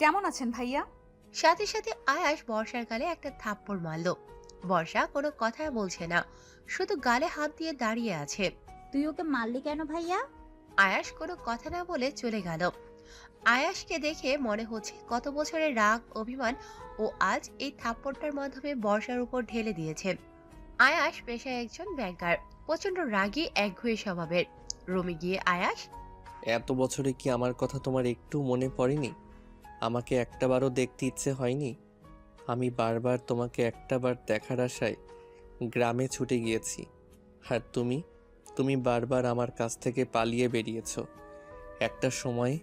কেমন আছেন ভাইয়া? সাথে সাথে আয়াস বর্ষার গালে একটা থাপ্পড় মারল। বর্ষা কোনো কথা বলছে না, শুধু গালে হাত দিয়ে দাঁড়িয়ে আছে। তুই ওকে মারলি কেন ভাইয়া? আয়াস কোনো কথা না বলে চলে গেল। আয়াসকে দেখে মনে হচ্ছে কত বছরের রাগ অভিমান ও আজ এই থাপ্পড়টার মাধ্যমে বর্ষার উপর ঢেলে দিয়েছে। আয়াস পেশায় একজন ব্যাংকার, প্রচন্ড রাগী একগুঁয়ে স্বভাবের। রুমে গিয়ে আয়াস, এত বছরে কি আমার কথা তোমার একটু মনে পড়েনি? আমাকে একটাবারও দেখতে ইচ্ছে হয়নি? আমি বারবার তোমাকে একটাবার দেখার আশায় গ্রামে ছুটে গিয়েছি, আর তুমি বারবার আমার কাছ থেকে পালিয়ে বেরিয়েছ। একটা সময়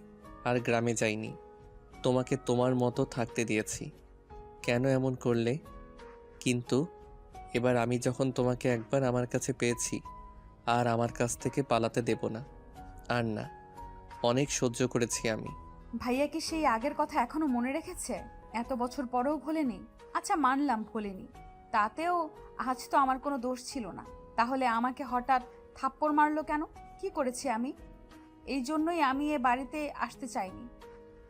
আর গ্রামে যাইনি, তোমাকে তোমার মতো থাকতে দিয়েছি। কেন এমন করলে? কিন্তু এবার আমি যখন তোমাকে একবার আমার কাছে পেয়েছি, আর আমার কাছ থেকে পালাতে দেব না। আর না, অনেক সহ্য করেছি আমি। ভাইয়া কি সেই আগের কথা এখনো মনে রেখেছে? এত বছর পরেও ভোলেনি? আচ্ছা মানলাম ভোলেনি, তাতেও আজ তো আমার কোনো দোষ ছিল না। তাহলে আমাকে হঠাৎ থাপ্পড় মারলো কেন? কি করেছি আমি? এই জন্যই আমি এ বাড়িতে আসতে চাইনি,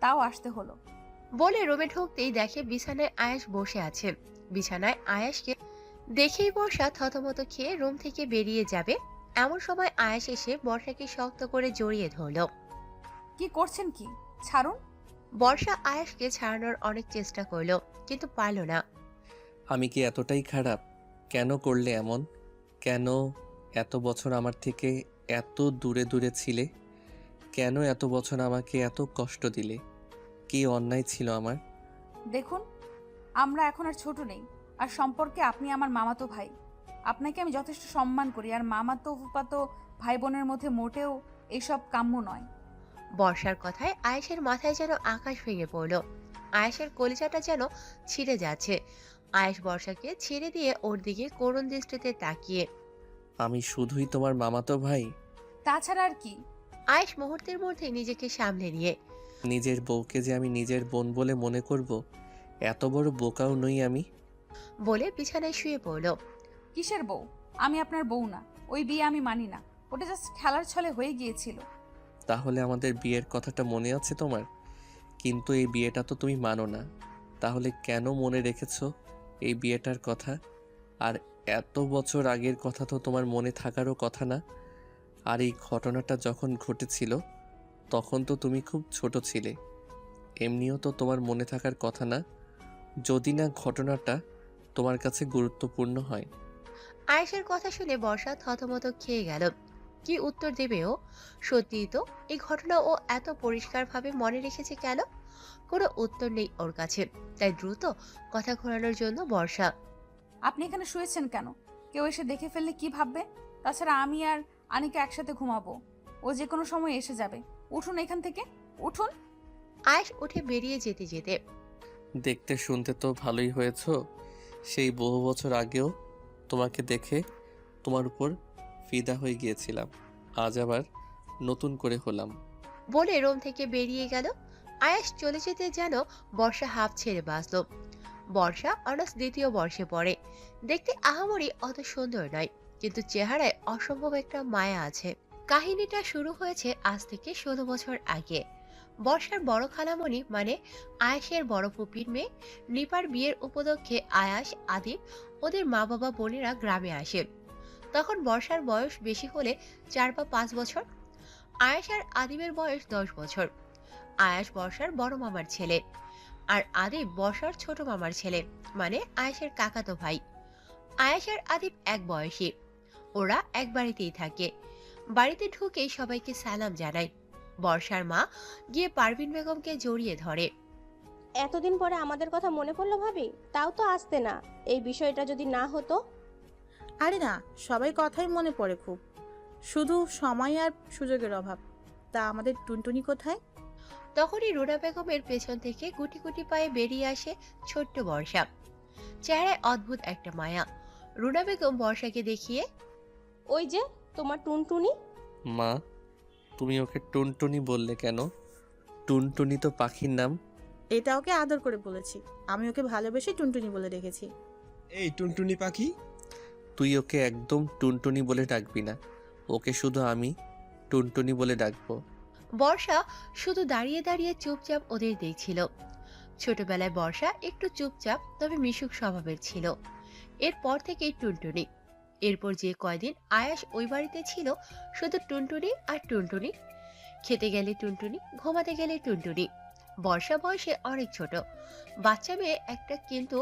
তাও আসতে হলো। বলে রুমে ঢুকতেই দেখে বিছানায় আয়াস বসে আছে। বিছানায় আয়াসকে দেখেই বর্ষা থতমত খেয়ে রুম থেকে বেরিয়ে যাবে, এমন সময় আয়াস এসে বর্ষাকে শক্ত করে জড়িয়ে ধরল। কি করছেন কি? ছাড়ুন। বর্ষা আয়াসকে ছাড়ানোর অনেক চেষ্টা করলো, কিন্তু পারল না। আমি কি এতটাই খারাপ? কেন করলে এমন? কেন এত বছর আমার থেকে এত দূরে দূরে ছিলে? কেন এত বছর আমাকে এত কষ্ট দিলে? কি অন্যায় ছিল আমার? দেখুন, আমরা এখন আর ছোট নেই, আর সম্পর্কে আপনি আমার মামাতো ভাই। আপনাকে আমি যথেষ্ট সম্মান করি, আর মামাতো ফুফাতো ভাই বোনের মধ্যে মোটেও এইসব কাম্য নয়। বর্ষার কথায় আয়েশের মাথায় যেন আকাশ ভেঙে পড়ল। আয়েশের কলিজাটা যেন ছিঁড়ে যাচ্ছে। আয়েশ বর্ষাকে ছেড়ে দিয়ে ওর দিকে করুণ দৃষ্টিতে তাকিয়ে, আমি শুধুই তোমার মামাতো ভাই? তাছাড়া আর কি? আয়েশ মুহূর্তের মধ্যে নিজেকে সামলে নিয়ে, নিজের বউকে যে আমি নিজের বোন বলে মনে করব, এত বড় বোকাও নই আমি। বলে বিছানায় শুয়ে পড়ল। কিসের বউ? আমি আপনার বউ না। ওই বিয়ে আমি মানি না। ওটা জাস্ট খেলার ছলে হয়ে গিয়েছিল। তাহলে আমাদের বিয়ের কথাটা মনে আছে তোমার? কিন্তু এই বিয়েটা তো তুমি মানো না। তাহলে কেন মনে রেখেছো এই বিয়েটার কথা? আর এত বছর আগের কথা তো তোমার মনে থাকারও কথা না। আর এই ঘটনাটা যখন ঘটেছিল, তখন তো তুমি খুব ছোট ছিলে। এমনিও তো তোমার মনে থাকার কথা না, যদি না ঘটনাটা তোমার কাছে গুরুত্বপূর্ণ হয়। আয়েশের কথা শুনে বর্ষা থতমত খেয়ে গেল। কি উত্তর দেবে ও? সত্যিই তো এই ঘটনা ও এত পরিষ্কারভাবে মনে রেখেছে কেন? কোনো উত্তর নেই ওর কাছে। তাই দ্রুত কথা ঘোরানোর জন্য বর্ষা, আপনি এখানে শুয়েছেন কেন? কেউ এসে দেখে ফেললে কি ভাববে? তাছাড়া আমি আর আনিকা একসাথে ঘুমাবো। ও যে কোনো সময় এসে যাবে। উঠুন এখান থেকে, উঠুন। আয়েশ উঠে বেরিয়ে যেতে যেতে, দেখতে শুনতে তো ভালোই হয়েছো। সেই বহু বছর আগেও তোমাকে দেখে তোমার উপর ফিদা হয়ে গিয়েছিলাম, আজ আবার নতুন করে হলাম। বলে রুম থেকে বেরিয়ে গেল। আয়েশ চলে যেতে যেন বর্ষা হাঁপ ছেড়ে বাঁচল। বর্ষা অনার্স দ্বিতীয় বর্ষে পড়ে। দেখতে আহামরি অত সুন্দর নয়, কিন্তু চেহারায় অসম্ভব একটা মায়া আছে। কাহিনীটা শুরু হয়েছে আজ থেকে 16 বছর আগে। বর্ষার বড় খালামণি মানে আয়াসের বড় ফুপির মেয়ে নিপার বিয়ের উপলক্ষে আয়াস, আদিব, ওদের মা বাবা বোনেরা গ্রামে আসে। তখন বর্ষার বয়স বেশি হলে 4 বা 5 বছর। আয়াস আর আদিবের বয়স 10 বছর। আয়াস বর্ষার বড় মামার ছেলে, আর আদিব বর্ষার ছোট মামার ছেলে, মানে আয়াসের কাকাতো ভাই। আয়াস আর আদিব এক বয়সী। ওরা এক বাড়িতেই থাকে। বাড়িতে ঢুকেই সবাইকে সালাম জানায়। বর্ষার মা গিয়ে পারভিন বেগমকে জড়িয়ে ধরে। এতদিন পরে আমাদের কথা মনে পড়লো ভাবি, তাও তো আসতে না। এই বিষয়টা যদি না হতো। আরে না, সবাই কথাই মনে পড়ে খুব, শুধু সময় আর সুযোগের অভাব। তা আমাদের টুনটুনি কোথায়? তখনই রুনা বেগমের পেছন থেকে গুটি গুটি পায়ে বেরিয়ে আসে ছোট্ট বর্ষা। চেহারায় অদ্ভুত একটা মায়া। রুনা বেগম বর্ষাকে দেখিয়ে, ওই যে তোমার টুনটুনি। মা, তুমি ওকে টুনটুনি বললে কেন? টুনটুনি তো পাখির নাম। এটা ওকে আদর করে বলেছি, আমি ওকে ভালোবেসে টুনটুনি বলে রেখেছি। এই টুনটুনি পাখি। তুই ওকে একদম টুনটুনি বলে ডাকবি না, ওকে শুধু আমি টুনটুনি বলে ডাকবো। বর্ষা শুধু দাঁড়িয়ে দাঁড়িয়ে চুপচাপ ওদের দেখছিল। ছোটবেলায় বর্ষা একটু চুপচাপ তবে মিশুক স্বভাবের ছিল। এরপর থেকেই টুনটুনি। এরপর যে কয়দিন আয়াস ওই বাড়িতে ছিল, শুধু টুনটুনি আর টুনটুনি। খেতে গেলে টুনটুনি, ঘুমাতে গেলে টুনটুনি। বর্ষা বয়সে অনেক ছোট, বাচ্চা মেয়ে একটা, কিন্তু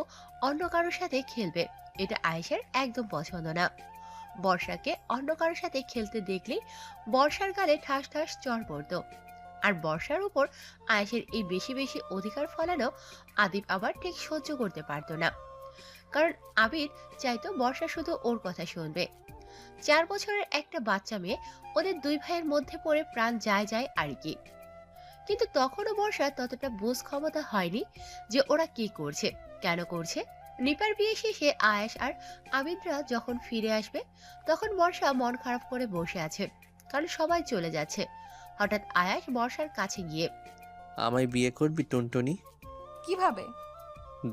অন্য কারোর সাথে খেলবে এটা আয়েশার একদম পছন্দ না। বর্ষাকে অন্য কারোর সাথে খেলতে দেখলেই বর্ষার গালে ঠাস ঠাস চড় পড়তো। আর বর্ষার উপর আয়েশের এই বেশি বেশি অধিকার ফলানো আদিব আবার ঠিক সহ্য করতে পারতো না। কারণ আবির চাইতো বর্ষা শুধু ওর কথা শুনবে। 4 বছরের একটা বাচ্চা মেয়ে, ওদের দুই ভাইয়ের মধ্যে পড়ে প্রাণ যায় যায় আর কি। কিন্তু তখনও বর্ষার ততটা বুঝ ক্ষমতা হয়নি যে ওরা কি করছে, কেন করছে। নিপার বিয়ে শেষে আয়েশ আর আবিদরা যখন ফিরে আসবে, তখন বর্ষা মন খারাপ করে বসে আছে, কারণ সবাই চলে যাচ্ছে। হঠাৎ আয়াস বর্ষার কাছে গিয়ে, আমায় বিয়ে করবি টুনটুনি? কিভাবে?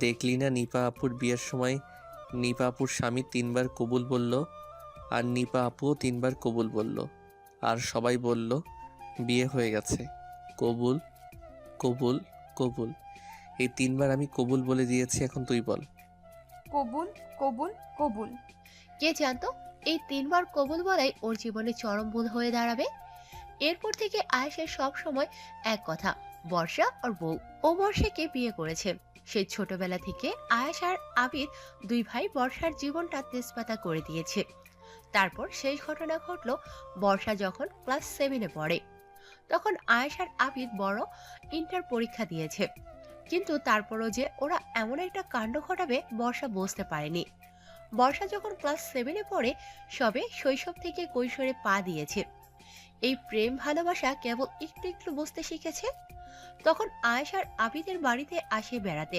দেখলি না নিপা আপুর বিয়ের সময় নিপা আপুর স্বামী 3বার কবুল বলল, আর নিপা আপুও 3বার কবুল বলল, আর সবাই বলল বিয়ে হয়ে গেছে। কবুল কবুল কবুল, এই 3বার আমি কবুল বলে দিয়েছি, এখন তুই বল। কবুল কবুল কবুল। কে জানতো এই 3বার কবুল বলাই ওর জীবনে চরম ভুল হয়ে দাঁড়াবে। এরপর থেকে আয়েশের সব সময় এক কথা, বর্ষা আর বউ। ও বর্ষাকে বিয়ে করেছে। সেই ছোটবেলা থেকে আয়েশ আর আবির দুই ভাই বর্ষার জীবনটা তেজপাতা করে দিয়েছে। তারপর শেষ ঘটনা ঘটলো বর্ষা যখন ক্লাস 7-এ পড়ে। তখন আয়েশ আর আবির বড় ইন্টার পরীক্ষা দিয়েছে, কিন্তু তারপরও যে ওরা এমন একটা কাণ্ড ঘটাবে বর্ষা বুঝতে পারেনি। বর্ষা যখন ক্লাস 7-এ পড়ে, সবে শৈশব থেকে কৈশোরে পা দিয়েছে। এই প্রেম ভালোবাসা কেবল একটু একটু বুঝতে শিখেছে। তখন আয়েশ আর আবিদের বাড়িতে আসে বেড়াতে।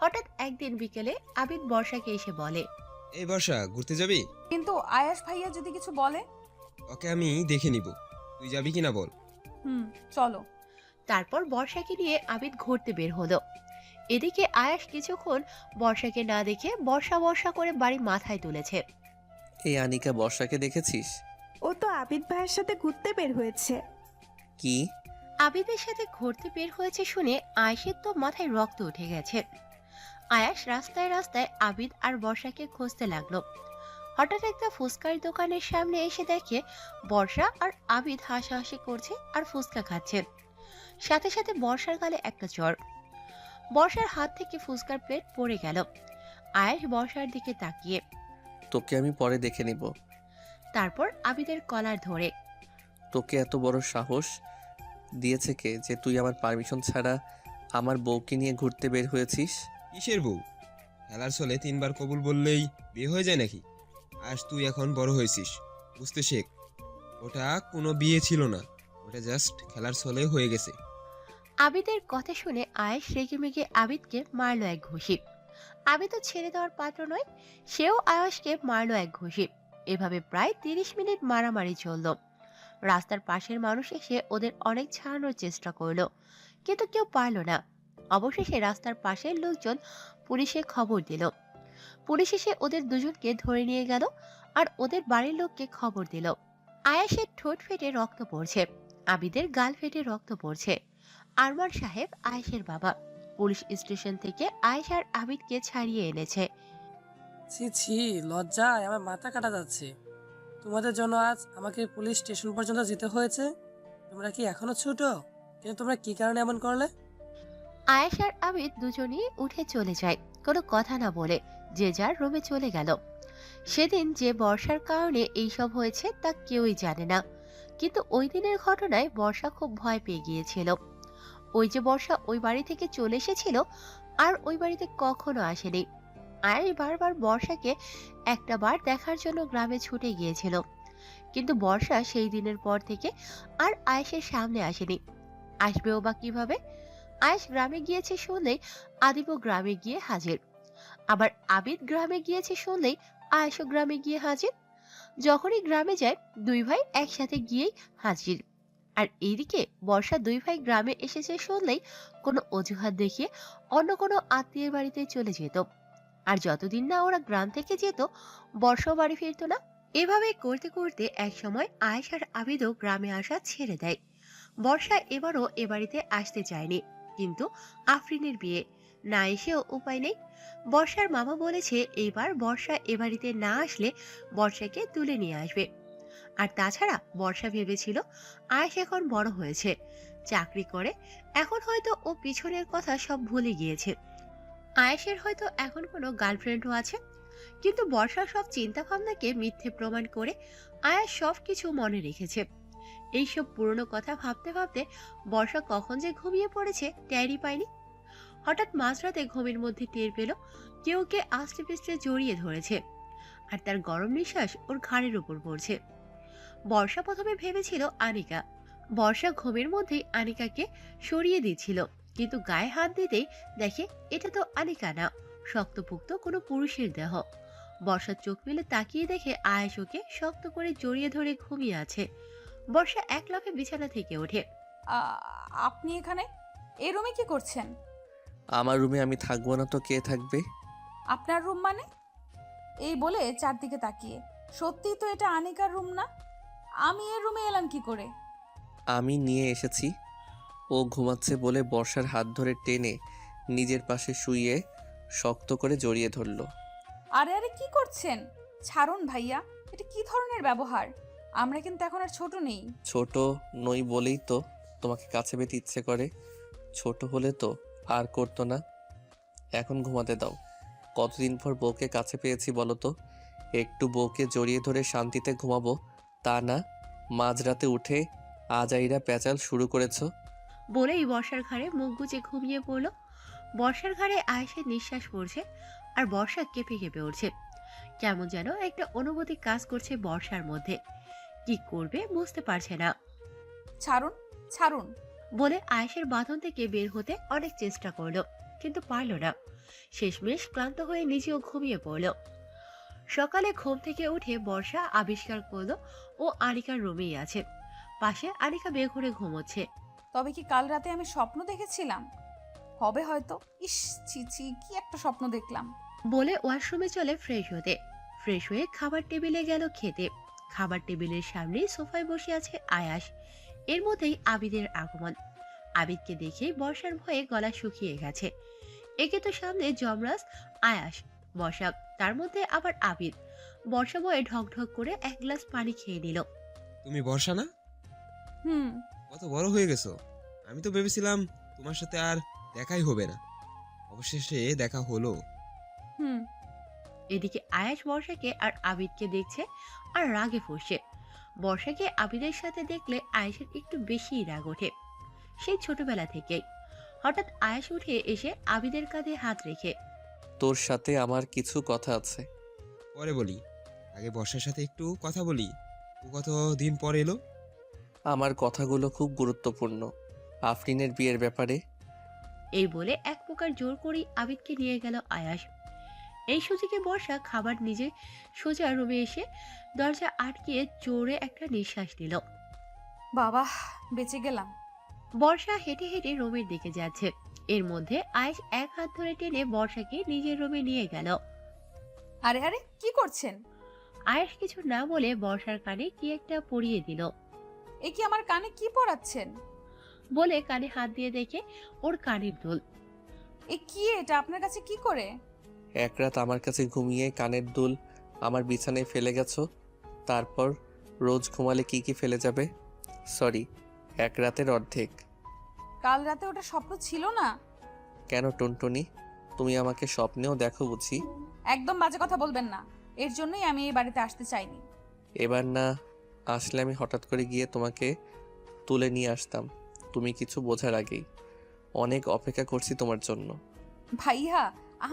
হঠাৎ একদিন বিকেলে আবিদ বর্ষাকে এসে বলে, এই বর্ষা ঘুরতে যাবি? কিন্তু আয়াস ভাইয়া যদি কিছু বলে? ওকে আমি দেখে নিব, তুই যাবি কিনা বল। চলো। তারপর বর্ষাকে নিয়ে আবিদ ঘুরতে বের হলো। এদিকে আয়াস কিছুক্ষণ বর্ষাকে না দেখে বর্ষা বর্ষা করে বাড়ি মাথায় তুলেছে। এই আনিকা বর্ষাকে দেখেছিস? ও তো আবিদ ভাইয়ের সাথে ঘুরতে বের হয়েছে। কি? আবিদের সাথে ঘুরতে বের হয়েছে শুনে আয়েশের তো মাথায় রক্ত উঠে গেছে। আয়াস রাস্তায় রাস্তায় আবিদ আর বর্ষাকে খুঁজতে লাগলো। হঠাৎ একটা ফুচকার দোকানের সামনে এসে দেখে বর্ষা আর আবিদ হাসাহাসি করছে আর ফুচকা খাচ্ছে। সাথে সাথে বর্ষার গালে একটা চড়। বর্ষার হাত থেকে ফুচকার প্লেট পড়ে গেল। আয়াস বর্ষার দিকে তাকিয়ে, তোকে আমি পরে দেখে নিব। তারপর আবিদের কলার ধরে, তোকে এত বড় সাহস দিয়েছে কে যে তুই আমার পারমিশন ছাড়া আমার বউকে নিয়ে ঘুরতে বের হয়েছিস? কিসের বউ? খেলার ছলে 3বার কবুল বললেই বিয়ে হয়ে যায় নাকি? আজ তুই এখন বড় হয়েছিস, বুঝতে শেখ। ওটা কোনো বিয়ে ছিল না, ওটা জাস্ট খেলার ছলে হয়ে গেছে। আবিদের কথা শুনে আয়েশ রেগে মেগে আবিদকে মারলো এক ঘুষি। আবিদ তো ছেড়ে দেওয়ার পাত্র নয়, সেও আয়েশকে মারলো এক ঘুষি। এভাবে প্রায় 30 মিনিট মারামারি চলল। রাস্তার পাশের মানুষ এসে ওদের অনেক ছাড়ানোর চেষ্টা করলো, কিন্তু কেউ পারল না। অবশেষে রাস্তার পাশের লোকজন পুলিশে খবর দিল। পুলিশ এসে ওদের দুজনকে ধরে নিয়ে গেল আর ওদের বাড়ির লোককে খবর দিল। আয়েশের ঠোঁট ফেটে রক্ত পড়ছে, আবিদের গাল ফেটে রক্ত পড়ছে। আরমান সাহেব আয়েশের বাবা পুলিশ স্টেশন থেকে আয়েশ আর আবিদকে ছাড়িয়ে এনেছে। ছি ছি, লজ্জায় আমার মাথা কাটা যাচ্ছে। তোমাদের জন্য আজ আমাকে পুলিশ স্টেশন পর্যন্ত যেতে হয়েছে। তোমরা কি এখনো ছোট? কিন্তু তোমরা কি কারণে এমন করলে? আয়েশ আর আবিদ দুজনেই উঠে চলে যায়, কোনো কথা না বলে যে যার রুমে চলে গেল। সেদিন যে বর্ষার কারণে এইসব হয়েছে তা কেউই জানে না, কিন্তু ওই দিনের ঘটনায় বর্ষা খুব ভয় পেয়ে গিয়েছিল। ওই যে বর্ষা ওই বাড়ি থেকে চলে এসেছিল আর ওই বাড়িতে কখনো আসেনি। আয়েশ বারবার বর্ষাকে একটা বার দেখার জন্য গ্রামে ছুটে গিয়েছিল, কিন্তু বর্ষা সেই দিনের পর থেকে আর আয়েশের সামনে আসেনি। আসবেও বা কিভাবে? আয়েশ গ্রামে গিয়েছে শুনলেই আদিবও গ্রামে গিয়ে হাজির। আবার আবিদ গ্রামে গিয়েছে শুনলেই আয়েশও গ্রামে গিয়ে হাজির। যখনই গ্রামে যায় দুই ভাই একসাথে গিয়েই হাজির। আর এইদিকে বর্ষা দুই ভাই গ্রামে এসেছে শুনলেই কোনো অজুহাত দেখিয়ে অন্য কোনো আত্মীয়ের বাড়িতে চলে যেত। আর যতদিন না ওরা গ্রাম থেকে যেত, বর্ষাও বাড়ি ফিরতো না। এভাবে করতে করতে একসময় আয়েশ আর আবিদও গ্রামে আসা ছেড়ে দেয়। বর্ষা এবারও এ বাড়িতে আসতে চায়নি। কিন্তু আফরিনের বিয়ে, না এসেও উপায় নেই। বর্ষার মামা বলেছে এইবার বর্ষা এ বাড়িতে না আসলে বর্ষাকে তুলে নিয়ে আসবে। আর তাছাড়া বর্ষা ভেবেছিল আয়েশ এখন বড় হয়েছে, চাকরি করে, এখন হয়তো ও পিছনের কথা সব ভুলে গিয়েছে। আয়েশের হয়তো এখন কোনো গার্লফ্রেন্ডও আছে। কিন্তু বর্ষা সব চিন্তা ভাবনাকে মিথ্যে প্রমাণ করে আয়াস সব কিছু মনে রেখেছে। এইসব পুরনো কথা ভাবতে ভাবতে বর্ষা কখন যে ঘুমিয়ে পড়েছে টেরই পায়নি। হঠাৎ মাঝরাতে ঘুমের মধ্যে টের পেল কেউ কে আস্তে পিস্তে জড়িয়ে ধরেছে, আর তার গরম নিঃশ্বাস ওর ঘাড়ের উপর পড়ছে। বর্ষা প্রথমে ভেবেছিল আনিকা। বর্ষা ঘুমের মধ্যেই আনিকাকে সরিয়ে দিচ্ছিল, কিন্তু গায়ে হাত দিতেই দেখে এটা তো আনিকা না, শক্তপোক্ত কোনো পুরুষের দেহ। বর্ষা চোখ মেলে তাকিয়ে দেখে আয়েশ ওকে শক্ত করে জড়িয়ে ধরে ঘুমিয়ে আছে। বর্ষা এক লাফে বিছানা থেকে ওঠে। আপনি এখানে এই রুমে কি করছেন? আমার রুমে আমি থাকবো না তো কে থাকবে? আপনার রুম মানে? এই বলে চারদিকে তাকিয়ে, সত্যি তো এটা আনিকার রুম না? আমি এর রুমে এলাম কি করে? আমি নিয়ে এসেছি। ও ঘুমাচ্ছে বলে বর্ষার হাত ধরে টেনে নিজের পাশে শুইয়ে শক্ত করে জড়িয়ে ধরল। আরে আরে কি করছেন? ছাড়ুন ভাইয়া, এটা কি ধরনের ব্যবহার? আমরা কিন্তু এখন আর ছোট নেই। ছোট নই বলেই তো তোমাকে কাছে পেতে ইচ্ছে করে। ছোট হলে তো আর করতো না। এখন ঘুমাতে দাও। কতদিন পর বউকে কাছে পেয়েছি বলো তো? একটু বউকে জড়িয়ে ধরে শান্তিতে ঘুমাবো, তা না মাঝরাতে উঠে আজাইরা প্যাচাল শুরু করেছো। বলেই বর্ষার ঘাড়ে মুখ গুজে ঘুমিয়ে পড়ল। বর্ষার ঘাড়ে আয়েশের নিঃশ্বাস পড়ছে, আর বর্ষা কেঁপে কেঁপে উঠছে। কেমন যেন একটা অনুভূতি কাজ করছে বর্ষার মধ্যে, কি করবে বুঝতে পারছে না। ছাড়ুন ছাড়ুন বলে আয়েশের বাঁধন থেকে বের হতে অনেক চেষ্টা করলো, কিন্তু পারল না। শেষমেশ ক্লান্ত হয়ে নিজেও ঘুমিয়ে পড়ল। সকালে ঘুম থেকে উঠে বর্ষা আবিষ্কার করলো ও আনিকার রুমেই আছে। পাশে আনিকা বেঘরে ঘুমোচ্ছে। তবে কি কাল রাতে আমি স্বপ্ন দেখেছিলাম? হবে হয়তো। ইস, ছি ছি, কি একটা স্বপ্ন দেখলাম। বলে ওয়াশরুমে চলে ফ্রেশ হতে। ফ্রেশ হয়ে খাবার টেবিলে গেল খেতে। খাবার টেবিলের সামনেই সোফায় বসে আছে আয়াস। এর মধ্যেই আবিদের আগমন। আবিদকে দেখে বর্ষার ভয়ে গলা শুকিয়ে গেছে। একে তো সামনে যমরাজ, আয়াস, বর্ষা, তার মধ্যে আবার আবিদ। বর্ষা ভয়ে ঢক ঢক করে এক গ্লাস পানি খেয়ে নিল। তুমি বর্ষা না? হুম। কত বড় হয়ে গেছো! আমি তো ভেবেছিলাম তোমার সাথে আর দেখাই হবে না, অবশেষে দেখা হলো। হুম। এদিকে আয়াস বর্ষাকে আর আবিদকে দেখছে আর রাগে ফুঁসছে। বর্ষাকে আবিদের সাথে দেখলে আয়েশের একটু বেশিই রাগ ওঠে, সেই ছোটবেলা থেকেই। হঠাৎ আয়েশ উঠে এসে আবিদের কাঁধে হাত রেখে, তোর সাথে আমার কিছু কথা আছে। পরে বলি, আগে বর্ষার সাথে একটু কথা বলি। ও কতদিন পর এলো? আমার কথাগুলো খুব গুরুত্বপূর্ণ, আফরিনের বিয়ের ব্যাপারে। এই বলে এক প্রকার জোর করেই আবিদকে নিয়ে গেল আয়াস। এই সুযোগে বর্ষা খাবার নিজে সোজা রুমে এসে দরজা আটকিয়ে জোরে একটা নিঃশ্বাস নিল। বাবা, বেঁচে গেলাম। বর্ষা হেঁটে হেঁটে রুমের দিকে যাচ্ছে। এর মধ্যে আয়েশ এক হাত ধরে টেনে বর্ষাকে নিজের রুমে নিয়ে গেল। আরে আরে কি করছেন? আয়েশ কিছু না বলে বর্ষার কানে কি একটা পরিয়ে দিল। এ কি আমার কানে কি পরাচ্ছেন? বলে কানে হাত দিয়ে দেখে ওর কানের দুল। এ কি, এটা আপনার কাছে কি করে? এক রাত আমার কাছে ঘুমিয়ে কানের দুল আমার বিছানায় ফেলে গেছো, তারপর রোজ ঘুমালে কি কি ফেলে যাবে? সরি, এক রাতের অর্ধেক। কাল রাতে ওটা স্বপ্ন ছিল না? কেন টুনটুনি, তুমি আমাকে স্বপ্নেও দেখো বুঝি? একদম বাজে কথা বলবেন না, এর জন্যই আমি এই বাড়িতে আসতে চাইনি। এবার না আসলে আমি হঠাৎ করে গিয়ে তোমাকে তুলে নিয়ে আসতাম, তুমি কিছু বোঝার আগেই। অনেক অপেক্ষা করছি তোমার জন্য। ভাইয়া,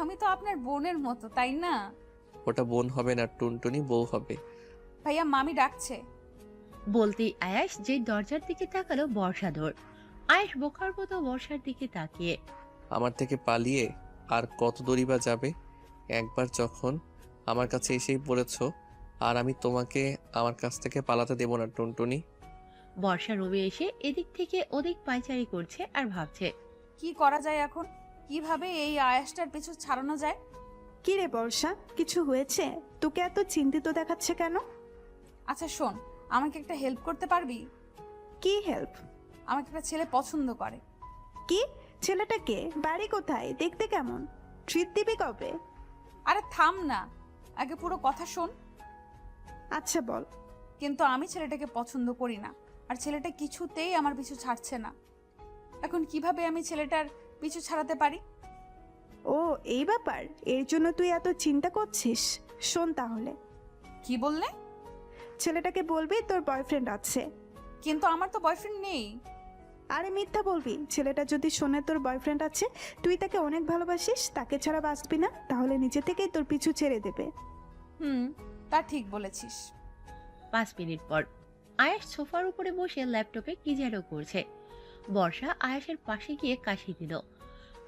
আমি তো আপনার বোনের মতো, তাই না? ওটা বোন হবে না টুনটুনি, বউ হবে। ভাইয়া, মামি ডাকছে। বলতেই আয়াস যে দরজার দিকে তাকালো বর্ষাধর। আয়াস বোকার মতো বর্ষার দিকে তাকিয়ে, আমার থেকে পালিয়ে আর কত দূরই বা যাবে? একবার যখন আমার কাছে এসেই পড়েছো, আর আমি তোমাকে আমার কাছ থেকে পালাতে দেব না টুনটুনি। বর্ষা রুমে এসে এদিক থেকে ওদিক পায়চারি করছে আর ভাবছে কি করা যায় এখন? কিভাবে এই আয়াসটার পিছু ছাড়ানো যায়? কি রে বর্ষা, কিছু হয়েছে? তোকে এত চিন্তিত দেখাচ্ছে কেন? আচ্ছা শোন, আমাকে একটা হেল্প করতে পারবি? কি হেল্প? আমাকে একটা ছেলে পছন্দ করে। কি? ছেলেটা কে? বাড়ি কোথায়? দেখতে কেমন? ট্রিট দিবি কবে? আরে থাম না, আগে পুরো কথা শোন। আচ্ছা বল। কিন্তু আমি ছেলেটাকে পছন্দ করি না, আর ছেলেটা কিছুতেই আমার পিছু ছাড়ছে না। এখন কিভাবে আমি ছেলেটার পিছু ছাড়াতে পারি? ও এই ব্যাপার, এর জন্য তুই এত চিন্তা করছিস? শোন তাহলে, কি বললে? ছেলেটাকে বলবি তোর বয়ফ্রেন্ড আছে। কিন্তু আমার তো বয়ফ্রেন্ড নেই। আরে মিথ্যা বলবি। ছেলেটা যদি শোনে তোর বয়ফ্রেন্ড আছে, তুই তাকে অনেক ভালোবাসিস, তাকে ছাড়া বাঁচবি না, তাহলে নিজে থেকেই তোর পিছু ছেড়ে দেবে। হুম, তা ঠিক বলেছিস। 5 মিনিট পর আয়াস সোফার উপরে বসে ল্যাপটপে কি যেন করছে। বর্ষা আয়াসের পাশে গিয়ে কাশি দিল।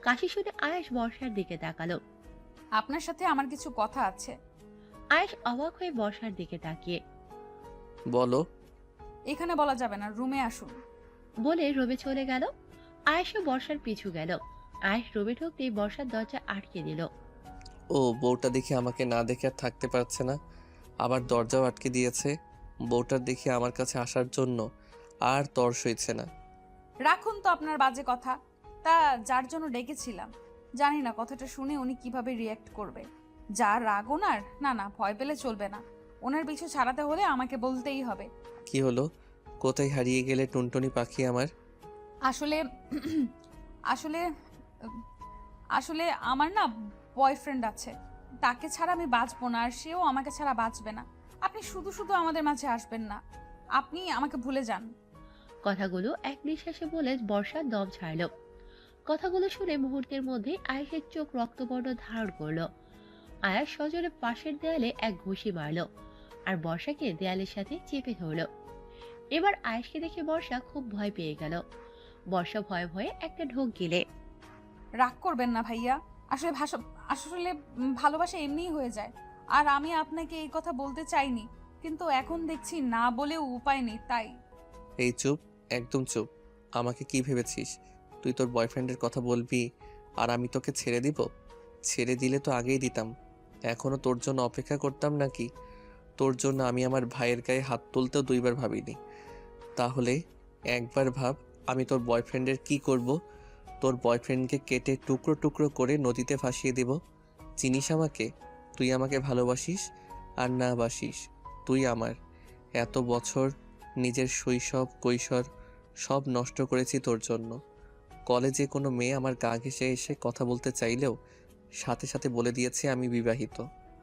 কাশি শুনে আয়াস বর্ষার দিকে তাকালো। আপনার সাথে আমার কিছু কথা আছে। আয়াস অবাক হয়ে বর্ষার দিকে তাকিয়ে বলো। এখানে বলা যাবে না, রুমে আসুন। বলে রুমে চলে গেল। আয়াসও বর্ষার পিছু গেল। আয়াস রুমে ঢুকতেই বর্ষার দরজা আটকে দিল। ও বউটা দেখে আমাকে না দেখে আর থাকতে পারছে না, আবার দরজাও আটকে দিয়েছে। বউটার দেখে আমার কাছে আসার জন্য আর তর সইছে না। রাখুন তো আপনার বাজে কথা। তা যার জন্য ডেকেছিলাম, জানি না কথাটা শুনে উনি কিভাবে রিয়্যাক্ট করবে। যার রাগ ওনার, না না, ভয় পেলে চলবে না। ওনার পিছু ছাড়াতে হলে আমাকে বলতেই হবে। কি হলো? কোথায় হারিয়ে গেলে টুনটুনি পাখি আমার? আসলে আসলে আসলে আমার না বয়ফ্রেন্ড আছে। তাকে ছাড়া আমি বাঁচবো না, আর সেও আমাকে ছাড়া বাঁচবে না। আপনি শুধু শুধু আমাদের মাঝে আসবেন না। আপনি আমাকে ভুলে যান। কথাগুলো এক নিঃশ্বাসে বলে বর্ষা দম ছাড়ল। কথাগুলো শুনে মুহূর্তের মধ্যে আয়াসের চোখ রক্তবর্ণ ধারণ করলো। আয়াস সজোরে পাশের দেয়ালে এক ঘুষি মারল আর বর্ষাকে দেয়ালের সাথে চেপে ধরল। এবার আয়াসকে দেখে বর্ষা খুব ভয় পেয়ে গেল। বর্ষা ভয়ে ভয়ে একটা ঢোক গিলে। রাগ করবেন না ভাইয়া। আসলে ভালোবাসা এমনিই হয়ে যায়। আর আমি আপনাকে এই কথা বলতে চাইনি, কিন্তু এখন দেখছি না বলেও উপায় নেই, তাই। এই চুপ, একদম চুপ। আমাকে কি ভেবেছিস তুই তোর বয়ফ্রেন্ডের কথা বলবি আর আমি তোকে ছেড়ে দিব? ছেড়ে দিলে তো আগেই দিতাম। এখনো তোর জন্য অপেক্ষা করতাম নাকি? তোর জন্য আমি আমার ভাইয়ের গায়ে হাত তুলতেও 2বার ভাবিনি। তাহলে একবার ভাব, আমি তোর বয়ফ্রেন্ডের কি করব? তোর বয়ফ্রেন্ডকে কেটে টুকরো টুকরো করে নদীতে ভাসিয়ে দেব। চিনিস আমাকে? তুই আমাকে ভালোবাসিস আর না বাসিস, তুই আমার এত বছর নিজের শৈশব কৈশোর সব নষ্ট করেছি তোর জন্য। কলেজে কোনো মেয়ে আমার গা ঘেঁষে এসে কথা বলতে চাইলেও সাথে সাথে বলে দিয়েছে আমি বিবাহিত।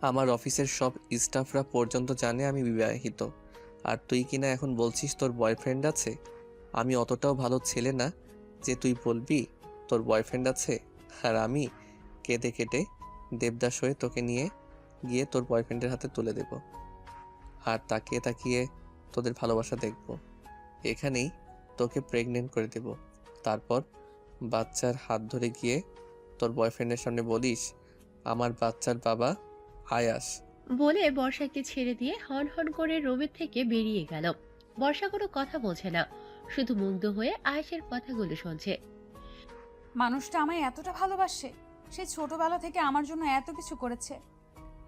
আমার অফিসের সব স্টাফরা পর্যন্ত জানে আমি বিবাহিত। আর তুই কিনা এখন বলছিস তোর বয়ফ্রেন্ড আছে? আমি অতটাও ভালো ছেলে না যে তুই বলবি তোর বয়ফ্রেন্ড আছে। আর আমি কেঁদে কেটে দেবদাস হয়ে তোকে নিয়ে গিয়ে তোর বয়ফ্রেন্ডের হাতে তুলে দেব, আর তাকিয়ে তাকিয়ে তোদের ভালোবাসা দেখব। এখানেই তোকে প্রেগনেন্ট করে দেব। তারপর বাচ্চার হাত ধরে গিয়ে তোর বয়ফ্রেন্ডের সামনে বলিস আমার বাচ্চার বাবা আয়াস। বলে বর্ষাকে ছেড়ে দিয়ে হন হন করে রুমের থেকে বেরিয়ে গেল। বর্ষা কোনো কথা বলছে না, শুধু মুগ্ধ হয়ে আয়েশের কথাগুলো শুনছে। মানুষটা আমায় এতটা ভালোবাসে, সে ছোটবেলা থেকে আমার জন্য এত কিছু করেছে,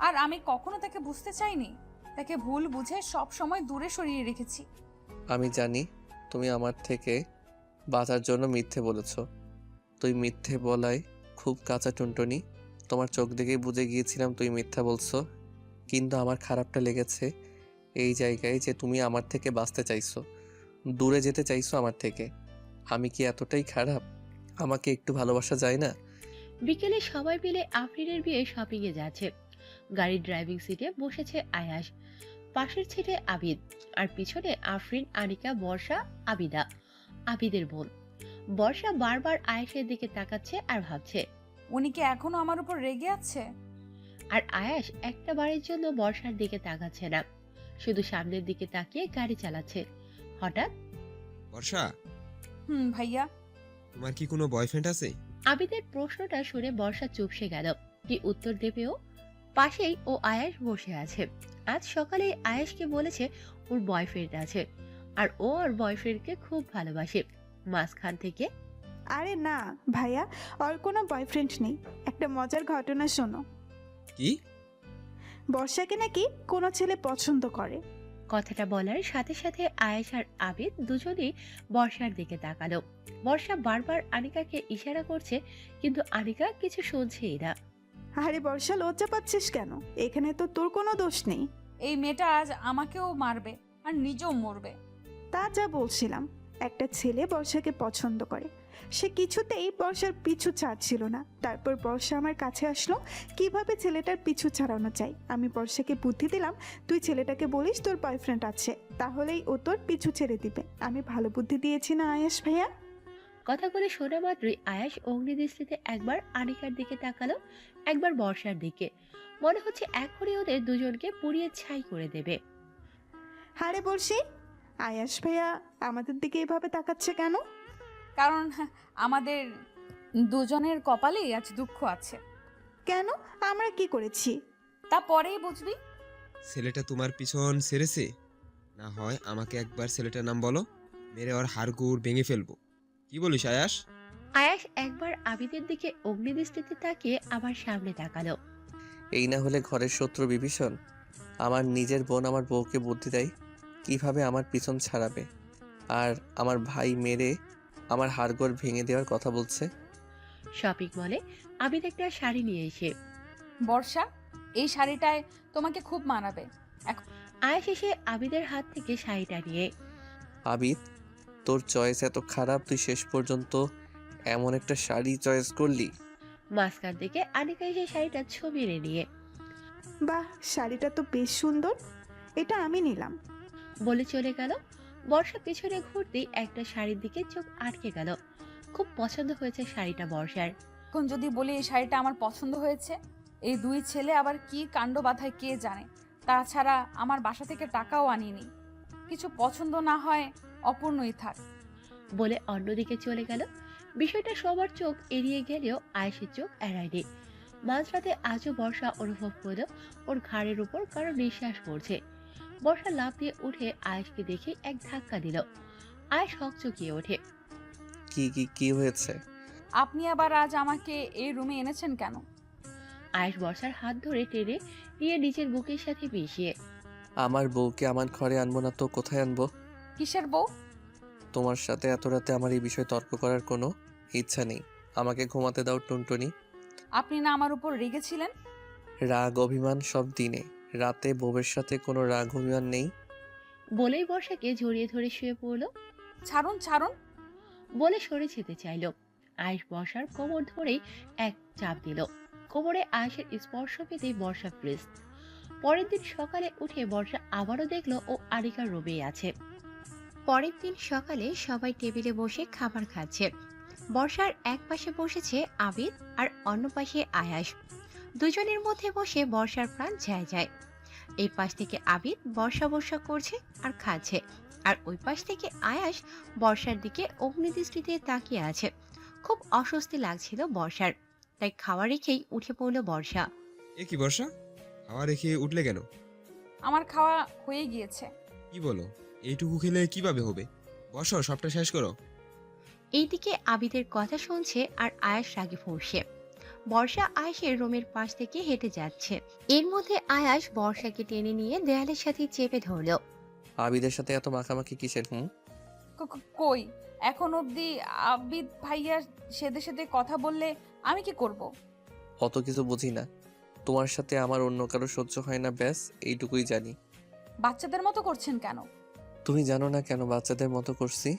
আর আমি কখনো তাকে বুঝতে চাইনি। তাকে ভুল বুঝে সব সময় দূরে সরিয়ে রেখেছি। আমি জানি তুমি আমার থেকে বাঁচার জন্য মিথ্যে বলেছ। তুই মিথ্যে বলায় খুব কাঁচা টুনটুনি। তোমার চোখ দেখেই বুঝে গিয়েছিলাম তুই মিথ্যা বলছো। কিন্তু আমার খারাপটা লেগেছে এই জায়গায় যে তুমি আমার থেকে বাঁচতে চাইছো, দূরে যেতে চাইছো আমার থেকে। আমি কি এতটাই খারাপ? আমাকে একটু ভালোবাসা যায় না? বিকেলে সবাই মিলে আফরিনের বিয়ে শপিং এ যাচ্ছে। গাড়ির ড্রাইভিং সিটে বসেছে আয়াস, পাশের সিটে আবিদ, আর পিছনে আফরিন, আনিকা, বর্ষা, আবিদা, আবিদের বোন। বর্ষা বারবার আয়াসের দিকে তাকাচ্ছে আর ভাবছে। উনি কি এখনো আমার উপর রেগে আছে? আর আয়াস একটা বারের জন্য বর্ষার দিকে তাকাচ্ছে না, শুধু সামনের দিকে তাকিয়ে গাড়ি চালাচ্ছে। হঠাৎ বর্ষা, ভাইয়া। তোমার কি কোনো বয়ফ্রেন্ড আছে? আবিদের প্রশ্নটা শুনে বর্ষা চুপসে গেল। কি উত্তর দেবেও? পাশেই ও আয়াস বসে আছে। আজ সকালে আয়াসকে বলেছে ওর বয়ফ্রেন্ড আছে, আর ও ওর বয়ফ্রেন্ডকে খুব ভালোবাসে। মাঝখান থেকে, আরে না ভাইয়া, ওর কোনো বয়ফ্রেন্ড নেই। একটা মজার ঘটনা শোনো। কি? বর্ষাকে নাকি কোনো ছেলে পছন্দ করে। কথাটা বলার সাথে সাথে আয়েশ আর আবিদ দুজনেই বর্ষার দিকে তাকালো। বর্ষা বারবার আনিকাকে ইশারা করছে, কিন্তু আনিকা কিছু শুনছেই না। আরে বর্ষা, লজ্জা পাচ্ছিস কেন? এখানে তো তোর কোনো দোষ নেই। এই মেয়েটা আজ আমাকেও মারবে আর নিজেও মরবে। তা যা বলছিলাম, একটা ছেলে বর্ষাকে পছন্দ করে, সে কিছুতেই বর্ষার পিছু ছাড়ছিল না। তারপর বর্ষা আমার কাছে আসলো কিভাবে ছেলেটার পিছু ছাড়ানো যায়। আমি বর্ষাকে বুদ্ধি দিলাম, তুই ছেলেটাকে বলিস তোর বয়ফ্রেন্ড আছে, তাহলেই ও তোর পিছু ছেড়ে দিবে। আমি ভালো বুদ্ধি দিয়েছি না আয়েশ ভাইয়া? কথাগুলো শোনা মাত্রই আয়াস অগ্নিদৃষ্টিতে একবার আনিকার দিকে তাকালো, একবার বর্ষার দিকে। মনে হচ্ছে এখনই ওদের দুজনকে পুড়িয়ে ছাই করে দেবে। হারে বলছি, আয়াস ভাইয়া আমাদের দিকে এভাবে তাকাচ্ছে কেন? কারণ আমাদের দুজনের কপালেই আজ দুঃখ আছে। কেন? আমরা কি করেছি? তা পরেই বুঝবি। ছেলেটা তোমার পিছন সেরেছে? না হয় আমাকে একবার ছেলেটার নাম বলো, মেরে ওর হাড়গোড় ভেঙে ফেলবো। কি বলিস আয়াস? আয়াস একবার আবিদের দিকে অগ্নিদৃষ্টিতে তাকিয়ে আবার সামনে তাকালো। এই না হলে ঘরের শত্রু বিভীষণ আমার নিজের বোন আমার বউকে বুদ্ধি দেয় কিভাবে আমার পিছন ছাড়াবে, আর আমার ভাই মেরে আমার হাড়গোড় ভেঙে দেওয়ার কথা বলছে। শপিং মলে আবিদ একটা শাড়ি নিয়ে এসে, বর্ষা, এই শাড়িটায় তোমাকে খুব মানাবে। আয়াস এসে আবিদের হাত থেকে শাড়িটা নিয়ে, আবিদ, তোর চয়েস এত খারাপ, তুই শেষ পর্যন্ত এমন একটা শাড়ি চয়েস করলি। মাঝখান থেকে আনিকা এসে শাড়িটা ছবিয়ে নিয়ে বাহ, শাড়িটা তো বেশ সুন্দর, এটা আমি নিলাম। বলে চলে গেল। বর্ষা পিছনে ঘুরতেই একটা শাড়ির দিকে চোখ আটকে গেল। খুব পছন্দ হয়েছে শাড়িটা বর্ষার। এখন যদি বলি এই শাড়িটা আমার পছন্দ হয়েছে, এই দুই ছেলে আবার কি কাণ্ড বাঁধায় কে জানে। তাছাড়া আমার বাসা থেকে টাকাও আনিনি। কিছু পছন্দ না হয় অপূর্ণই থাক। বলে অন্যদিকে চলে গেল। বিষয়টা সবার চোখ এড়িয়ে গেলেও আয়েশের চোখ এড়ায়নি। মাঝরাতে আজও বর্ষা অনুভব করল ওর ঘাড়ের উপর কারো নিঃশ্বাস পড়ছে। বর্ষা লাফ দিয়ে উঠে আয়েশকে দেখে এক ধাক্কা দিল। আয়েশ হকচকিয়ে ওঠে। কি কি কি হয়েছে? আপনি আবার আজ আমাকে এই রুমে এনেছেন কেন? আয়েশ বর্ষার হাত ধরে টেনে নিয়ে নিজের বুকের সাথে মিশিয়ে, আমার বউকে আমার ঘরে আনবো না তো কোথায় আনবো? কিসের বউ? তোমার সাথে এত রাতে আমার এই বিষয়ে তর্ক করার কোনো ইচ্ছা নেই। আমাকে ঘুমাতে দাও টুনটুনি। আপনি না আমার উপর রেগেছিলেন? রাগ অভিমান সব দিনে, রাতে বউয়ের সাথে কোনো রাগ অভিমান নেই। বলেই বর্ষাকে জড়িয়ে ধরে শুয়ে পড়ল। ছাড়ুন ছাড়ুন। বলে সরে যেতে চাইল। আয়েশ বর্ষার কোমর ধরেই এক চাপ দিল। কোমরে আয়েশের স্পর্শ পেতেই বর্ষা ফ্রিজ। পরের দিন সকালে উঠে বর্ষা আবারও দেখলো ও আনিকার রুমেই আছে। পরের দিন সকালে সবাই টেবিলে বসে খাবার খাচ্ছে। বর্ষার এক পাশে বসেছে আবিদ আর অন্য পাশে আয়াস। দুজনের মধ্যে বসে বর্ষার প্রাণ যায় যায়। এই পাশ থেকে আবিদ বর্ষা বর্ষা করছে আর খাচ্ছে, আর ওই পাশ থেকে আয়াস বর্ষার দিকে অগ্নিদৃষ্টিতে তাকিয়ে আছে। খুব অস্বস্তি লাগছিল বর্ষার, তাই খাওয়া রেখেই উঠে পড়ল বর্ষা। এ কি বর্ষা, খাওয়া রেখে উঠলে কেন? আমার খাওয়া হয়ে গিয়েছে। কি বলো, এইটুকু খেলে কিভাবে হবে? বসো, সবটা শেষ করো। এইদিকে আবিদের কথা শুনছে আর আয়াস রাগে ফুঁসছে। বর্ষা আয়াসের রুমের পাশ থেকে হেঁটে যাচ্ছে। এর মধ্যে আয়াস বর্ষাকে টেনে নিয়ে দেয়ালের সাথে চেপে ধরল। আবিদের সাথে এত মাখামাখি কিসের? কই, এখন অবধি আবিদ ভাইয়া সেদে সেদে কথা বললে আমি কি করব? অত কিছু বুঝি না, তোমার সাথে আমার অন্য কারো সহ্য হয় না, ব্যাস এইটুকুই জানি। বাচ্চাদের মতো করছেন কেন? তুমি জানো না কেন বাচ্চাদের মতো করছি?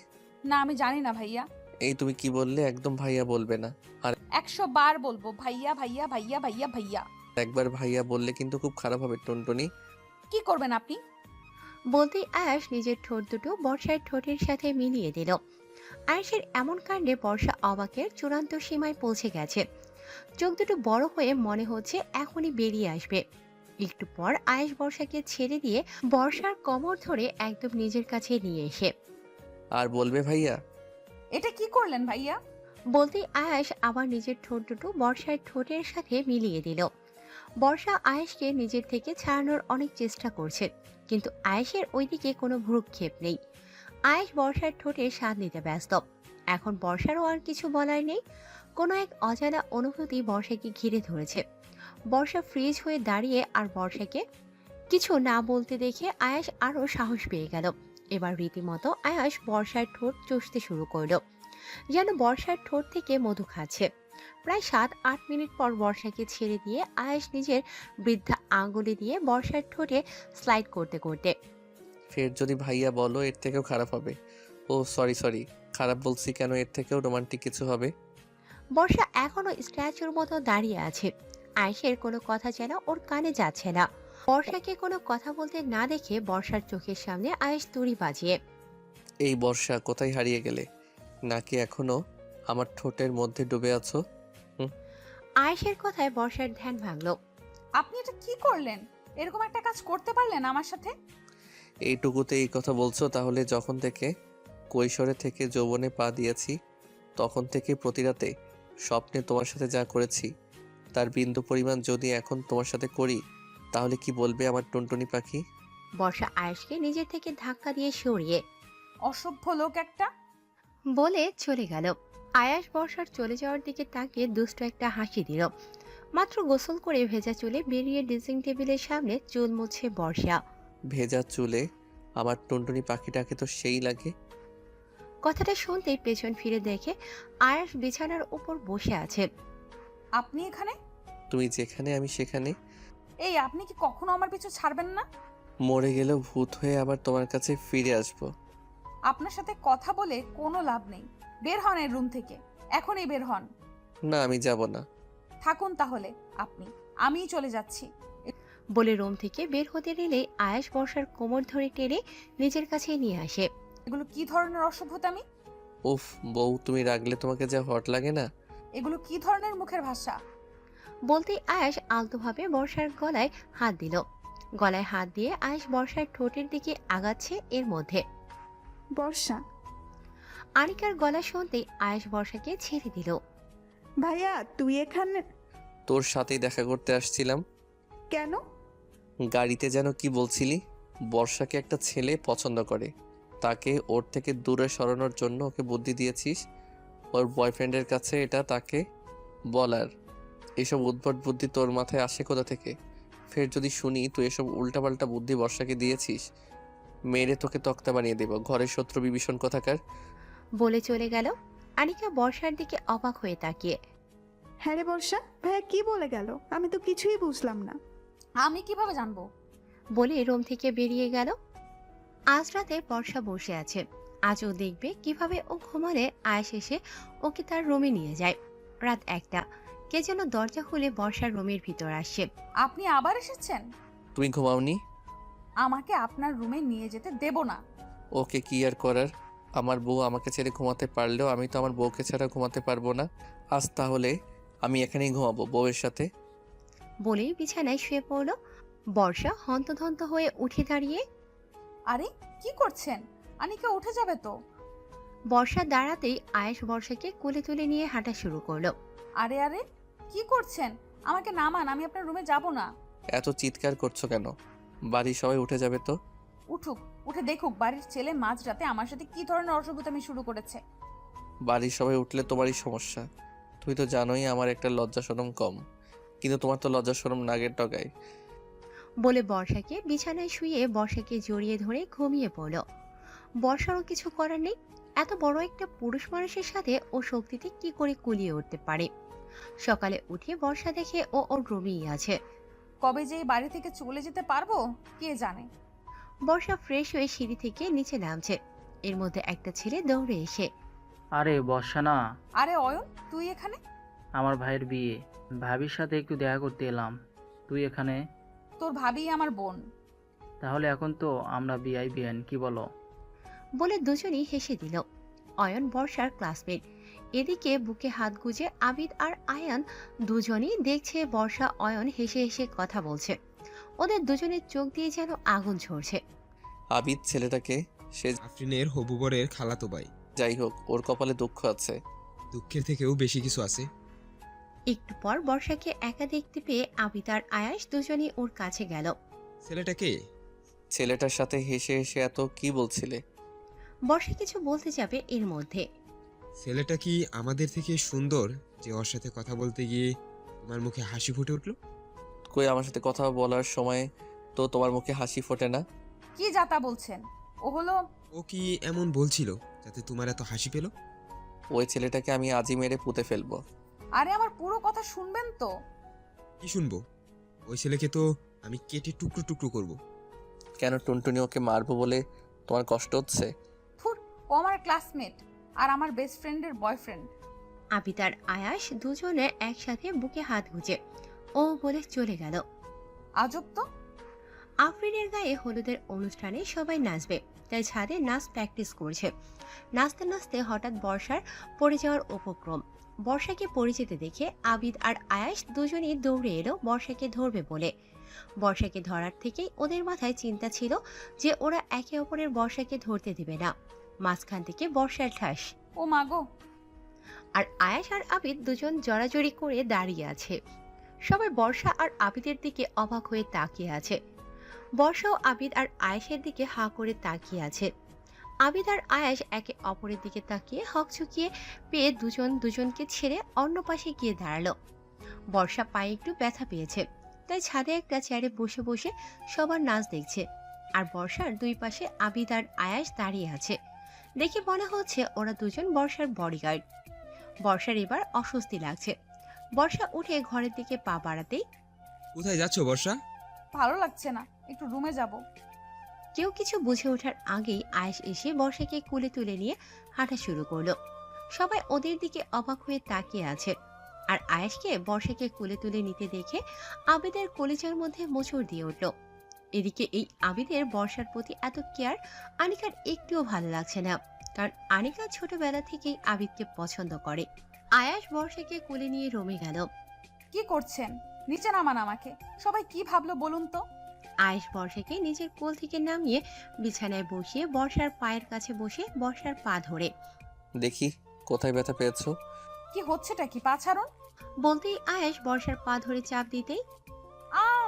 না, আমি জানি না ভাইয়া। এই তুমি কি বললে? একদম ভাইয়া বলবে না। আর 100 বার বলবো ভাইয়া ভাইয়া ভাইয়া ভাইয়া ভাইয়া। একবার ভাইয়া বললে কিন্তু খুব খারাপ হবে টুনটুনি। কি করবেন আপনি? বলতেই আয়াস নিজের ঠোঁট দুটো বর্ষার ঠোঁটের সাথে মিলিয়ে দিল। আয়াসের এমন কাণ্ডে বর্ষা অবাকের চূড়ান্ত সীমায় পৌঁছে গেছে। চোখ দুটো বড় হয়ে মনে হচ্ছে এখনই বেরিয়ে আসবে। একটু পর আয়াস বর্ষাকে ছেড়ে দিয়ে বর্ষার কোমর ধরে একদম নিজের কাছে নিয়ে এসে, আর বলবে ভাইয়া? এটা কি করলেন ভাইয়া? বলতেই আয়াস আবার নিজের ঠোঁট দুটো বর্ষার ঠোঁটের সাথে মিলিয়ে দিল। বর্ষা আয়াসকে নিজের থেকে ছাড়ানোর অনেক চেষ্টা করছে, কিন্তু আয়াসের ওইদিকে কোনো ভ্রুক্ষেপ নেই। আয়াস বর্ষার ঠোঁটে স্বাদ নিতে ব্যস্ত। এখন বর্ষারও আর কিছু বলার নেই। কোনো এক অজানা অনুভূতি বর্ষাকে ঘিরে ধরেছে। বর্ষা ফ্রিজ হয়ে দাঁড়িয়ে আর বর্ষাকে কিছু না বলতে দেখে আয়াস আরো সাহস পেয়ে গেল। এবার রীতিমতো আয়াস বর্ষার ঠোঁট চষতে শুরু করলো, যেন বর্ষার ঠোঁট থেকে মধু খাচ্ছে। প্রায় 7-8 মিনিট পর বর্ষাকে ছেড়ে দিয়ে আয়াস নিজের বৃদ্ধা আঙ্গুলি দিয়ে বর্ষার ঠোঁটে স্লাইড করতে করতে ফের যদি ভাইয়া বলো এর থেকেও খারাপ হবে। ও সরি সরি, খারাপ বলছি কেন, এর থেকেও রোমান্টিক কিছু হবে। বর্ষা এখনো স্ট্যাচুর মতো দাঁড়িয়ে আছে। আয়েশের কোনো কথা যেন ওর কানে যাচ্ছে না। বর্ষাকে কোনো কথা বলতে না দেখে বর্ষার চোখের সামনে আয়েশ তুড়ি বাজিয়ে, এই বর্ষা কোথায় হারিয়ে গেলে? নাকি এখনো আমার ঠোঁটের মধ্যে ডুবে আছো? আয়েশের কথায় বর্ষার ধ্যান ভাঙল। আপনি এটা কি করলেন? এরকম একটা কাজ করতে পারলেন আমার সাথে? এইটুকুতে এই কথা বলছো? তাহলে যখন থেকে কৈশোরে থেকে যৌবনে পা দিয়েছি তখন থেকে প্রতি রাতে স্বপ্নে তোমার সাথে যা করেছি তার বিন্দু পরিমাণ যদি এখন তোমার সাথে করি তাহলে কি বলবে আমার টুনটুনি পাখি? বর্ষা আয়েশকে নিজের থেকে ধাক্কা দিয়ে সরিয়ে অসভ্য লোক একটা। বলে চলে গেল। আয়াস বর্ষার চলে যাওয়ার দিকে তাকিয়ে দুষ্ট একটা হাসি দিল। মাত্র গোসল করে ভেজা চুলে বেরিয়ে ড্রেসিং টেবিলের সামনে চুল মুছে বর্ষা। ভেজা চুলে আমার টুনটুনি পাখিটাকে তো সেই লাগে। কথাটা শুনতেই পেছন ফিরে দেখে আয়াস বিছানার উপর বসে আছে। আপনি এখানে? তুমি যেখানে আমি সেখানে। এই, আপনি কি কখনো আমার পিছু ছাড়বেন না? মরে গেলেও ভূত হয়ে আবার তোমার কাছে ফিরে আসবো। আপনার সাথে কথা বলে কোনো লাভ নেই। বের হন এই রুম থেকে, এখনই বের হন। না, আমি যাব না। থাকুন তাহলে আপনি, আমিই চলে যাচ্ছি। বলে রুম থেকে বের হতে নিলে আয়াস বর্ষার কোমর ধরে টেনে নিজের কাছে নিয়ে আসে। এগুলো কি ধরনের অসভ্যতামি? উফ বউ, তুমি রাগলে তোমাকে যা হট লাগে না। এগুলো কি ধরনের মুখের ভাষা? বলতেই আয়াস আলতোভাবে বর্ষার গলায় হাত দিল। গলায় হাত দিয়ে আয়াস বর্ষার ঠোঁটের দিকে আগাচ্ছে। এর মধ্যে বর্ষা, আনিকার গলা শুনতেই আয়াস বর্ষাকে ছেড়ে দিল। ভাইয়া তুই এখানে তোর সাথেই দেখা করতে আসছিলাম। কেন? গাড়িতে যেন কি বলছিলি? বর্ষাকে একটা ছেলে পছন্দ করে, তাকে ওর থেকে দূরে সরানোর জন্য ওকে বুদ্ধি দিয়েছিস। ওর বয়ফ্রেন্ডের কাছে এটা তাকে বলার। এসব উদ্ভট বুদ্ধি তোর মাথায় আসে কোথা থেকে? ফের যদি শুনি তুই এসব উল্টাপাল্টা বুদ্ধি বর্ষাকে দিয়েছিস, মেরে তোকে তক্তা বানিয়ে দেব। ঘরের শত্রু বিভীষণ কোথাকার। বলে চলে গেল। আনিকা বর্ষার দিকে অবাক হয়ে তাকিয়ে, হ্যাঁ রে বর্ষা, ভাইয়া কি বলে গেল? আমি তো কিছুই বুঝলাম না। আমি কিভাবে জানবো? বলে রুম থেকে বেরিয়ে গেল। আজ রাতে বর্ষা বসে আছে। আজ ও দেখবে কিভাবে ও ঘুমালে আয়াস এসে ওকে তার রুমে নিয়ে যায়। রাত 1টা। কে যেন দরজা খুলে বর্ষার রুমের ভিতর আসে। আপনি আবার এসেছেন? তুমি ঘুমাওনি? আমাকে আপনার রুমে নিয়ে যেতে দেব না। ওকে কি আর করার, আমার বউ আমাকে ছেড়ে ঘুমাতে পারলেও আমি তো আমার বউকে ছাড়া ঘুমাতে পারবো না। আজ তাহলে আমি এখানেই ঘুমাবো বউয়ের সাথে। বলেই বিছানায় শুয়ে পড়ল। বর্ষা হন্তদন্ত হয়ে উঠে দাঁড়িয়ে, আরে কি করছেন? আনিকা উঠে যাবে তো। বর্ষা দাঁড়াতেই আয়েশ বর্ষাকে কোলে তুলে নিয়ে হাঁটা শুরু করলো। আরে আরে কি করছেন? আমাকে নামান, আমি আপনার রুমে যাব না। এত চিৎকার করছো কেন? বাড়ির সবাই উঠে যাবে তো। উঠুক, উঠে দেখুক বাড়ির ছেলে মাঝরাতে আমার সাথে কি ধরনের অসভ্যতামি শুরু করেছে। বাড়ির সবাই উঠলে তোমারই সমস্যা। তুই তো জানোই আমার একটা লজ্জা শরম কম, কিন্তু তোমার তো লজ্জা শরম নাগের ডগায়। বলে বর্ষাকে বিছানায় শুয়ে বর্ষাকে জড়িয়ে ধরে ঘুমিয়ে পড়ল। বর্ষারও কিছু করার নেই। এত বড় একটা পুরুষ মানুষের সাথে ও শক্তিতে কি করে কুলিয়ে উঠতে পারে। সকালে উঠে বর্ষা দেখে ও ওর রুমেই আছে। কবে যে এই বাড়ি থেকে চলে যেতে পারবো কে জানে। বর্ষা ফ্রেশ হয়ে সিঁড়ি থেকে নিচে নামছে। এর মধ্যে একটা ছেলে দৌড়ে এসে, আরে বর্ষা না, আরে অয়ন, তুই এখানে? আমার ভাইয়ের বিয়ে, ভাবির সাথে একটু দেখা করতে এলাম। তুই এখানে? তোর ভাবি আমার বোন। তাহলে এখন তো আমরা বিআই বিএন, কি বলো? বলে দুজনেই হেসে দিল। অয়ন বর্ষার ক্লাসমেট। এদিকে বুকে হাত গুজে আবিদ আর আয়ান দুজনেই দেখছে বর্ষা অয়ন হেসে হেসে কথা বলছে। ওদের দুজনের চোখ দিয়ে যেন আগুন ঝরছে। আবিদ ছেলেটাকে, সে আফরিনের হবু বরের খালাতো ভাই। যাই হোক, ওর কপালে দুঃখ আছে। দুঃখের থেকেও বেশি কিছু আছে। একটু পর বর্ষাকে একা দেখতে পেয়ে আবিদ আর আয়াস দুজনেই ওর কাছে গেল। ছেলেটাকে ছেলেটার সাথে হেসে হেসে এত কি বলছিলে? বর্ষা কিছু বলতে যাবে এর মধ্যে ছেলেটা কি আমাদের থেকে সুন্দর যে ওর সাথে কথা বলতে গিয়ে তোমার মুখে হাসি ফুটে উঠলো? কই, আমার সাথে কথা বলার সময় তো তোমার মুখে হাসি ফোটে না? কি যাতা বলছেন? ও হলো ও কি এমন বলছিল যাতে তোমার এত হাসি পেল? ওই ছেলেটাকে আমি আজই মেরে পুঁতে ফেলবো। আরে আমার পুরো কথা শুনবেন তো। কি শুনবো? ওই ছেলেকে তো আমি কেটে টুকরো টুকরো করব। কেন টুনটুনি ওকে মারবো বলে তোমার কষ্ট হচ্ছে? থুর, ও আমার ক্লাসমেট আর আমার বেস্ট ফ্রেন্ডের বয়ফ্রেন্ড। আবিদ আর আয়াস দুজনে একসাথে বুকে হাত গুজে ও বলে চলে গেল। আজব তো। আফরিনের গায়ে হলুদের অনুষ্ঠানে সবাই নাচবে, তাই ছাদে নাচ প্র্যাকটিস করছে। নাচতে নাচতে হঠাৎ বর্ষার পড়ে যাওয়ার উপক্রম। বর্ষাকে পড়ে যেতে দেখে আবিদ আর আয়াস দুজনেই দৌড়ে এলো বর্ষাকে ধরবে বলে। বর্ষাকে ধরার থেকেই ওদের মাথায় চিন্তা ছিল যে ওরা একে অপরের বর্ষাকে ধরতে দিবে না। মাঝখান থেকে বর্ষার ঠাস, ও মাগো। আর আয়াস আর আবিদ দুজন জড়াজড়ি করে দাঁড়িয়ে আছে। সবাই বর্ষা আর আবিদের দিকে অবাক হয়ে তাকিয়ে আছে। বর্ষা ও আবিদ আর আয়েশের দিকে হাঁ করে তাকিয়ে আছে। আবিদ আর আয়েশ একে অপরের দিকে তাকিয়ে হকচকিয়ে পেয়ে দুজন দুজনকে ছেড়ে অন্য পাশে গিয়ে দাঁড়ালো। বর্ষা পায়ে একটু ব্যথা পেয়েছে, তাই ছাদে একটা চেয়ারে বসে বসে সবার নাচ দেখছে। আর বর্ষার দুই পাশে আবিদ আর আয়াস দাঁড়িয়ে আছে। দেখে মনে হচ্ছে ওরা দুজন বর্ষার বডিগার্ড। বর্ষার এবার অস্বস্তি লাগছে। বর্ষা উঠে ঘরের দিকে পা বাড়াতেই কোথায় যাচ্ছ বর্ষা? ভালো লাগছে না, একটু রুমে যাব। কেউ কিছু বুঝে ওঠার আগেই আয়েশ এসে বর্ষাকে কোলে তুলে নিয়ে হাঁটা শুরু করলো। সবাই ওদের দিকে অবাক হয়ে তাকিয়ে আছে। আর আয়েশকে বর্ষাকে কোলে তুলে নিতে দেখে আবিদের কলিজার মধ্যে মোচড় দিয়ে উঠল। এদিকে এই আবিদের বর্ষার প্রতি এত কেয়ার আনিকার একটুও ভালো লাগছে না, কারণ আনিকা ছোটবেলা থেকেই আবিদকে পছন্দ করে। আয়াশ বর্ষাকে কোলে নিয়ে রমে গেল। কি করছেন? নিচে নামান আমাকে। সবাই কি ভাবলো বলুন তো? আয়েশ বর্ষাকে নিজের কোল থেকে নামিয়ে বিছানায় বসিয়ে বর্ষার পায়ের কাছে বসে বর্ষার পা ধরে দেখি কোথায় ব্যথা পেয়েছো। কি হচ্ছেটা কি? পা ছাড়ুন। বলতেই আয়েশ বর্ষার পা ধরে চাপ দিতেই আও!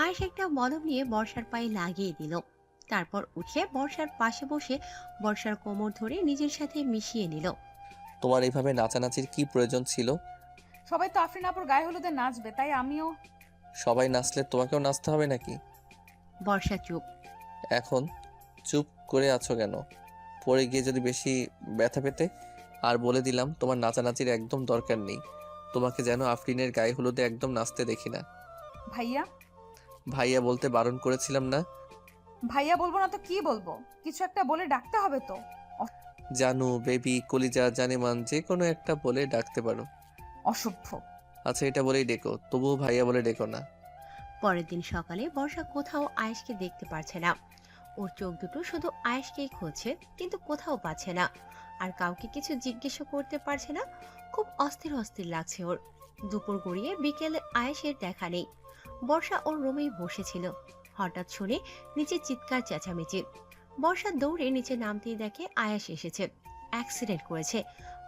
আয়েশ একটা মলম নিয়ে বর্ষার পায়ে লাগিয়ে দিল। তারপর উঠে বর্ষার পাশে বসে বর্ষার কোমর ধরে নিজের সাথে মিশিয়ে নিল। তোমার এইভাবে নাচানাচির কি প্রয়োজন ছিল? সবাই তো আফরিন আপুর গায়ে হলুদে নাচবে, তাই আমিও। সবাই নাচলে তোমাকেও নাচতে হবে নাকি? বর্ষা চুপ। এখন চুপ করে আছো কেন? পরে গিয়ে যদি বেশি ব্যথা পেতে? আর বলে দিলাম তোমার নাচানাচির একদম দরকার নেই। তোমাকে যেন আফরিনের গায়ে হলুদে একদম নাচতে দেখি না। ভাইয়া। ভাইয়া বলতে বারণ করেছিলাম না? ভাইয়া বলবো না তো কি বলবো? কিছু একটা বলে ডাকতে হবে তো। জানু, বেবি, কলিজা, জানেমান, যে কোনো একটা বলে ডাকতে পারো। অসভ্য। আচ্ছা, এটা বলেই ডেকো, তবুও ভাইয়া বলে ডেকো না। পরের দিন সকালে বর্ষা কোথাও আয়েশকে দেখতে পারছে না। ওর চোখ দুটো শুধু আয়েশকেই খুঁজছে, কিন্তু কোথাও পাচ্ছে না। আর কাউকে কিছু জিজ্ঞেস করতে পারছে না। খুব অস্থির অস্থির লাগছে ওর। দুপুর গড়িয়ে বিকেলে আয়েশের দেখা নেই। বর্ষা ওর রুমেই বসেছিল। হঠাৎ শুনে নিচে চিৎকার চেঁচামেচি। বর্ষা দৌড়ে নিচে নামতেই দেখে আয়েশ এসেছে। অ্যাক্সিডেন্ট করেছে,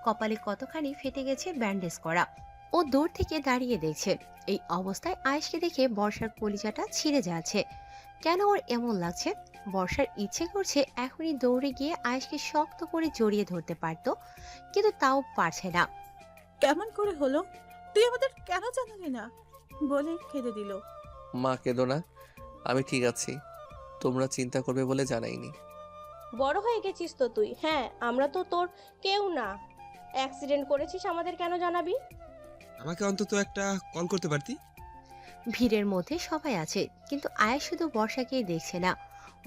কপালে কতখানি ফেটে গেছে ব্যান্ডেজ করা। ও দূর থেকে দাঁড়িয়ে দেখছে। এই অবস্থায় আয়েশকে দেখে বর্ষার কলিজাটা ছিঁড়ে যাচ্ছে। কেন ওর এমন লাগছে? বর্ষার ইচ্ছে করছে এখনই দৌড়ে গিয়ে আয়েশকে শক্ত করে জড়িয়ে ধরতে পারতো, কিন্তু তাও পারছে না। কেমন করে হলো? তুই আমাদের কেন জানালি না? বলে কেঁদে দিল। মা, কেঁদো না, আমি ঠিক আছি। তোমরা চিন্তা করবে বলে জানাইনি। বড় হয়ে গেছিস তো তুই। হ্যাঁ, আমরা তো তোর কেউ না। অ্যাক্সিডেন্ট করেছিস, আমাদের কেন জানাবি? আমাকে অন্তত একটা কল করতে পারতি। ভিড়ের মধ্যে সবাই আছে, কিন্তু আয়েশ শুধু বর্ষাকেই দেখছে না।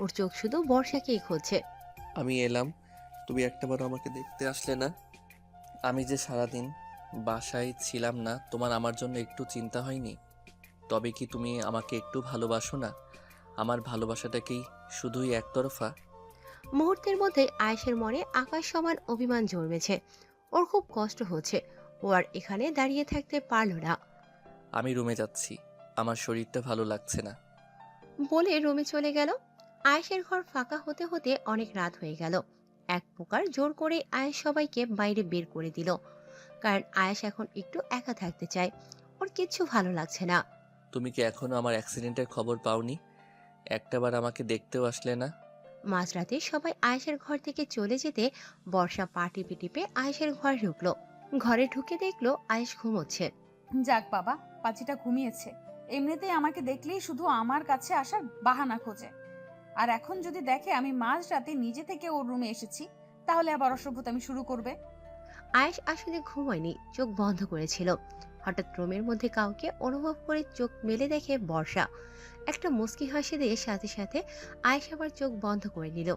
ওর চোখ শুধু বর্ষাকেই খুঁজছে। আমি এলাম, তুমি একটাবারও আমাকে দেখতে আসলে না। আমি যে সারাদিন বাসায় ছিলাম না, তোমার আমার জন্য একটু চিন্তা হয়নি? তবে কি তুমি আমাকে একটু ভালোবাসো না? আমার ভালোবাসাটা কি শুধুই একতরফা? মুহূর্তের মধ্যে আয়েশের মনে আকাশ সমান অভিমান জন্মেছে। ওর খুব কষ্ট হচ্ছে। ও আর এখানে দাঁড়িয়ে থাকতে পারল না। আমি রুমে যাচ্ছি, আমার শরীরটা ভালো লাগছে না। বলে রুমে চলে গেল। আয়েশের ঘর ফাঁকা হতে হতে অনেক রাত হয়ে গেল। এক প্রকার জোর করে আয়েশ সবাইকে বাইরে বের করে দিল, কারণ আয়েশ এখন একটু একা থাকতে চায়। ওর কিচ্ছু ভালো লাগছে না। তুমি কি এখনো আমার অ্যাক্সিডেন্টের খবর পাওনি? একটাবার আমাকে দেখতেও আসলে না। মাঝরাতে সবাই আয়েশের ঘর থেকে চলে যেতে বর্ষা পা টিপে টিপে আয়েশের ঘরে ঢুকলো। ঘরে ঢুকে দেখলো আয়েশ ঘুমোচ্ছে। যাক বাবা, পাচিটা ঘুমিয়েছে। এমনিতেই আমাকে দেখলেই শুধু আমার কাছে আসার বাহানা খোঁজে। আর এখন যদি দেখে আমি মাঝরাতে নিজে থেকে ওর রুমে এসেছি, তাহলে আবার অসভ্যতামি শুরু করবে। আয়েশ আসলে ঘুমায়নি, চোখ বন্ধ করেছিল। হঠাৎ রুমের মধ্যে কাউকে অনুভব করে চোখ মেলে দেখে বর্ষা। একটা মুচকি হাসি দিয়ে সাথে সাথে আয়েশ আবার চোখ বন্ধ করে নিল।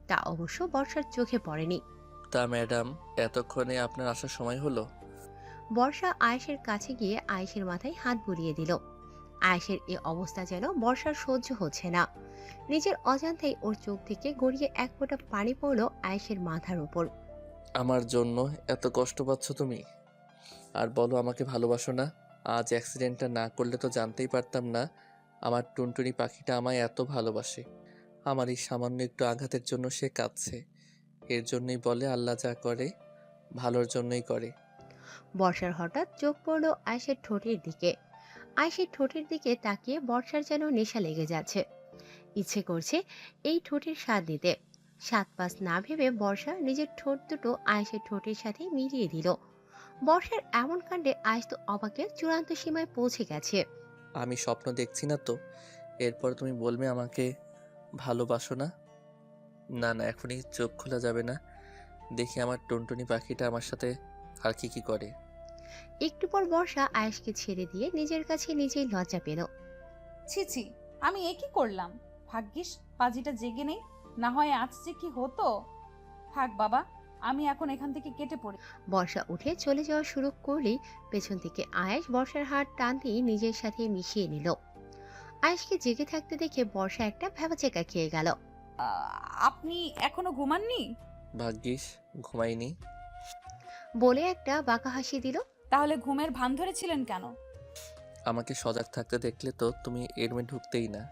তা অবশ্য বর্ষার চোখে পড়েনি। তা ম্যাডাম, এতক্ষণে আপনার আসার সময় হলো? বর্ষা আয়েশের কাছে গিয়ে আয়েশের মাথায় হাত বুলিয়ে দিল। আয়েশের এই অবস্থা যেন বর্ষার সহ্য হচ্ছে না। নিজের অজান্তেই ওর চোখ থেকে গড়িয়ে এক ফোঁটা পানি পড়ল আয়েশের মাথার উপর। আমার জন্য এত কষ্ট পাচ্ছ তুমি? আর বলো আমাকে ভালোবাসো না? আজ অ্যাক্সিডেন্টটা না করলে তো জানতেই পারতাম না আমার টুনটুনি পাখিটা আমায় এত ভালোবাসে। আমার এই সামান্য একটু আঘাতের জন্য সে কাঁদছে। এর জন্যই বলে আল্লাহ যা করে ভালোর জন্যই করে। বর্ষার হঠাৎ চোখ পড়ল আয়েশের ঠোঁটের দিকে। আয়েশের ঠোঁটের দিকে তাকিয়ে বর্ষার যেন নেশা লেগে যাচ্ছে। ইচ্ছে করছে এই ঠোঁটের স্বাদ নিতে। সাত পাঁচ না ভেবে বর্ষা নিজের ঠোঁট দুটো আয়েশের ঠোঁটের সাথে মিলিয়ে দিল। বর্ষার এমন কাণ্ডে আয়েশ তো অবাকের চূড়ান্ত সীমায় পৌঁছে গেছে। আমি স্বপ্ন দেখছি না তো? এরপর তুমি বলবে আমাকে ভালোবাসো না? না না, এখনই চোখ খোলা যাবে না। দেখি আমার টুনটুনি পাখিটা আমার সাথে আর কি কি করে। একটু পর বর্ষা আয়েশকে ছেড়ে দিয়ে নিজের কাছে নিজেই লজ্জা পেল। ছি ছি, আমি এ কি করলাম? ভাগ্যিস পাজিটা জেগে নেই, না হয় আজ যে কি হতো। থাক বাবা, আমি এখন এখান থেকে কেটে পড়ি। বর্ষা উঠে চলে যাওয়া শুরু করলেই পেছন থেকে আয়েশ বর্ষার হাত টান দিয়ে নিজের সাথে মিশিয়ে নিল। আয়েশকে জেগে থাকতে দেখে বর্ষা একটা ভ্যাবাচেকা খেয়ে গেল। আপনি এখনো ঘুমাননি? ভাগ্যিস ঘুমাইনি। বলে একটা বাঁকা হাসি দিল। তাহলে ঘুমের ভান ধরেছিলেন কেন? আমাকে সজাগ থাকতে দেখলে তো তুমি এ রুমে ঢুকতেই না।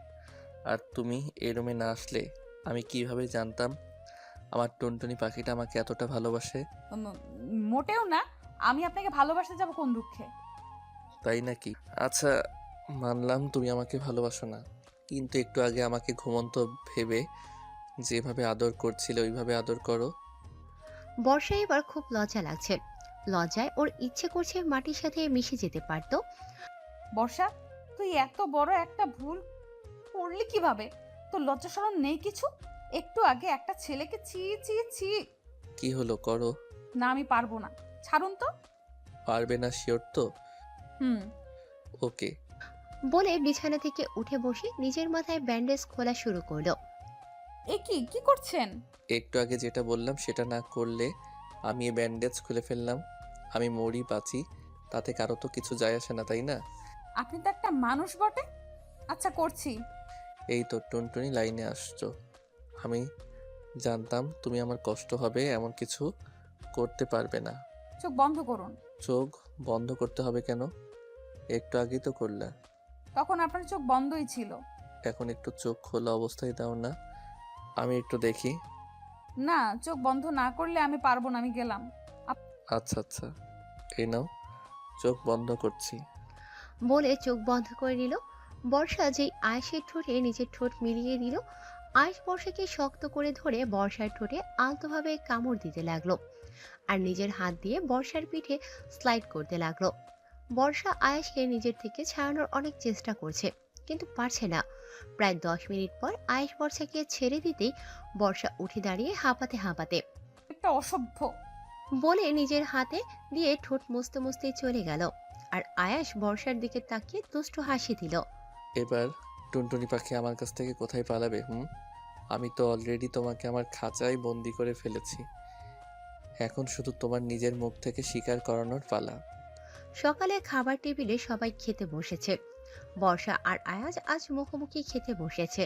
আর তুমি এ রুমে না আসলে আমি কিভাবে জানতাম আমার টুনটুনি পাখিটা আমাকে এতটা ভালোবাসে? উম, মোটেও না। আমি আপনাকে ভালোবাসতে যাব কোন দুঃখে? তাই নাকি? আচ্ছা, মানলাম তুমি আমাকে ভালোবাসো না, কিন্তু একটু আগে আমাকে ঘুমন্ত ভেবে যেভাবে আদর করছিলে ওইভাবে আদর করো। বর্ষা এবার খুব লজ্জা লাগছে। লজ্জায় ওর ইচ্ছে করছে মাটির সাথে মিশে যেতে পারতো। বর্ষা, তুই এত বড় একটা ভুল করলি কিভাবে? তোর লজ্জা শরম নেই কিছু? একটু আগে একটা ছেলেকে ছি ছি ছি। কি হলো, করো। না, আমি পারবো না, ছাড়ুন তো। পারবে না শিওর তো? হুম। ওকে। বলে বিছানা থেকে উঠে বসে নিজের মাথায় ব্যান্ডেজ খোলা শুরু করলো। এ কি কি করছেন? একটু আগে যেটা বললাম সেটা না করলে আমি এই ব্যান্ডেজ খুলে ফেললাম, আমি মরি বাঁচি তাতে কারো তো কিছু যায় আসে না, তাই না? আপনি তো একটা মানুষ বটে। আচ্ছা, করছি। এই তো টুনটুনি লাইনে আসছো। আমি জানতাম তুমি আমার কষ্ট হবে এমন কিছু করতে পারবে না। চোখ বন্ধ করুন। চোখ বন্ধ করতে হবে কেন? একটু আগেই তো করলা। তখন আপনার চোখ বন্ধই ছিল। এখন একটু চোখ খোলা অবস্থায় দাও না, আমি একটু দেখি। না, চোখ বন্ধ না করলে আমি পারবো না, আমি গেলাম। আচ্ছা আচ্ছা, এই নাও, চোখ বন্ধ করছি। বলে চোখ বন্ধ করে নিল। বর্ষা যেই আয়েশের ঠোঁটে নিজের ঠোঁট মিলিয়ে দিল, আয়েশ বর্ষাকে শক্ত করে ধরে বর্ষার ঠোঁটে আলতোভাবে কামড় দিতে লাগলো আর নিজের হাত দিয়ে বর্ষার পিঠে স্লাইড করতে লাগলো। বর্ষা আয়েশকে নিজের থেকে ছাড়ানোর অনেক চেষ্টা করছে, কিন্তু পারছে না। প্রায় 10 মিনিট পর আয়েশ বর্ষাকে ছেড়ে দিতেই বর্ষা উঠে দাঁড়িয়ে হাঁপাতে হাঁপাতে একটা অসভ্য। বলে নিজের হাতে দিয়ে ঠোঁট মুছতে মুছতে চলে গেল। আর আয়াস বর্ষার দিকে তাকিয়ে দুষ্টু হাসি দিল। এবার টুনটুনি পাখি আমার কাছ থেকে কোথায় পালাবে? আমি তো অলরেডি তোমাকে আমার খাঁচায় বন্দি করে ফেলেছি, এখন শুধু তোমার নিজের মুখ থেকে স্বীকার করানোর পালা। সকালে খাবার টেবিলে সবাই খেতে বসেছে। বর্ষা আর আয়াজ আজ মুখোমুখি খেতে বসেছে।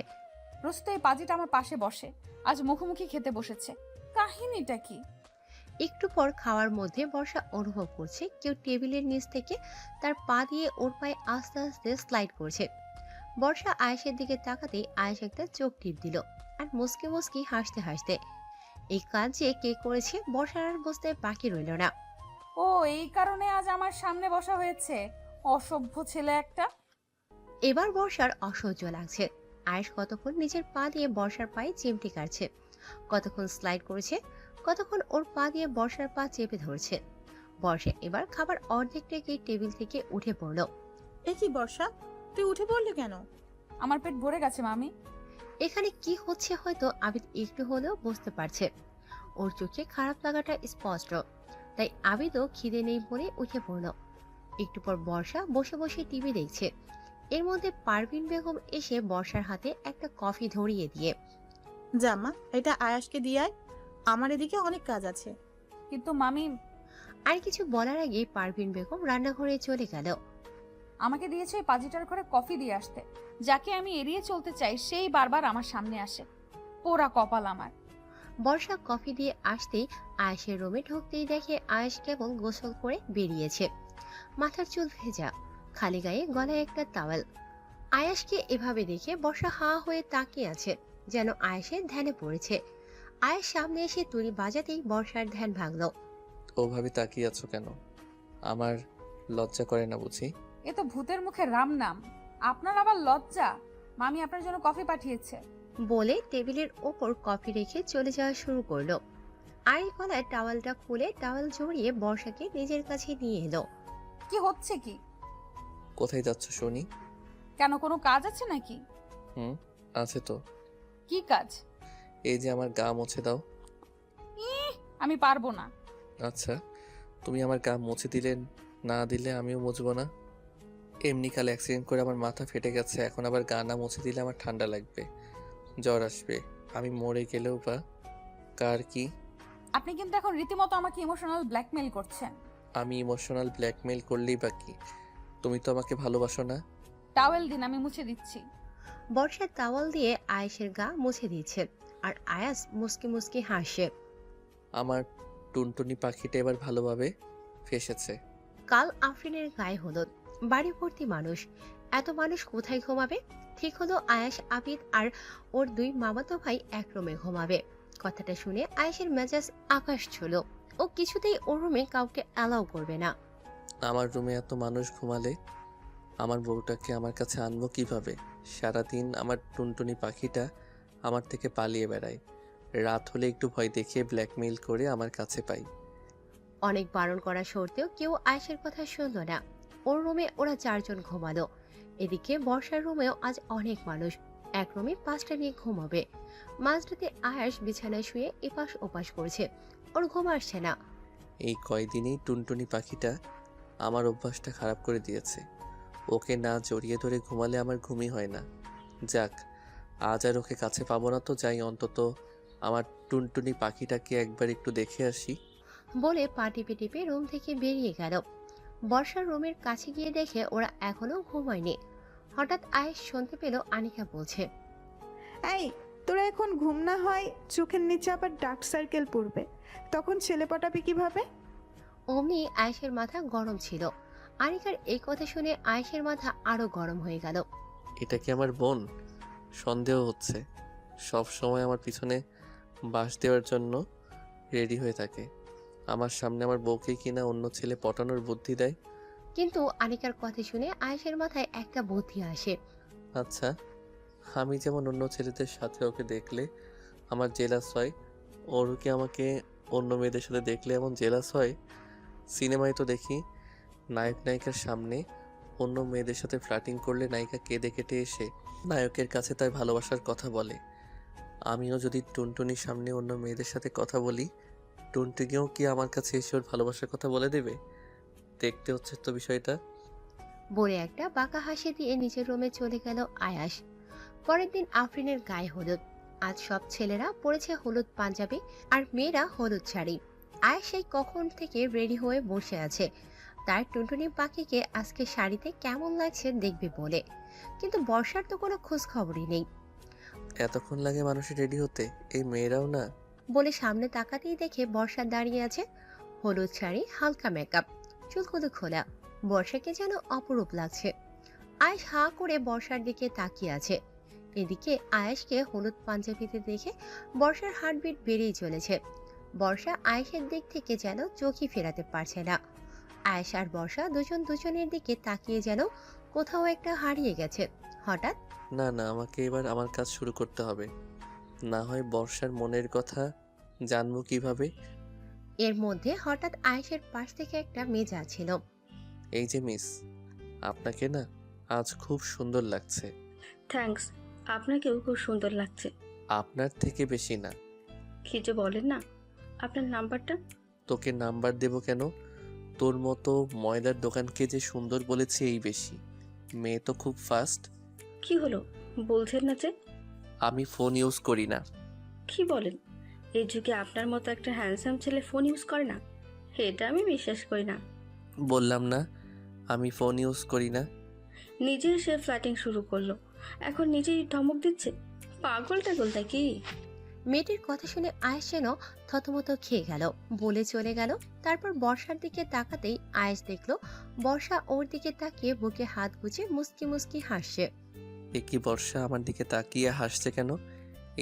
রোজ তো এই পাজিটা আমার পাশে বসে, আজ মুখোমুখি খেতে বসেছে। কাহিনীটা কি? একটু পর খাওয়ার মধ্যে বর্ষা অনুভব করছে কেউ টেবিলের নিচ থেকে তার পা দিয়ে ওর পায়ে আস্তে আস্তে স্লাইড করছে। বর্ষা আয়েশের দিকে তাকাতেই আয়েশ একটা চোখ টিপ দিল আর মুসকি মুসকি হাসতে হাসতে। এই কাজ যে কে করেছে বর্ষার আর বুঝতে বাকি রইল না। ও, এই কারণে আজ আমার সামনে বসা হয়েছে, অসভ্য ছেলে একটা। এবার বর্ষার অসহ্য লাগছে। আয়েশ কতক্ষণ নিজের পা দিয়ে বর্ষার পায়ে চিমটি কাটছে, কতক্ষণ স্লাইড করেছে, কতক্ষণ ওর পা দিয়ে বর্ষার পা চেপে ধরছে। বর্ষা এবার খাবার অর্ধেক রেখে টেবিল থেকে উঠে পড়ল। এ কি বর্ষা, তুই তুই উঠে পড়লি কেন? আমার পেট ভরে গেছে মামি। এখানে কি হচ্ছে হয়তো আবিদ একটু হলেও বুঝতে পারছে। ওর চোখে খারাপ লাগাটা স্পষ্ট। তাই আবিদও খিদে নেই বলে উঠে পড়ল। একটু পর বর্ষা বসে বসে টিভি দেখছে। এর মধ্যে পারভিন বেগম এসে বর্ষার হাতে একটা কফি ধরিয়ে দিয়ে, জামা এটা আয়াসকে দিয়ে আয়, আমার এদিকে অনেক কাজ আছে। কিন্তু মামি, আর কিছু বলার আগেই পারভিন বেগম রান্নাঘরে চলে গেল। আমাকে দিয়েছে ওই পাজিটার ঘরে কফি দিয়ে আসতে। যাকে আমি এড়িয়ে চলতে চাই সেই বারবার আমার সামনে আসে। পোড়া কপাল আমার। বর্ষা কফি দিয়ে আসতেই আয়েশের রুমে ঢুকতেই দেখে আয়েশ কেবল গোসল করে বেরিয়েছে। মাথার চুল ভেজা, খালি গায়ে গলায় একটা টাওয়েল। আয়েশকে এভাবে দেখে বর্ষা হা হয়ে তাকিয়ে আছে, যেন আয়েশের ধ্যানে পড়েছে। আয়েশ সামনে এসে তুড়ি বাজাতেই বর্ষার ধ্যান ভাঙল। ওভাবে তাকিয়ে আছো কেন? আমার লজ্জা করে না বুঝি? এ তো ভূতের মুখে রাম নাম। আপনার আবার লজ্জা? মামি আপনার জন্য কফি পাঠিয়েছে। বলে টেবিলের ওপর কফি রেখে চলে যাওয়া শুরু করলো। আর গলায় টাওয়ালটা খুলে টাওয়াল জড়িয়ে বর্ষাকে নিজের কাছে নিয়ে এলো। কি হচ্ছে কি? কোথায় যাচ্ছ শুনি? কেন, কোনো কাজ আছে নাকি? হুম, আছে তো। কি কাজ? এই যে আমার গা মুছে দাও। আমি পারবো না। আচ্ছা, তুমি আমার গা মুছে দিলে না দিলে আমিও মুছবো না। এমনি কাল অ্যাক্সিডেন্ট করে আমার মাথা ফেটে গেছে, এখন আবার গা না মুছে দিলে আমার ঠান্ডা লাগবে, জ্বর আসবে, আমি মরে গেলেও বা কার কি? আপনি কিন্তু এখন রীতিমতো আমাকে ইমোশনাল ব্ল্যাকমেল করছেন। আমি ইমোশনাল ব্ল্যাকমেল করলেই বা কি? তুমি তো আমাকে ভালোবাসো না? টাওয়েল দিন, আমি মুছে দিচ্ছি। বর্ষা টাওয়াল দিয়ে আয়েশের গা মুছে দিচ্ছে, আর আয়াস মুসকি মুসকি হাসে। আমার টুনটুনি পাখিটা এবার ভালোভাবে ফেসেছে। কাল আফরিনের গায়ে হলুদ, বাড়ি ভর্তি মানুষ। এত মানুষ কোথায় ঘুমাবে? ঠিক হলো আয়াস, আবিদ আর ওর দুই মামাতো ভাই এক রুমে ঘুমাবে। কথাটা শুনে আয়েশের মেজাজ আকাশ ছিল। ও কিছুতেই ওর রুমে কাউকে অ্যালাউ করবে না। আমার রুমে এত মানুষ ঘুমালে আমার বউটাকে আমার কাছে আনবো কিভাবে? সারাদিন আমার টুনটুনি পাখিটা আমার থেকে পালিয়ে বেড়ায়, রাত হলে একটু ভয় দেখিয়ে ব্ল্যাকমেইল করে আমার কাছে পাই। অনেক বারণ করা সত্ত্বেও কেউ আয়েশের কথা শুনল না। ওর রুমে ওরা চারজন ঘুমালো। এদিকে বর্ষার রুমেও আজ অনেক মানুষ। এক রুমে 5টা মেয়ে ঘুমাবে। মাঝরাতে আয়েশ বিছানায় শুয়ে এপাশ ওপাশ করছে, ওর ঘুম আসছে না। এই কয়দিনেই টুনটুনি পাখিটা আমার অভ্যাসটা খারাপ করে দিয়েছে। ওকে না জড়িয়ে ধরে ঘুমালে আমার ঘুমই হয় না। যাক, আজ আর ওকে কাছে পাবো না তো যাই অন্তত আমার টুনটুনি পাখিটাকে একবার একটু দেখে আসি। বলে পা টিপে টিপে রুম থেকে বেরিয়ে গেল। বর্ষার রুমের কাছে গিয়ে দেখে ওরা এখনো ঘুমায়নি। হঠাৎ আয়েশ শুনতে পেল আনিকা বলছে, এই তোরা এখন ঘুম না হয় চোখের নিচে আবার ডার্ক সার্কেল পড়বে, তখন ছেলে পটাবি কিভাবে? অমনি আয়েশের মাথা গরম ছিল। আনিকার এই কথা শুনে আয়েশের মাথা আরো গরম হয়ে গেল। এটা কি আমার বোন? সন্দেহ হচ্ছে। সব সময় আমার পিছনে বাঁশ দেওয়ার জন্য রেডি হয়ে থাকে। আমার সামনে আমার বউকে কিনা অন্য ছেলে পটানোর বুদ্ধি দেয়। কিন্তু আনিকার কথা শুনে আয়েশের মাথায় একটা বুদ্ধি আসে। আচ্ছা, আমি যেমন অন্য ছেলেদের সাথে ওকে দেখলে আমার জেলাস হয়, ওরও কি আমাকে অন্য মেয়েদের সাথে দেখলে এমন জেলাস হয়? সিনেমায় তো দেখি নায়ক নায়িকার সামনে অন্য মেয়েদের সাথে ফ্লার্টিং করলে নায়িকা কেঁদে কেটে এসে নায়কের কাছে তার ভালোবাসার কথা বলে। আমিও যদি টুনটুনির সামনে অন্য মেয়েদের সাথে কথা বলি, টুনটুনিও কি আমার কাছে এসে ওর ভালোবাসার কথা বলে দেবে? দেখতে হচ্ছে তো বিষয়টা। বলে একটা বাঁকা হাসি দিয়ে নিজের রুমে চলে গেল আয়াস। পরের দিন আফরিনের গায়ে হলুদ। আজ সব ছেলেরা পরেছে হলুদ পাঞ্জাবি আর মেয়েরা হলুদ শাড়ি। আয়াস সেই কখন থেকে রেডি হয়ে বসে আছে তার টুনটুনি পাখিকে আজকে শাড়িতে কেমন লাগছে দেখবে বলে। কিন্তু বর্ষার তো কোনো খোঁজ খবরই নেই। এতক্ষণ লাগে মানুষের রেডি হতে, এই মেয়েরাও না। বলে সামনে তাকাতেই দেখে বর্ষা দাঁড়িয়ে আছে, হলুদ শাড়ি, হালকা মেকআপ, চুলগুলো খোলা। বর্ষাকে যেন অপরূপ লাগছে। আয়েশ হা করে বর্ষার দিকে তাকিয়ে আছে। এদিকে আয়েশকে হলুদ পাঞ্জাবিতে দেখে বর্ষার হার্টবিট বেড়েই চলেছে। বর্ষা আয়েশের দিক থেকে যেন চোখই ফেরাতে পারছে না। আয়েশ আর বর্ষা দুজন দুজনের দিকে তাকিয়ে যেন কোথাও একটা হারিয়ে গেছে। হঠাৎ না না, আমাকে এবার আমার কাজ শুরু করতে হবে, না হয় বর্ষার মনের কথা জানবো কিভাবে? এর মধ্যে হঠাৎ আয়েশের পাশ থেকে একটা মেয়ে যাচ্ছিল। এই যে মিস, আপনাকে না আজ খুব সুন্দর লাগছে। থ্যাঙ্কস, আপনাকেও খুব সুন্দর লাগছে। আপনার থেকে বেশি না। কি যে বলেন না। আপনার নাম্বারটা? তোকে নাম্বার দেব কেন? তোর মতো ময়দার দোকানকে যে সুন্দর বলেছে এই বেশি। মেয়ে তো খুব ফাস্ট। কি হলো, বলছেন না যে? আমি ফোন ইউজ করি না। কি বলেন? এই যুগে আপনার মতো একটা হ্যান্ডসাম ছেলে ফোন ইউজ করে না? এটা আমি বিশ্বাস করি না। বললাম না আমি ফোন ইউজ করি না। নিজেই সে ফ্ল্যাটিং শুরু করলো, এখন নিজেই ধমক দিচ্ছে। পাগল টাগল কি? মেয়েটির কথা শুনে আয়েশ যেন থতমত খেয়ে গেল, বলে চলে গেল। তারপর বর্ষার দিকে তাকাতেই আয়েশ দেখলো বর্ষা ওর দিকে তাকিয়ে বুকে হাত গুজে মুস্কি মুস্কি হাসছে। এ কি বর্ষা আমার দিকে তাকিয়ে হাসছে কেন?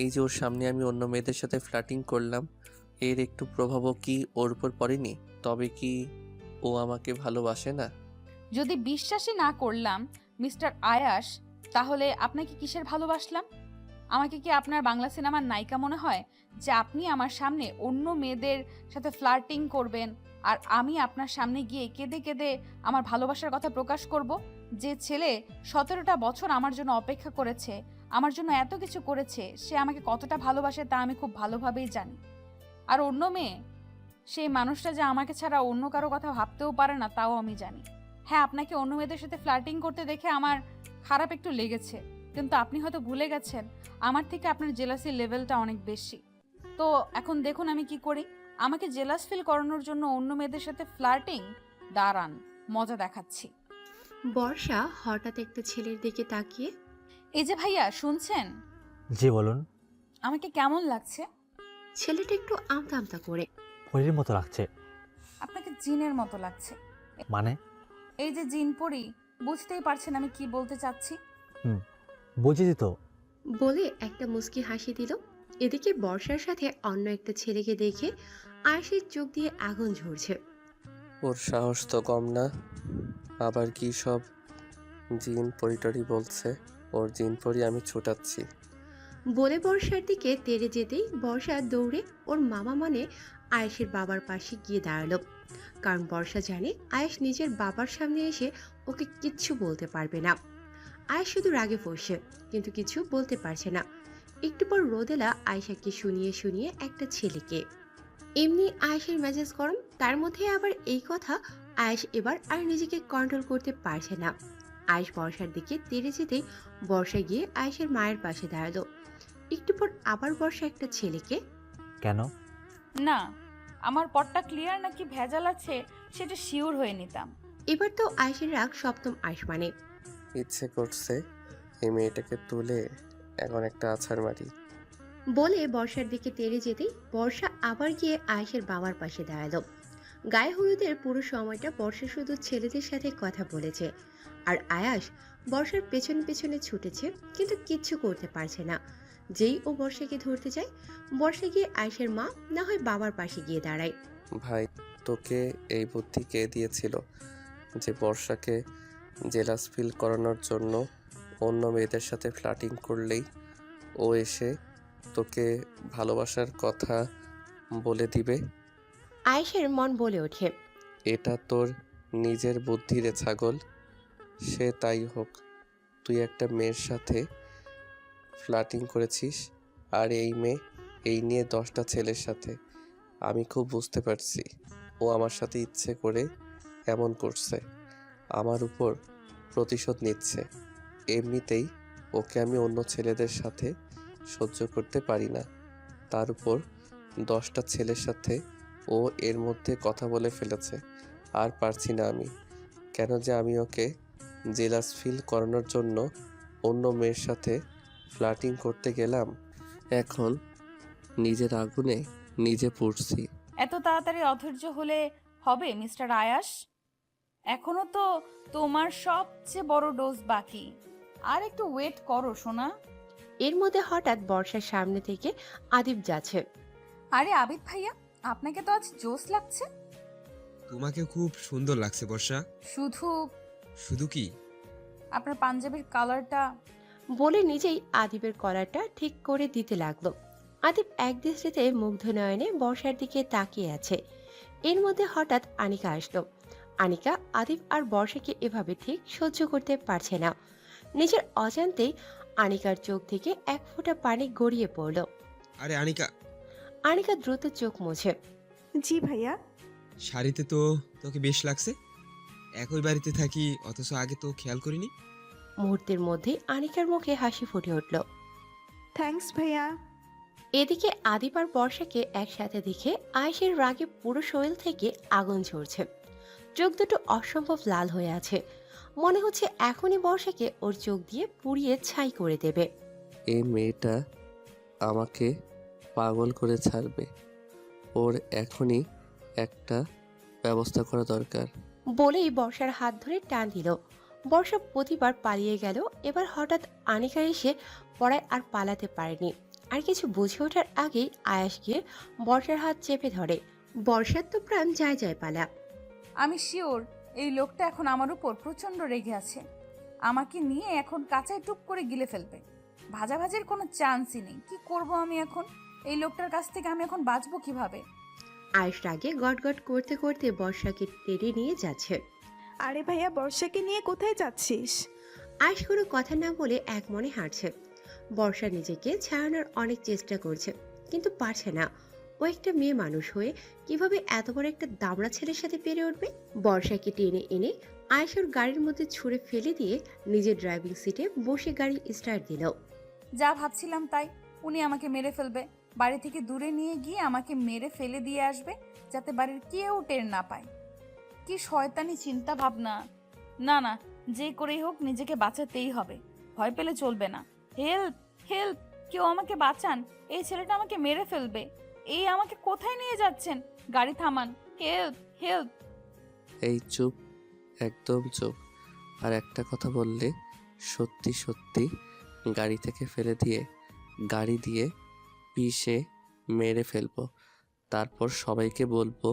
এই যে ওর সামনে আমি অন্য মেয়েদের সাথে ফ্লার্টিং করলাম, এর একটু প্রভাবও কি ওর উপর পড়েনি? তবে কি ও আমাকে ভালোবাসে না? যদি বিশ্বাসই না করলাম মিস্টার আয়াস, তাহলে আপনাকে কিসের ভালোবাসলাম? আমাকে কি আপনার বাংলা সিনেমার নায়িকা মনে হয় যে আপনি আমার সামনে অন্য মেয়েদের সাথে ফ্লার্টিং করবেন আর আমি আপনার সামনে গিয়ে কেঁদে কেঁদে আমার ভালোবাসার কথা প্রকাশ করব? যে ছেলে 17টা বছর আমার জন্য অপেক্ষা করেছে, আমার জন্য এত কিছু করেছে, সে আমাকে কতটা ভালোবাসে তা আমি খুব ভালোভাবেই জানি। আর অন্য মেয়ে, সেই মানুষটা যে আমাকে ছাড়া অন্য কারো কথা ভাবতেও পারে না তাও আমি জানি। হ্যাঁ, আপনাকে অন্য মেয়েদের সাথে ফ্লার্টিং করতে দেখে আমার খারাপ একটু লেগেছে, কিন্তু আপনি হয়তো ভুলে গেছেন আমার থেকে আপনার জেলাসি লেভেলটা অনেক বেশি। তো এখন দেখুন আমি কি করি। আমাকে জেলাস ফিল করানোর জন্য অন্য মেয়েদের সাথে ফ্লার্টিং? দাঁড়ান, মজা দেখাচ্ছি। বর্ষা হঠাৎ একটা ছেলের দিকে তাকিয়ে, এই যে ভাইয়া, শুনছেন? জি বলুন। আমাকে কেমন লাগছে? ছেলেটা একটু আমতা আমতা করে, পরীর মতো লাগছে। আপনাকে জিনের মতো লাগছে। মানে? এই যে জিন পরি, বুঝতেই পারছেন আমি কি বলতে চাচ্ছি। বুঝেছি তো। বলে একটা মুস্কি হাসি দিল। এদিকে বর্ষার সাথে অন্য একটা ছেলেকে দেখে আয়েশের চোখ দিয়ে আগুন ঝরছে। ওর সাহস তো কম না। আবার কি সব জিন পরিটরি বলছে। ওর জিন পরি আমি ছুটাচ্ছি। বলে বর্ষার দিকে তেড়ে যেতেই বর্ষা দৌড়ে ওর মামা মানে আয়েশের বাবার পাশে গিয়ে দাঁড়ালো। কারণ বর্ষা জানে আয়েশ নিজের বাবার সামনে এসে ওকে কিচ্ছু বলতে পারবে না। আয়েশ শুধু রাগে বসে, কিন্তু কিছু বলতে পারছে না। একটু পর রোদেলা আয়েশাকে শুনিয়ে শুনিয়ে একটা ছেলেকে। এমনি আয়েশের মেজাজ গরম, তার মধ্যে আবার এই কথা। আয়েশ এবার আর নিজেকে কন্ট্রোল করতে পারছে না। আয়েশ বর্ষার দিকে তেড়ে যেতেই বর্ষা গিয়ে আয়েশের মায়ের পাশে দাঁড়ালো। একটু পর আবার বর্ষা একটা ছেলেকে। কেন? না, আমার পটটা ক্লিয়ার নাকি ভেজাল আছে সেটা শিওর হয়ে নিতাম। এবার তো আয়েশের রাগ সপ্তম আসমানে। ইচ্ছে করছে এই মেয়েটাকে তুলে এখন একটা আছাড় মারি। বলে বর্ষার দিকে তেড়ে যেতেই বর্ষা আবার গিয়ে আয়েশের বাবার পাশে দাঁড়ালো। গায়ে হলুদের পুরো সময়টা বর্ষা শুধু ছেলেদের সাথে কথা বলেছে, আর আয়াস বর্ষার পেছনে পেছনে ছুটেছে, কিন্তু কিচ্ছু করতে পারছে না। যেই ও বর্ষাকে ধরতে যায়, বর্ষা গিয়ে আয়েশের মা না হয় বাবার পাশে গিয়ে দাঁড়ায়। ভাই, তোকে এই বুদ্ধি কে দিয়েছিল যে বর্ষাকে জেলাস ফিল করানোর জন্য অন্য মেয়েদের সাথে ফ্লার্টিং করলেই ও এসে তোকে ভালোবাসার কথা বলে দিবে? আয়েশের মন বলে ওঠে, এটা তোর নিজের বুদ্ধি রে ছাগল। সে তাই হোক, তুই একটা মেয়ের সাথে ফ্লার্টিং করেছিস, আর এই মেয়ে এই নিয়ে 10টা ছেলের সাথে। আমি খুব বুঝতে পারছি ও আমার সাথে ইচ্ছে করে এমন করছে, আমার উপর প্রতিশোধ নিচ্ছে। এমনিতেই ওকে আমি অন্য ছেলেদের সাথে সহ্য করতে পারি না, তার উপর 10টা ছেলের সাথে ও এর মধ্যে কথা বলে ফেলেছে। আর পারছি না আমি। কেন যে আমি ওকে জেলাস ফিল করানোর জন্য অন্য মেয়ের সাথে ফ্লার্টিং করতে গেলাম। এখন নিজের আগুনে নিজে পুড়ছি। এত তাড়াতাড়ি অধৈর্য হলে হবে মিস্টার আয়াস? এখনো তো তোমার সবচেয়ে বড় ডোজ বাকি, আর একটু ওয়েট করো সোনা। এর মধ্যে হঠাৎ বর্ষার সামনে থেকে আদিব যাচ্ছে। আরে আবিদ ভাইয়া, আপনাকে তো আজ জোস লাগছে। তোমাকে খুব সুন্দর লাগছে বর্ষা। শুধু শুধু কি? আপনার পাঞ্জাবির কালারটা। বলে নিজেই আদিবের কলারটা ঠিক করে দিতে লাগলো। আদিব এক দৃষ্টিতে মুগ্ধ নয়নে বর্ষার দিকে তাকিয়ে আছে। এর মধ্যে হঠাৎ আনিকা আসলো। আনিকা আদিব আর বর্ষাকে এভাবে ঠিক সহ্য করতে পারছে না। নিজের অজান্তেই আনিকার চোখ থেকে এক ফোঁটা পানি গড়িয়ে পড়ল। আরে আনিকা, আনিকা দ্রুত চোখ মুছে। জি ভাইয়া। শাড়িতে তো তোকে বেশ লাগছে। একই বাড়িতে থাকি অথচ আগে তো খেয়াল করিনি। মুহূর্তের মধ্যে আনিকার মুখে হাসি ফুটে উঠল। থ্যাঙ্কস ভাইয়া। এদিকে আদিব আর বর্ষাকে একসাথে দেখে আয়েশের রাগে পুরো শরীর থেকে আগুন ঝরছে। চোখ দুটো অসম্ভব লাল হয়ে আছে। মনে হচ্ছে এখনই বর্ষাকে ওর চোখ দিয়ে পুড়িয়ে ছাই করে দেবে। এই মেয়েটা আমাকে পাগল করে ছাড়বে। ওর এখনই একটা ব্যবস্থা করা দরকার। বলেই বর্ষার হাত ধরে টান দিল। বর্ষা প্রতিবার পালিয়ে গেল, এবার হঠাৎ আনিকা এসে পড়ায় আর পালাতে পারেনি। আর কিছু বুঝে ওঠার আগেই আয়াস গিয়ে বর্ষার হাত চেপে ধরে। বর্ষার তো প্রাণ যায় যায় পালা। আমি শিওর এই লোকটা এখন আমার উপর প্রচণ্ড রেগে আছে। আমাকে নিয়ে এখন কাঁচায় টুপ করে গিলে ফেলবে। ভাজাভাজির কোনো চান্সই নেই। কি করব আমি এখন? এই লোকটার কাছ থেকে আমি এখন বাঁচবো কিভাবে? আয়েশ রাগে গটগট করতে করতে বর্ষাকে টেনে নিয়ে যাচ্ছে। আরে ভাইয়া, বর্ষাকে নিয়ে কোথায় যাচ্ছিস? আয়েশ কোনো কথা না বলে এক মনে হাঁটছে। বর্ষা নিজেকে ছাড়ানোর অনেক চেষ্টা করছে, কিন্তু পারছে না। ও একটা মেয়ে মানুষ হয়ে কিভাবে এত বড় একটা দামড়া ছেলের সাথে পেরে উঠবে? বর্ষাকে টেনে এনে আয়েশ ওর গাড়ির মধ্যে ছুঁড়ে ফেলে দিয়ে নিজের ড্রাইভিং সিটে বসে গাড়ি স্টার্ট দিল। যা ভাবছিলাম তাই। উনি আমাকে মেরে ফেলবে। বাড়ি থেকে দূরে নিয়ে গিয়ে আমাকে মেরে ফেলে দিয়ে আসবে, যাতে বাড়ির কেউ টের না পায়। কি শয়তানি চিন্তা ভাবনা! না না, যে করেই হোক নিজেকে বাঁচাতেই হবে। ভয় পেলে চলবে না। হেল্প হেল্প, কেউ আমাকে বাঁচান। এই ছেলেটা আমাকে মেরে ফেলবে। এই আমাকে কোথায় নিয়ে যাচ্ছেন? গাড়ি থামান। Help help. এই চুপ, একদম চুপ। আর একটা কথা বললে সত্যি সত্যি গাড়ি থেকে ফেলে দিয়ে গাড়ি দিয়ে পিষে মেরে ফেলবো। তারপর সবাইকে বলবো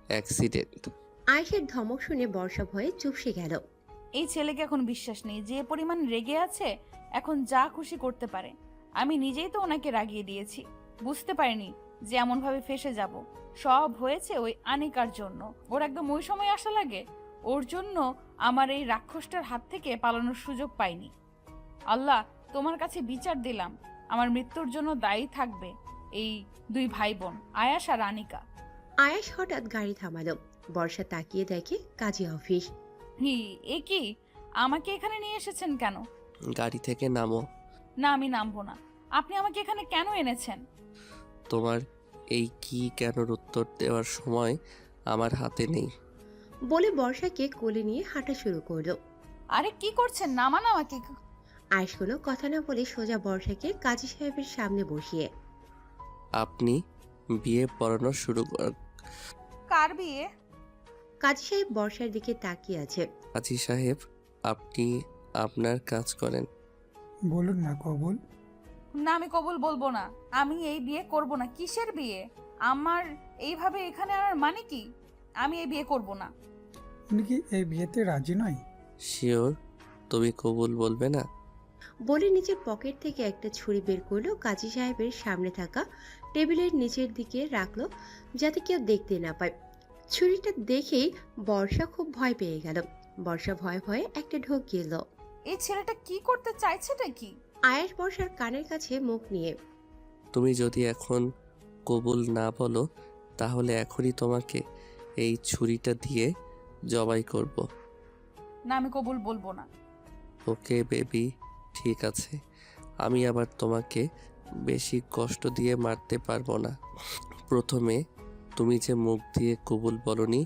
অ্যাক্সিডেন্ট। আয়েশের ধমক শুনে বর্ষা ভয়ে চুপসে গেল। এই ছেলেকে এখন বিশ্বাস নেই। যে পরিমাণ রেগে আছে, এখন যা খুশি করতে পারে। আমি নিজেই তো ওনাকে রাগিয়ে দিয়েছি। বুঝতে পারিনি যে এমনভাবে ফেসে যাব। সব হয়েছে ওই আনিকার জন্য। ওর একদম ওই সময় আসা লাগে। ওর জন্য আমার এই রাক্ষসটার হাত থেকে পালানোর সুযোগ পাইনি। আল্লাহ, তোমার কাছে বিচার দিলাম। আমার মৃত্যুর জন্য দায়ী থাকবে এই দুই ভাই বোন, আয়াস আর আনিকা। আয়াস হঠাৎ গাড়ি থামালো। বর্ষা তাকিয়ে দেখে কাজী অফিস। এ কি? আমাকে এখানে নিয়ে এসেছেন কেন? গাড়ি থেকে নামো। না, আমি নামবো না। আপনি আমাকে এখানে কেন এনেছেন? তোমার এই কি কেনর উত্তর দেওয়ার সময় আমার হাতে নেই। বলে বর্ষাকে কোলে নিয়ে হাঁটা শুরু করলো। আরে কি করছেন? নামান আমাকে। আয়েশ কোনো কথা না বলে সোজা বর্ষাকে কাজী সাহেবের সামনে বসিয়ে। আপনি বিয়ে পড়ানো শুরু কর। কার বিয়ে? কাজী সাহেব বর্ষার দিকে তাকিয়ে আছে। কাজী সাহেব, আপনি আপনার কাজ করেন। বলুন না কবুল। না, আমি কবুল বলবো না। আমি এই বিয়ে করব না। কিসের বিয়ে? আমার এইভাবে এখানে আনার মানে কি? আমি এই বিয়ে করব না। উনি কি এই বিয়েতে রাজি নয়? শিওর তুমি কবুল বলবে না? বলে নিজের পকেট থেকে একটা ছুরি বের করলো, কাজী সাহেবের সামনে থাকা টেবিলের নিচের দিকে রাখলো যাতে কেউ দেখতে না পায়। ছুরিটা দেখেই বর্ষা খুব ভয় পেয়ে গেল। বর্ষা ভয়ে ভয়ে একটা ঢোক গেল। এই ছেলেটা কি করতে চাইছেটা কি? আয়াস বর্ষার কানের কাছে মুখ নিয়ে। তুমি যদি এখন কবুল না বলো তাহলে এখনই তোমাকে এই ছুরিটা দিয়ে জবাই করব। না, আমি কবুল বলবো না। ওকে বেবি, ঠিক আছে। আমি আবার তোমাকে বেশি কষ্ট দিয়ে মারতে পারবো না। প্রথমে তুমি যে মুখ দিয়ে কবুল বলনি,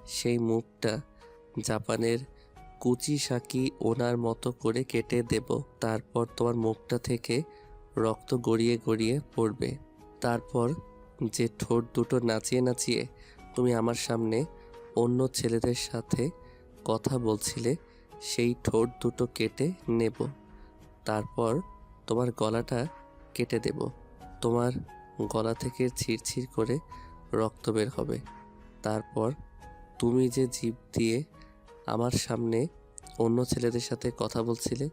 সেই মুখটা জাপানের কুচি সাকি ওনার মতো করে কেটে দেব। তারপর তোমার মুখটা থেকে রক্ত গড়িয়ে গড়িয়ে পড়বে। তারপর যে ঠোঁট দুটো নাচিয়ে নাচিয়ে তুমি আমার সামনে অন্য ছেলেদের সাথে কথা বলছিলে, সেই ঠোঁট দুটো কেটে নেব। তারপর তোমার গলাটা কেটে দেব। তোমার গলা থেকে ছিঁড়ছিঁড় করে রক্ত বের হবে। তারপর তুমি যে জিভ দিয়ে আমার সামনে অন্য ছেলেদের সাথে কথা বলছিলে,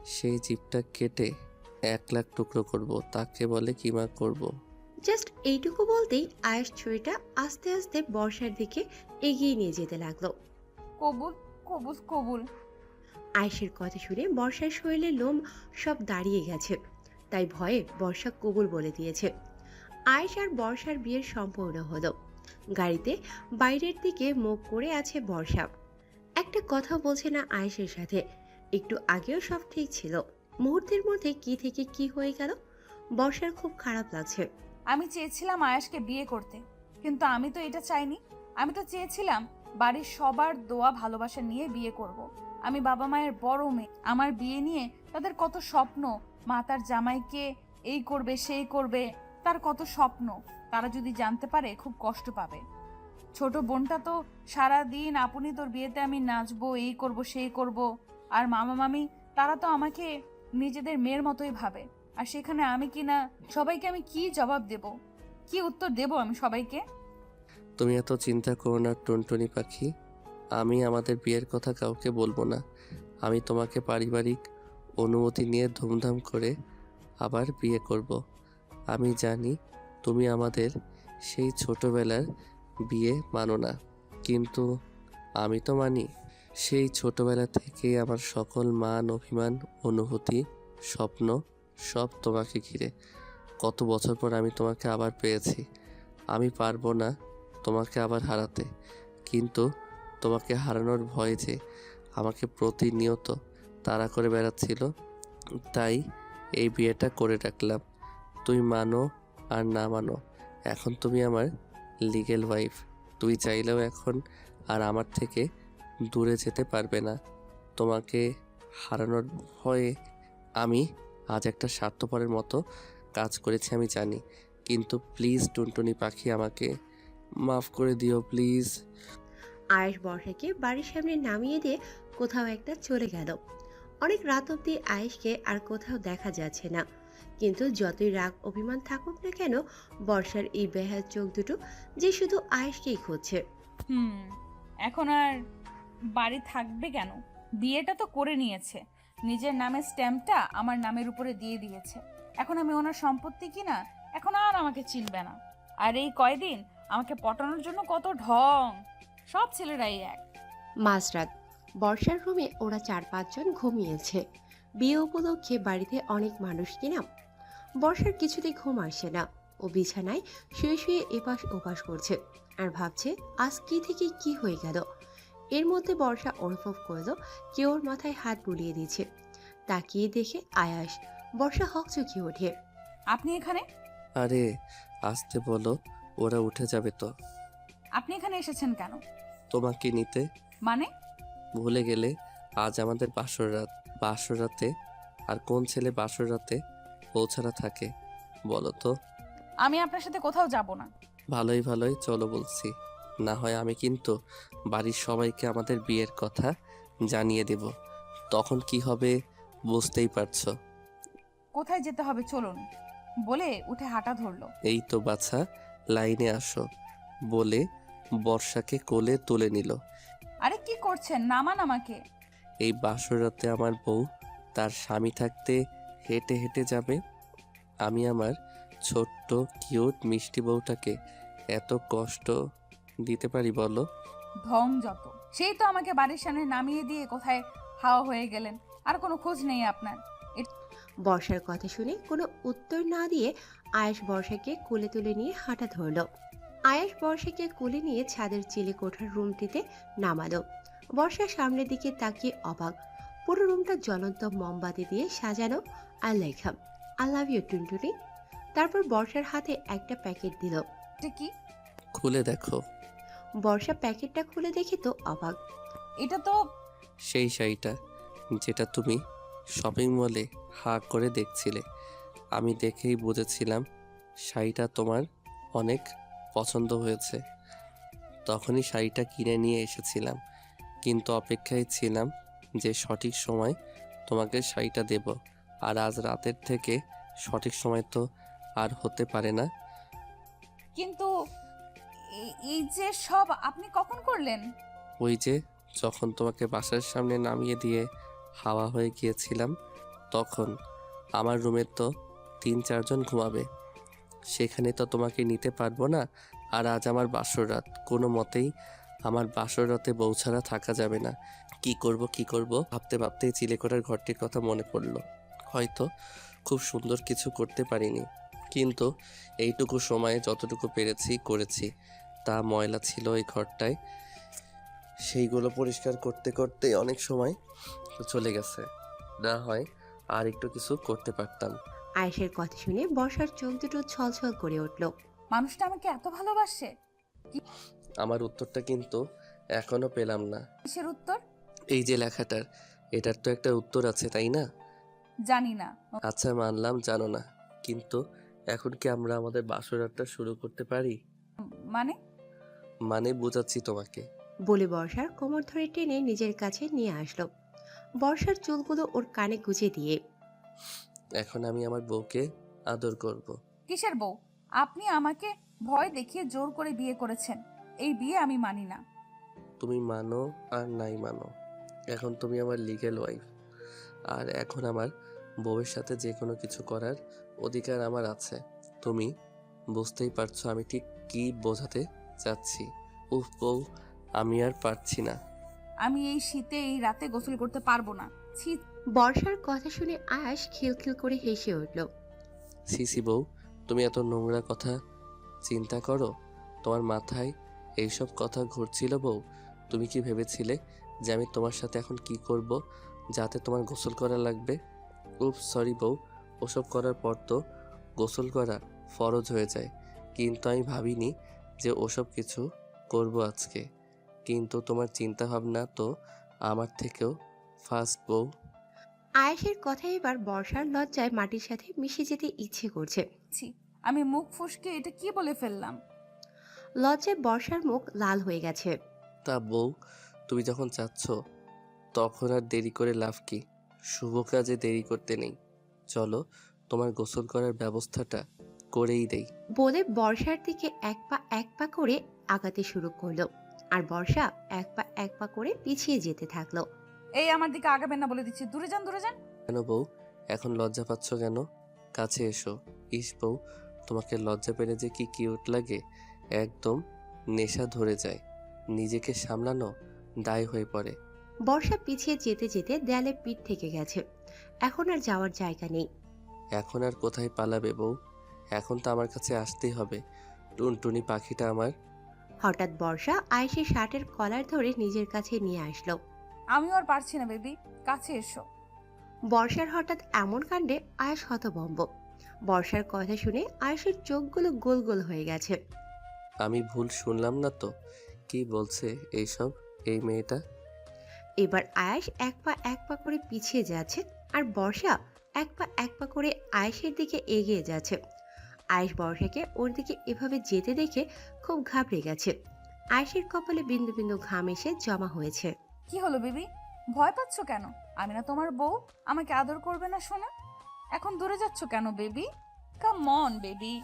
সেই জিভটা কেটে 1,00,000 টুকরো করব। তাকে বলে কিমা করব। জাস্ট এইটুকু বলতেই আয়াস ছুরিটা আস্তে আস্তে বর্ষার দিকে এগিয়ে নিয়ে যেতে লাগলো। কবুল কবুল কবুল। আয়েশের কথা শুনে বর্ষার শরীরে লোম সব দাঁড়িয়ে গেছে, তাই ভয়ে বর্ষা কবুল বলে দিয়েছে। আয়েশ আর বর্ষার বিয়ের সম্পূর্ণ হলো। গাড়িতে বাইরের দিকে মুখ করে আছে বর্ষা, একটা কথা বলছে না আয়েশের সাথে। একটু আগেও সব ঠিক ছিল, মুহূর্তের মধ্যে কি থেকে কি হয়ে গেল। বর্ষার খুব খারাপ লাগছে। আমি চেয়েছিলাম আয়াশকে বিয়ে করতে, কিন্তু আমি তো এটা চাইনি। আমি তো চেয়েছিলাম বাড়ির সবার দোয়া ভালোবাসা নিয়ে বিয়ে করব। আমি বাবা মায়ের বড় মেয়ে, আমার বিয়ে নিয়ে তাদের কত স্বপ্ন। মা তার জামাইকে এই করবে সেই করবে, তার কত স্বপ্ন। তারা যদি জানতে পারে খুব কষ্ট পাবে। ছোট বোনটা তো সারা দিন আপনি তোর বিয়েতে আমি নাচবো, এই করব সেই করব। আর মামা মামি তারা তো আমাকে নিজেদের মেয়ের মতোই ভাবে। আর সেখানে আমি কিনা সবাইকে আমি কি জবাব দেব, কি উত্তর দেব আমি সবাইকে? তুমি এত চিন্তা করো না টুনটুনি পাখি। আমি আমাদের বিয়ের কথা কাউকে বলবো না। আমি তোমাকে পারিবারিক অনুমতি নিয়ে ধুমধাম করে আবার বিয়ে করব। আমি জানি তুমি আমাদের সেই ছোটবেলার বিয়ে মানো না, কিন্তু আমি তো মানি। সেই ছোটবেলা থেকেই আমার সকল মান অভিমান অনুভূতি স্বপ্ন সব তোমাকে ঘিরে। কত বছর পর আমি তোমাকে আবার পেয়েছি। আমি পারবো না তোমাকে আবার হারাতে, কিন্তু তোমাকে হারানোর ভয় যে আমাকে প্রতিনিয়ত তাড়া করে বেড়াচ্ছিল, তাই এই বিয়েটা করে রাখলাম। তুই মানো আর না মানো, এখন তুমি আমার লিগ্যাল ওয়াইফ। তুই চাইলেও এখন আর আমার থেকে দূরে যেতে পারবে না। তোমাকে হারানোর ভয়ে আমি আজ একটা স্বার্থপরের মতো কাজ করেছি আমি জানি, কিন্তু প্লিজ টুনটুনি পাখি আমাকে মাফ করে দিও প্লিজ। আয়েশ বর্ষাকে বাড়ির সামনে নামিয়ে দিয়ে কোথাও একটা চলে গেল। অনেক রাত অবধি আয়েশকে আর কোথাও দেখা যাচ্ছে না, কিন্তু যতই রাগ অভিমান থাকুক না কেন, বর্ষার এই বেহাল চোখ দুটো যে শুধু আয়েশকেই খুঁজছে। এখন আর বাড়ি থাকবে কেন? বিয়েটা তো করে নিয়েছে, নিজের নামে স্ট্যাম্পটা আমার নামের উপরে দিয়ে দিয়েছে। এখন আমি ওনার সম্পত্তি কিনা, এখন আর আমাকে চিনবে না। আর এই কয়দিন আমাকে পটানোর জন্য কত ঢং, সব ছেলেরাই এক। মাঝরাত বর্ষার রুমে ওরা 4-5 জন ঘুমিয়েছে। বিয়ে উপলক্ষে বাড়িতে অনেক মানুষ কিনা। বর্ষার কিছুতেই ঘুম আসে না, ও বিছানায় শুয়ে শুয়ে এপাশ ওপাশ করছে আর ভাবছে আজ কি থেকে কি হয়ে গেল। এর মধ্যে বর্ষা অনুভব করলো কেউ ওর মাথায় হাত বুলিয়ে দিচ্ছে। তাকিয়ে দেখে আয়াস। বর্ষা হকচকিয়ে ওঠে। আপনি এখানে? আরে আসতে বলো, ওরা উঠে যাবে তো। আপনি এখানে এসেছেন কেন? তোমাকে নিতে। মানে? ভুলে গেলে আজ আমাদের বাসর রাত। বাসর রাতে আর কোন ছেলে বাসর রাতে পৌঁছানো থাকে বলো তো? আমি আপনার সাথে কোথাও যাব না। ভালোই ভালোই চলো বলছি, না হয় আমি কিন্তু বাড়ির সবাইকে আমাদের বিয়ের কথা জানিয়ে দেব। তখন কি হবে বুঝতেই পারছো। কোথায় যেতে হবে চলুন, বলে উঠে হাঁটা ধরলো। এই তো বাছা, লাইনে আসো বলে বর্ষাকে কোলে তুলে নিল। আরে কি করছেন, নামান আমাকে। এই বাসর রাতে আমার বউ তার স্বামী থাকতে হেঁটে হেঁটে যাবে। আমি আমার ছোট্ট কিউট মিষ্টি বউটাকে এত কষ্ট দিতে পারি বলো? ঢং যত। সেই তো আমাকে বাড়ির সামনে নামিয়ে দিয়ে কোথায় হাওয়া হয়ে গেলেন, আর কোনো খোঁজ নেই আপনার। বর্ষার কথা শুনে কোনো উত্তর না দিয়ে আয়েশ বর্ষাকে কোলে তুলে নিয়ে হাঁটা ধরল। আয়েশ বর্ষাকে কোলে নিয়ে ছাদের চিলে কোঠার রুমটিতে নামালো। বর্ষার সামনের দিকে তাকিয়ে অবাক। পুরো রুমটা জ্বলন্ত মোমবাতি দিয়ে সাজানো আর লেখা আই লাভ ইউ টুনটুনি। তারপর বর্ষার হাতে একটা প্যাকেট দিল। এটা কি? খুলে দেখো। বর্ষা প্যাকেটটা খুলে দেখে তো অবাক। এটা তো সেই শাড়িটা যেটা তুমি শপিং মলে হা করে দেখছিলে। আমি দেখেই বুঝেছিলাম শাড়িটা তোমার অনেক পছন্দ হয়েছে। তখনই শাড়িটা কিনে নিয়ে এসেছিলাম, কিন্তু অপেক্ষায় ছিলাম যে সঠিক সময় তোমাকে শাড়িটা দেব। আর আজ রাতের থেকে সঠিক সময় তো আর হতে পারে না। কিন্তু এই যে সব আপনি কখন করলেন? ওই যে যখন তোমাকে বাসার সামনে নামিয়ে দিয়ে হাওয়া হয়ে গিয়েছিলাম, তখন আমার রুমে তো 3-4 জন ঘুমাবে, সেখানে তো তোমাকে নিতে পারবো না। আর আজ আমার বাসর রাত, কোনো মতেই আমার বাসরতে বউ ছাড়া থাকা যাবে না। কি করব ভাবতে ভাবতেই চিলেকোঠার ঘরটির কথা মনে পড়ল। হয়তো খুব সুন্দর কিছু করতে পারিনি, কিন্তু এইটুকু সময়ে যতটুকু পেরেছি করেছি। তা ময়লা ছিল এই ঘরটায়, সেইগুলো পরিষ্কার করতে করতে অনেক সময় চলে গেছে। না হয় আর একটু কিছু করতে পারতাম। আয়েশের কথা শুনে বর্ষার চোখ দুটো ছলছল করে উঠল। মানুষটা আমাকে এত ভালোবাসে? আমার উত্তরটা কিন্তু এখনো পেলাম না। কিসের উত্তর? এই যে লেখাটার, এটার তো একটা উত্তর আছে, তাই না? জানি না। আচ্ছা মানলাম জানো না, কিন্তু এখন কি আমরা আমাদের বাসরাতটা শুরু করতে পারি? মানে? মানে বোঝাচ্ছি তোমাকে। বলে বর্ষার কোমর ধরে টেনে নিজের কাছে নিয়ে আসলো। বর্ষার চুলগুলো ওর কানে গুজে দিয়ে। এখন আমি আমার বউকে আদর করব। কিসের বউ? আপনি আমাকে ভয় দেখিয়ে জোর করে বিয়ে করেছেন। এই বিয়ে আমি মানি না। তুমি মানো আর নাই মানো, এখন তুমি আমার লিগ্যাল ওয়াইফ। আর এখন আমার বউয়ের সাথে যে কোনো কিছু করার অধিকার আমার আছে। তুমি বুঝতেই পারছো আমি ঠিক কি বোঝাতে চাচ্ছি। উফ বউ, আমি আর পারছি না। আমি এই শীতে এই রাতে গোসল করতে পারবো না। ছি। বর্ষার কথা শুনে আয়াস খিলখিল করে হেসে উঠল। সিসি বউ, তুমি এত নোংরা কথা চিন্তা করো? তোমার মাথায় এইসব কথা ঘুরছিল বউ? তুমি কি ভেবেছিলে যে আমি তোমার সাথে এখন কি করব যাতে তোমার গোসল করা লাগবে? উফ সরি বউ, ওসব করার পর তো গোসল করা ফরজ হয়ে যায়। কিন্তু আমি ভাবিনি যে ওসব কিছু করব আজকে। কিন্তু তোমার চিন্তা ভাবনা তো আমার থেকেও ফাস্ট বউ। আয়েশের কথায় এবার বর্ষার লজ্জায় মাটির সাথে মিশে যেতে ইচ্ছে করছে। ছি, আমি মুখ ফুসকে এটা কি বলে ফেললাম? লজ্জায় বর্ষার মুখ লাল হয়ে গেছে। তা বউ, তুমি যখন চাচ্ছ তখন আর দেরি করে লাভ কি? শুভ কাজে দেরি করতে নেই। চলো তোমার গোসল করার ব্যবস্থাটা করেই দেই। বলে বর্ষার দিকে এক পা করে আগাতে শুরু করলো। আর বর্ষা এক পা করে পিছিয়ে যেতে থাকলো। এই আমার দিকে আগাবেন না বলে দিচ্ছি। দূরে যান, দূরে যান। কেন বউ, এখন লজ্জা পাচ্ছ কেন? কাছে এসো। ইস বউ, তোমাকে লজ্জা পেলে যে কি কিউট লাগে, একদম নেশা ধরে যায়। নিজেকে সামলানো দায় হয়ে পড়ে। বর্ষা পিছিয়ে যেতে যেতে দেয়ালে পিঠ থেকে গেছে। এখন আর যাওয়ার জায়গা নেই। এখন আর কোথায় পালাবে বউ? এখন তো আমার কাছে আসতেই হবে। টুনটুনি পাখিটা আমার। হঠাৎ বর্ষা আয়েশের শার্টের কলার ধরে নিজের কাছে নিয়ে আসলো। আমিও আর পারছি না বেবি, কাছে এসো। বর্ষার হঠাৎ এমন কাণ্ডে আয়েশ হতভম্ব। বর্ষার কথা শুনে আয়েশের চোখগুলো গোল গোল হয়ে গেছে। আমি ভুল শুনলাম না তো? কি বলছে এইসব এই মেয়েটা? এবার আয়েশ এক পা করে পিছিয়ে যাচ্ছে, আর বর্ষা এক পা করে আয়েশের দিকে এগিয়ে যাচ্ছে। আয়েশ বর্ষাকে ওর দিকে এভাবে যেতে দেখে খুব ঘাবড়ে গেছে। আয়েশের কপালে বিন্দু বিন্দু ঘাম এসে জমা হয়েছে। কি হলো বেবি? ভয় পাচ্ছ কেন? আমি না তোমার বউ? আমাকে আদর করবে না শোনা? এখন দূরে যাচ্ছ কেন বেবি? Come on baby.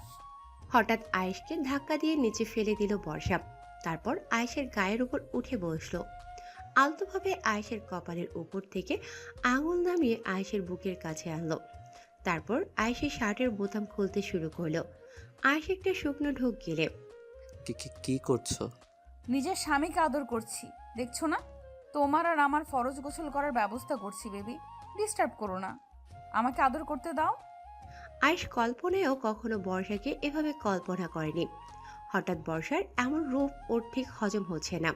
হঠাৎ আয়েশকে ধাক্কা দিয়ে নিচে ফেলে দিল বর্ষা। তারপর আয়েশের গায়ের উপর উঠে বসলো। আলতোভাবে আয়েশের কপালের উপর থেকে আঙুল নামিয়ে আয়েশের বুকের কাছে আনলো। তারপর আয়েশের শার্টের বোতাম খুলতে শুরু করলো। আয়েশ একটা শুকনো ঢোক গেলে। কি করছো? নিজের স্বামীকে আদর করছি, দেখছো না? তোমার আর আমার ফরজ গোসল করার ব্যবস্থা করছি বেবি। ডিস্টার্ব করো না, আমাকে আদর করতে দাও। আয়েশ কল্পনায়ও কখনো বর্ষাকে এভাবে কল্পনা করেনি। হঠাৎ বর্ষার এমন রূপ ওর ঠিক হজম হচ্ছে না।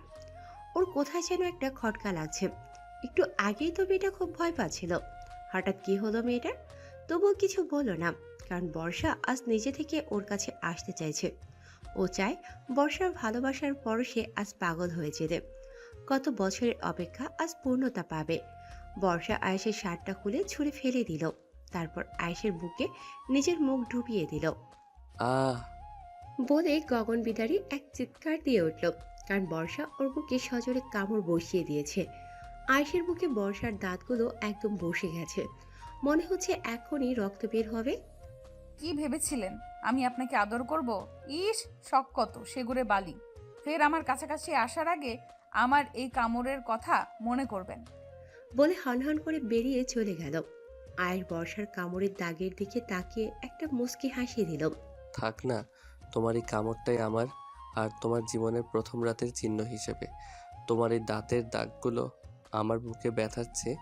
ওর কোথায় যেন একটা খটকা লাগছে। একটু আগেই তো মেয়েটা খুব ভয় পাচ্ছিল। হঠাৎ কি হলো মেয়েটার? তবুও কিছু বলল না, কারণ বর্ষা আজ নিজে থেকে ওর কাছে আসতে চাইছে। ও চায় বর্ষার ভালোবাসার পরশে আজ পাগল হয়ে যেতে। কত বছরের অপেক্ষা আজ পূর্ণতা পাবে। বর্ষা আয়েশের শার্টটা খুলে ছুঁড়ে ফেলে দিল। তারপর আয়েশের বুকে নিজের মুখ ডুবিয়ে দিল। আহ বলে গগন বিদারী এক চিৎকার দিয়ে উঠল, কারণ বর্ষা ওর বুকে সজোরে কামড় বসিয়ে দিয়েছে। আয়েশের বুকে বর্ষার দাঁতগুলো একদম বসে গেছে। মনে হচ্ছে এখনই রক্ত বের হবে। কি ভেবেছিলেন আমি আপনাকে আদর করব? ইস, শখ কত সেগুড়ে বালি। ফের আমার কাছাকাছি আসার আগে আমার এই কামড়ের কথা মনে করবেন। বলে হনহন করে বেরিয়ে চলে গেল। আয়েশ বর্ষার কামড়ের দাগের দিকে তাকিয়ে একটা মুচকি হাসি দিল। থাক না, তোমার এই কামড়টাই আমার আর তোমার জীবনের প্রথম রাতের চিহ্ন হিসেবে। তোমার এই দাঁতের দাগগুলো আমার বুকে ব্যথার চেয়ে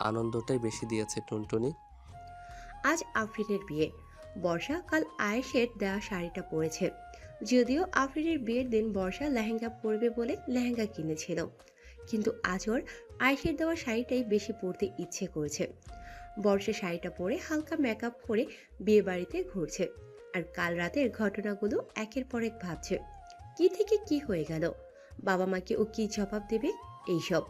আনন্দটাই বেশি দিয়েছে টুনটুনি। আজ আফরিনের বিয়ে। বর্ষা কাল আয়েশের দেওয়া শাড়িটা পরেছে। যদিও আফরিনের বিয়ের দিন বর্ষা লেহেঙ্গা পরবে বলে লেহেঙ্গা কিনেছিল, কিন্তু আজ ওর আয়েশের দেওয়া শাড়িটাই বেশি পরতে ইচ্ছে করেছে। বর্ষা শাড়িটা পরে হালকা মেকআপ করে বিয়ে বাড়িতে ঘুরছে, আর কাল রাতের ঘটনাগুলো একের পর এক ভাবছে। কি থেকে কি হয়ে গেল, বাবা মাকে ও কি জবাব দেবে, এইসব।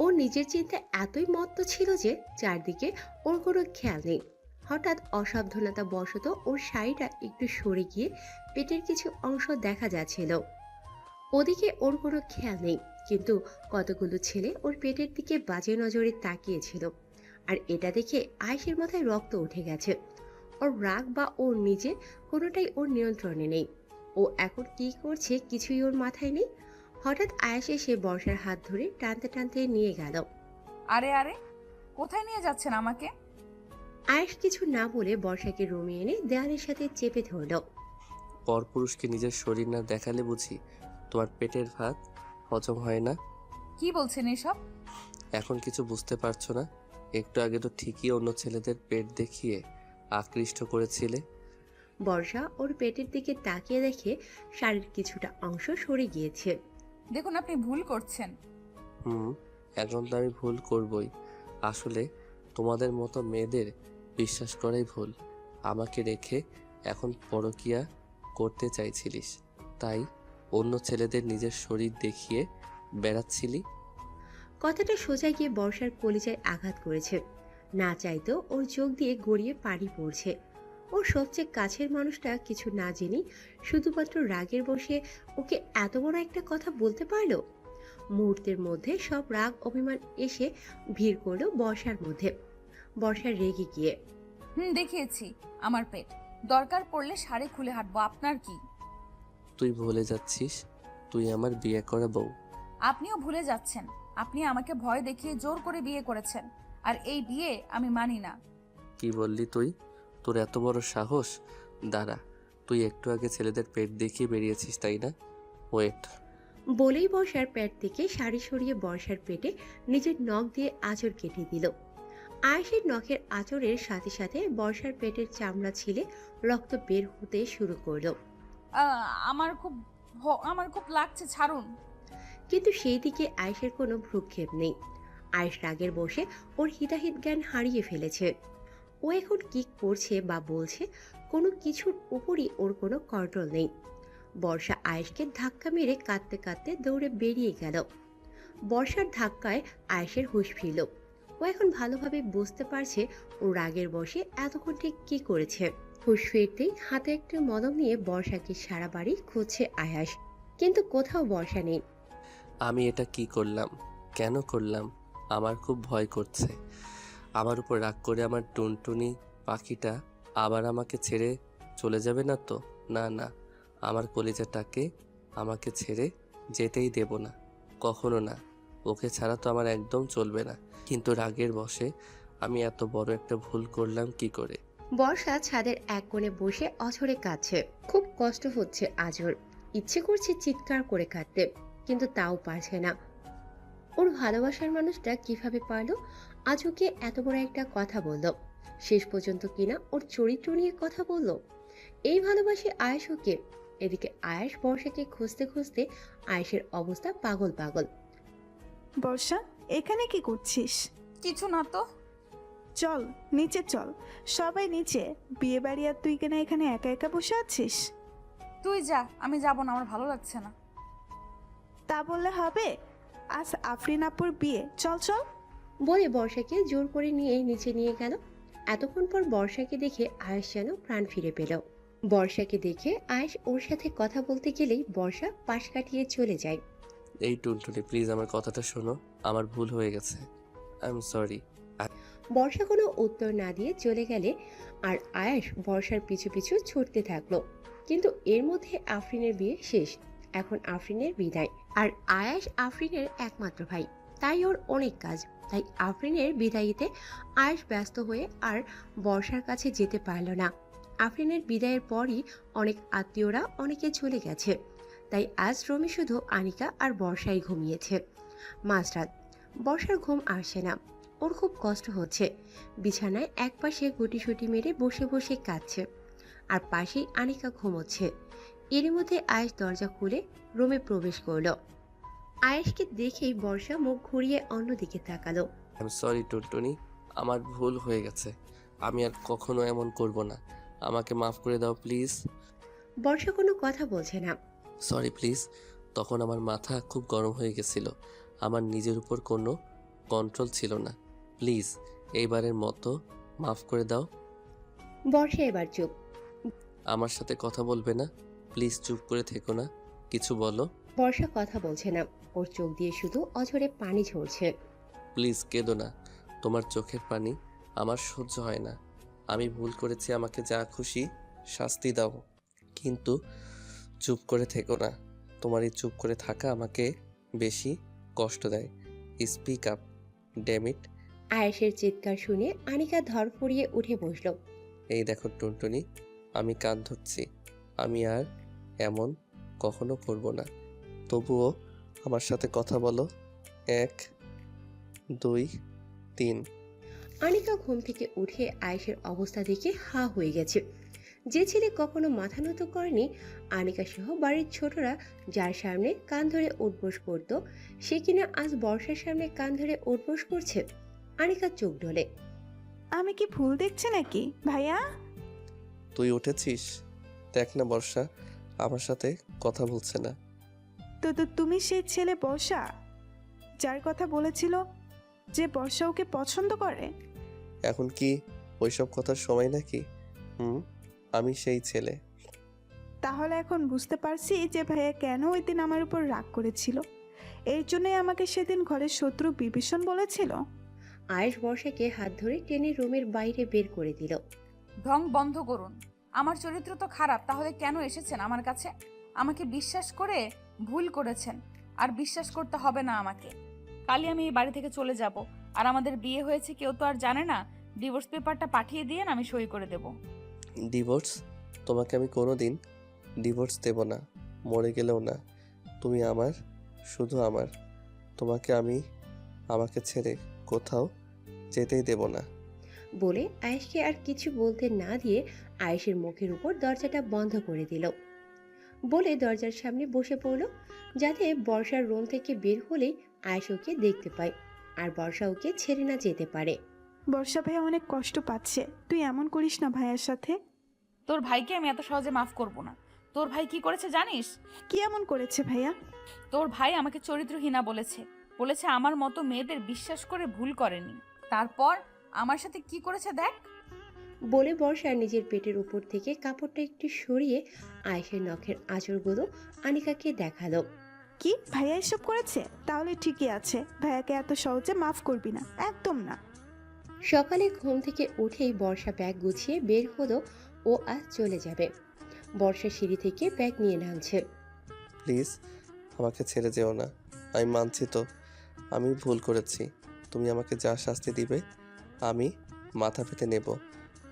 ও নিজের চিন্তা এতই মত্ত ছিল যে চারদিকে ওর কোনো খেয়াল নেই। হঠাৎ অসাবধানতা বশত ওর শাড়িটা একটু সরে গিয়ে পেটের কিছু অংশ দেখা যাচ্ছিল। ওদিকে ওর কোনো খেয়াল নেই, কিন্তু কতগুলো ছেলে ওর পেটের দিকে বাজে নজরে তাকিয়েছিল। আর এটা দেখে আয়েশের মাথায় রক্ত উঠে গেছে। ওর রাগ বা ওর নিজে কোনোটাই ওর নিয়ন্ত্রণে নেই। ও এখন কি করছে কিছুই ওর মাথায় নেই। হঠাৎ আয়েশ এসে বর্ষার হাত ধরে টানতে টানতে নিয়ে গেল। আরে আরে, কোথায় নিয়ে যাচ্ছেন আমাকে? আয়েশ কিছু না বলে বর্ষাকে রুমে এনে দেয়ালের সাথে চেপে ধরল। পরপুরুষকে নিজের শরীর না দেখালে বুঝি তোমার পেটের ভাত হজম হয় না? কি বলছেন এসব? এখন কিছু বুঝতে পারছো না? একটু আগে তো ঠিকই অন্য ছেলেদের পেট দেখিয়ে আকৃষ্ট করেছিলে। বর্ষা ওর পেটের দিকে তাকিয়ে দেখে শাড়ির কিছুটা অংশ সরে গিয়েছে। দেখুন, আপনি ভুল করছেন। এখন তো আমি ভুল করবই। আসলে তোমাদের মতো মেয়েদের বিশ্বাস করাই ভুল। আমাকে রেখে এখন পরকিয়া করতে চাইছিলিস, তাই অন্য ছেলেদের নিজের শরীর দেখিয়ে বেড়াচ্ছিলি। কথাটা সোজা গিয়ে বর্ষার কলিজায় আঘাত করেছে। না চাইতেও ওর চোখ দিয়ে গড়িয়ে পানি পড়ছে। ওর সবচেয়ে কাছের মানুষটা কিছু না জেনে শুধুমাত্র রাগের বশে ওকে এত বড় একটা কথা বলতে পারলো। মুহূর্তের মধ্যে সব রাগ অভিমান এসে ভিড় করলো বর্ষার মধ্যে। বর্ষার রেগে গিয়ে দেখিয়েছি আমার পেট, দরকার পড়লে শাড়ি খুলে হাঁটবো, আপনার কি? তুই ভুলে যাচ্ছিস তুই আমার বিয়ে করা বউ। আপনিও ভুলে যাচ্ছেন, আপনি আমাকে ভয় দেখিয়ে জোর করে বিয়ে করেছেন, আর এই বিয়ে আমি মানি না। কি বললি তুই? তোর এত বড় সাহস? দাঁড়া, তুই একটু আগে ছেলেদের পেট দেখিয়ে বেরিয়েছিস তাই না? ওয়েট। বলেই বর্ষার পেট থেকে শাড়ি সরিয়ে বর্ষার পেটে নিজের নখ দিয়ে আঁচড় কেটে দিল। আয়েশের নখের আঁচড়ের সাথে সাথে বর্ষার পেটের চামড়া ছিলে রক্ত বের হতে শুরু করলো। আমার খুব লাগছে, ছাড়ুন। কিন্তু সেই দিকে আয়েশের কোনো ভ্রুক্ষেপ নেই। আয়েশ রাগের বসে ওর হিতাহিত জ্ঞান হারিয়ে ফেলেছে। ও এখন কি করছে বা বলছে কোনো কিছুর উপরই ওর কোনো কন্ট্রোল নেই। বর্ষা আয়েশকে ধাক্কা মেরে কাঁদতে কাঁদতে দৌড়ে বেরিয়ে গেল। বর্ষার ধাক্কায় আয়েশের হুঁশ ফিরল। ও এখন ভালোভাবে বুঝতে পারছে ও রাগের বশে এতক্ষণ ঠিক কি করেছে। হুঁশ ফিরতেই হাতে একটা মলম নিয়ে বর্ষাকে সারা বাড়ি খুঁজছে আয়াস, কিন্তু কোথাও বর্ষা নেই। আমি এটা কি করলাম, কেন করলাম? আমার খুব ভয় করছে। আমার উপর রাগ করে আমার টুনটুনি পাখিটা আবার আমাকে ছেড়ে চলে যাবে না তো? না না, আমার কলিজাটাকে আমাকে ছেড়ে যেতেই দেব না, কখনো না। ওকে ছাড়া তো আমার একদম চলবে না। কিন্তু রাগের বশে আমি এত বড় একটা ভুল করলাম কি করে? বর্ষা ছাদের এক কোণে বসে অঝরে কাঁদছে। খুব কষ্ট হচ্ছে আজর। ইচ্ছে করছে চিৎকার করে কাঁদতে, কিন্তু তাও পারছে না। ওর ভালোবাসার মানুষটা কিভাবে পারলো আজ ওকে এত বড় একটা কথা বললো? শেষ পর্যন্ত কিনা ওর চরিত্র নিয়ে কথা বললো। এই ভালোবাসে আয়েশ ওকে। এদিকে আয়েশ বর্ষাকে খুঁজতে খুঁজতে আয়েশের অবস্থা পাগল পাগল। বর্ষা, এখানে কি করছিস? কিছু না তো। চল নিচে চল, সবাই নিচে। বিয়ে বাড়ি আর তুই কেনা এখানে একা একা বসে আছিস? তুই যা, আমি যাব না, আমার ভালো লাগছে না। তা বললে হবে? আজ আফরিন আপুর বিয়ে, চল চল। বলে বর্ষাকে জোর করে নিয়ে নিচে নিয়ে গেল। এতক্ষণ পর বর্ষাকে দেখে আয়েশ যেন প্রাণ ফিরে পেল। বর্ষাকে দেখে আয়েশ ওর সাথে কথা বলতে গেলেই বর্ষা পাশ কাটিয়ে চলে যায়। এই টুনটুনি, প্লিজ আমার কথাটা শোনো। আমার ভুল হয়ে গেছে, আই এম সরি। বর্ষা কোনো উত্তর না দিয়ে চলে গেলে আর আয়েশ বর্ষার পিছু পিছু ছুটতে থাকলো। কিন্তু এর মধ্যে আফরিনের বিয়ে শেষ। এখন আফরিনের বিদায়। আর আয়েশ আফরিনের একমাত্র ভাই, তাই ওর অনেক কাজ। তাই আফরিনের বিদায়ীতে আয়েশ ব্যস্ত হয়ে আর বর্ষার কাছে যেতে পারল না। আফরিনের বিদায়ের পরই অনেক আত্মীয়রা অনেকে চলে গেছে। তাই আজ রুমে শুধু আনিকা আর বর্ষাই ঘুমিয়েছে। মাঝরাত, বর্ষার ঘুম আসছে না, ওর খুব কষ্ট হচ্ছে। বিছানায় একপাশে গুটিসুটি মেরে বসে বসে কাঁদছে, আর পাশেই আনিকা ঘুমোচ্ছে। এরই মধ্যে আয়েশ দরজা খুলে রুমে প্রবেশ করলো। আয়েশকে দেখেই বর্ষা মুখ ঘুরিয়ে অন্যদিকে তাকালো। আই এম সরি টুনটুনি, আমার ভুল হয়ে গেছে। আমি আর কখনো এমন করব না। আমাকে মাফ করে দাও প্লিজ। বর্ষা কোনো কথা বলছে না। Sorry please. তখন আমার মাথা খুব গরম হয়ে গেছিল, আমার নিজের উপর কোনো কন্ট্রোল ছিল না। প্লিজ এইবারের মতো মাফ করে দাও। বর্ষা এবার চুপ। আমার সাথে কথা বলবে না? প্লিজ চুপ করে থেকো না, কিছু বলো। বর্ষা কথা বলছে না, ওর চোখ দিয়ে শুধু অঝরে পানি ঝরছে। প্লিজ কেঁদো না, তোমার চোখের পানি আমার সহ্য হয় না। আমি ভুল করেছি, আমাকে যা খুশি শাস্তি দাও, কিন্তু চুপ করে থেকো না। তোমার এই চুপ করে থাকা আমাকে বেশি কষ্ট দেয়। Speak up dammit. আয়েশের চিৎকার শুনে আনিকা ধরফড়িয়ে উঠে বসলো। এই দেখো টুনটুনি, আমি কান ধরছি, আমি আর এমন কখনো করব না। তবুও আমার সাথে কথা বলো। 1 2 3। আনিকা ঘুম থেকে উঠে আয়েশের অবস্থা দেখে হা হয়ে গেছে। যে ছেলে কখনো মাথা নত করেনি, আনিকা সহ বাড়ির ছোটরা যার সামনে কান ধরে উঠবোস করত, সে কিনা আজ বর্ষার সামনে কান ধরে উঠবোস করছে। আনিকার চোখ ঢোলে। আমি কি ভুল দেখছি নাকি ভাইয়া? তুই উঠেছিস? দেখ না বর্ষা আমার সাথে কথা বলছে না। তো তুমি সেই ছেলে বর্ষা, যার কথা বলেছিল যে বর্ষা ওকে পছন্দ করে? এখন কি ওইসব কথার সময় নাকি? আমি সেই ছেলে। তাহলে এখন বুঝতে পারছি যে ভাইয়া কেন ওই দিন আমার উপর রাগ করেছিল। এর জন্যই আমাকে সেদিন ঘরের শত্রু বিভীষণ বলেছিল। আয়েশ বর্ষাকে হাত ধরে টেনে রুমের বাইরে বের করে দিল। ঢং বন্ধ করুন। আমার চরিত্র তো খারাপ, তাহলে কেন এসেছেন আমার কাছে? আমাকে বিশ্বাস করে ভুল করেছেন, আর বিশ্বাস করতে হবে না আমাকে। কালই আমি এই বাড়ি থেকে চলে যাব, আর আমাদের বিয়ে হয়েছে কেউ তো আর জানে না। ডিভোর্স পেপারটা পাঠিয়ে দিয়েন, আমি সই করে দেব। ডিভোর্স? তোমাকে আমি কোনোদিন ডিভোর্স দেব না, মরে গেলেও না। তুমি আমার, শুধু আমার। তোমাকে আমি আমাকে ছেড়ে কোথাও যেতেই দেব না। বলে আয়েশকে আর কিছু বলতে না দিয়ে আয়েশের মুখের উপর দরজাটা বন্ধ করে দিল। বলে দরজার সামনে বসে পড়ল, যাতে বর্ষার রুম থেকে বের হলেই আয়েশ ওকে দেখতে পায়, আর বর্ষা ওকে ছেড়ে না যেতে পারে। বর্ষা ভাইয়া অনেক কষ্ট পাচ্ছে, তুই এমন করিস না ভাইয়ার সাথে। তোর ভাইকে আমি এত সহজে মাফ করব না। তোর ভাই কি করেছে জানিস? কি এমন করেছে ভাইয়া? তোর ভাই আমাকে চরিত্রহীনা বলেছে। আমার মতো মেয়েদের বিশ্বাস করে ভুল করেনি। তারপর আমার সাথে কি করেছে দেখ। বলে বর্ষা নিজের পেটের উপর থেকে কাপড়টা একটু সরিয়ে আয়েশের নখের আঁচড়গুলো আনিকাকে দেখালো। কি ভাইয়া এসব করেছে? তাহলে ঠিকই আছে, ভাইয়াকে এত সহজে মাফ করবি না, একদম না। সকালে ঘুম থেকে উঠেই বর্ষা ব্যাগ গুছিয়ে বের হলো, ও আজ চলে যাবে। বর্ষা সিঁড়ি থেকে ব্যাগ নিয়ে নামছে। প্লিজ আমাকে ছেড়ে যেও না। আমি মানছি তো আমি ভুল করেছি। তুমি আমাকে যা শাস্তি দিবে আমি মাথা পেতে নেব,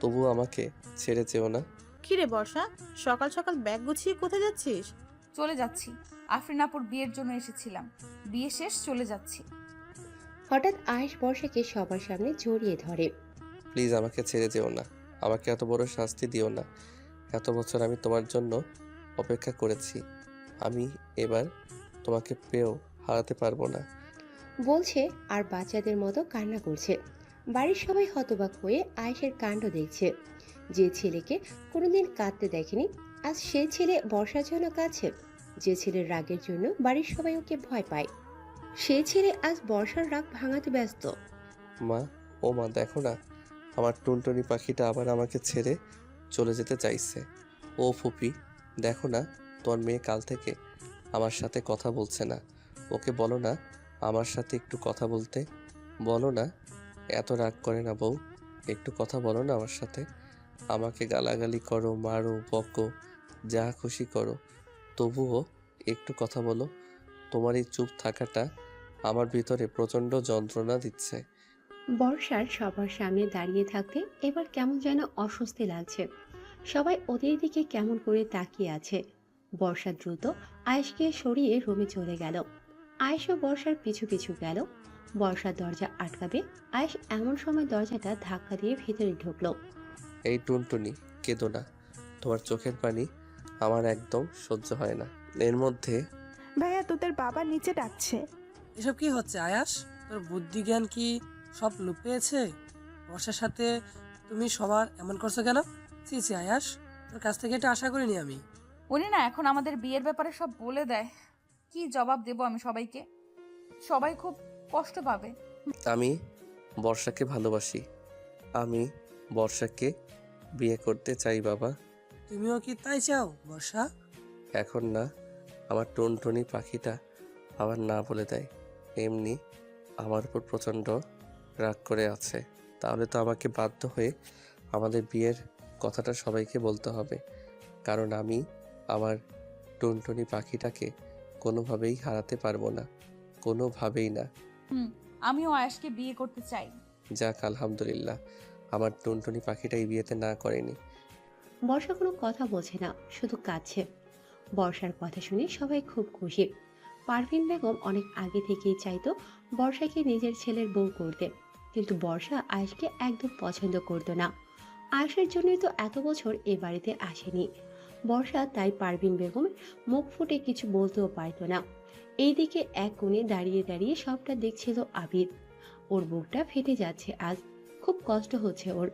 তবুও আমাকে ছেড়ে যেও না। কিরে বর্ষা, সকাল সকাল ব্যাগ গুছিয়ে কোথায় যাচ্ছিস? চলে যাচ্ছি। আফরিন আপুর বিয়ের জন্য এসেছিলাম, বিয়ে শেষ চলে যাচ্ছি। হঠাৎ আয়েশ বর্ষাকে সবার সামনে জড়িয়ে ধরে। প্লিজ আমাকে ছেড়ে যেও না, আমাকে এত বড় শাস্তি দিও না। এত বছর আমি তোমার জন্য অপেক্ষা করেছি, আমি এবার তোমাকে পেয়েও হারাতে পারবো না। বলছে আর বাচ্চাদের মতো কান্না করছে। বাড়ির সবাই হতবাক হয়ে আয়েশের কাণ্ড দেখছে। যে ছেলেকে কোনোদিন কাঁদতে দেখেনি, আজ সেই ছেলে বর্ষার জন্য কাঁদছে। যে ছেলের রাগের জন্য বাড়ির সবাই ওকে ভয় পায়, সেই ছেলে আজ বর্ষার রাগ ভাঙাতে ব্যস্ত। মা, ও মা, দেখো না আমার টুনটুনি পাখিটা আবার আমাকে ছেড়ে চলে যেতে চাইছে। ও ফুপি, দেখো না তোমার মেয়ে কাল থেকে আমার সাথে কথা বলছে না। ওকে বলো না আমার সাথে একটু কথা বলতে। বলো না, এত রাগ করে না বউ, একটু কথা বলো না আমার সাথে। আমাকে গালাগালি করো, মারো, বকো, যা খুশি করো, তবুও একটু কথা বলো। তোমার এই চুপ থাকাটা আমার ভিতরে প্রচণ্ড যন্ত্রণা দিচ্ছে। বর্ষার সবার সামনে দাঁড়িয়ে থাকতে এবার কেমন যেন অস্বস্তি লাগছে। সবাই ওদের দিকে কেমন করে তাকিয়ে আছে। বর্ষা দ্রুত আয়েশকে সরিয়ে রুমে চলে গেল। আয়েশও বর্ষার পিছু পিছু গেল। বর্ষার দরজা আটকাবে, আয়েশ এমন সময় দরজাটা ধাক্কা দিয়ে ভেতরে ঢুকলো। এই টুনটুনি, কেঁদো না। তোমার চোখের পানি আমার একদম সহ্য হয় না। এর মধ্যে ভাইয়া তোদের বাবা নিচে ডাকছে। এসব কি হচ্ছে আয়াস? তোর বুদ্ধি জ্ঞান কি সব লুপ পেয়েছে? বর্ষার সাথে তুমি সবার এমন করছো কেন? ছি ছি আয়াস, তোর কাছ থেকে এটা আশা করিনি আমি। উনি না এখন আমাদের বিয়ের ব্যাপারে সব বলে দেয়। কি জবাব দেব আমি সবাইকে? সবাই খুব কষ্ট পাবে। আমি বর্ষাকে ভালোবাসি। আমি বর্ষাকে বিয়ে করতে চাই বাবা। তুমিও কি তাই চাও বর্ষা? এখন না, আমার টুনটুনি পাখিটা আবার না বলে দেয়। এমনি আমার উপর প্রচণ্ড রাগ করে আছে। তাহলে তো আমাকে বাধ্য হয়ে আমাদের বিয়ের কথাটা সবাইকে বলতে হবে, কারণ আমি আমার টুনটুনি পাখিটাকে কোনোভাবেই হারাতে পারবো না, কোনোভাবেই না। আমিও আয়াসকে বিয়ে করতে চাই। যাক আলহামদুলিল্লাহ, আমার টুনটুনি পাখিটা এই বিয়েতে না করেনি। বর্ষা কোনো কথা বলছে না, শুধু কাঁদছে। বর্ষার কথা শুনে সবাই খুব খুশি। পারভিন বেগম অনেক আগে থেকেই চাইতো বর্ষাকে নিজের ছেলের বউ করতে, কিন্তু বর্ষা আয়েশকে একদম পছন্দ করতো না। আয়েশের জন্যই তো এত বছর এ বাড়িতে আসেনি। বর্ষা তাই পারভিন বেগম মুখ ফুটে কিছু বলতেও পারতো না। এইদিকে এক কোণে দাঁড়িয়ে দাঁড়িয়ে সবটা দেখছিল আবিদ। ওর বুকটা ফেটে যাচ্ছে আজ, খুব কষ্ট হচ্ছে ওর।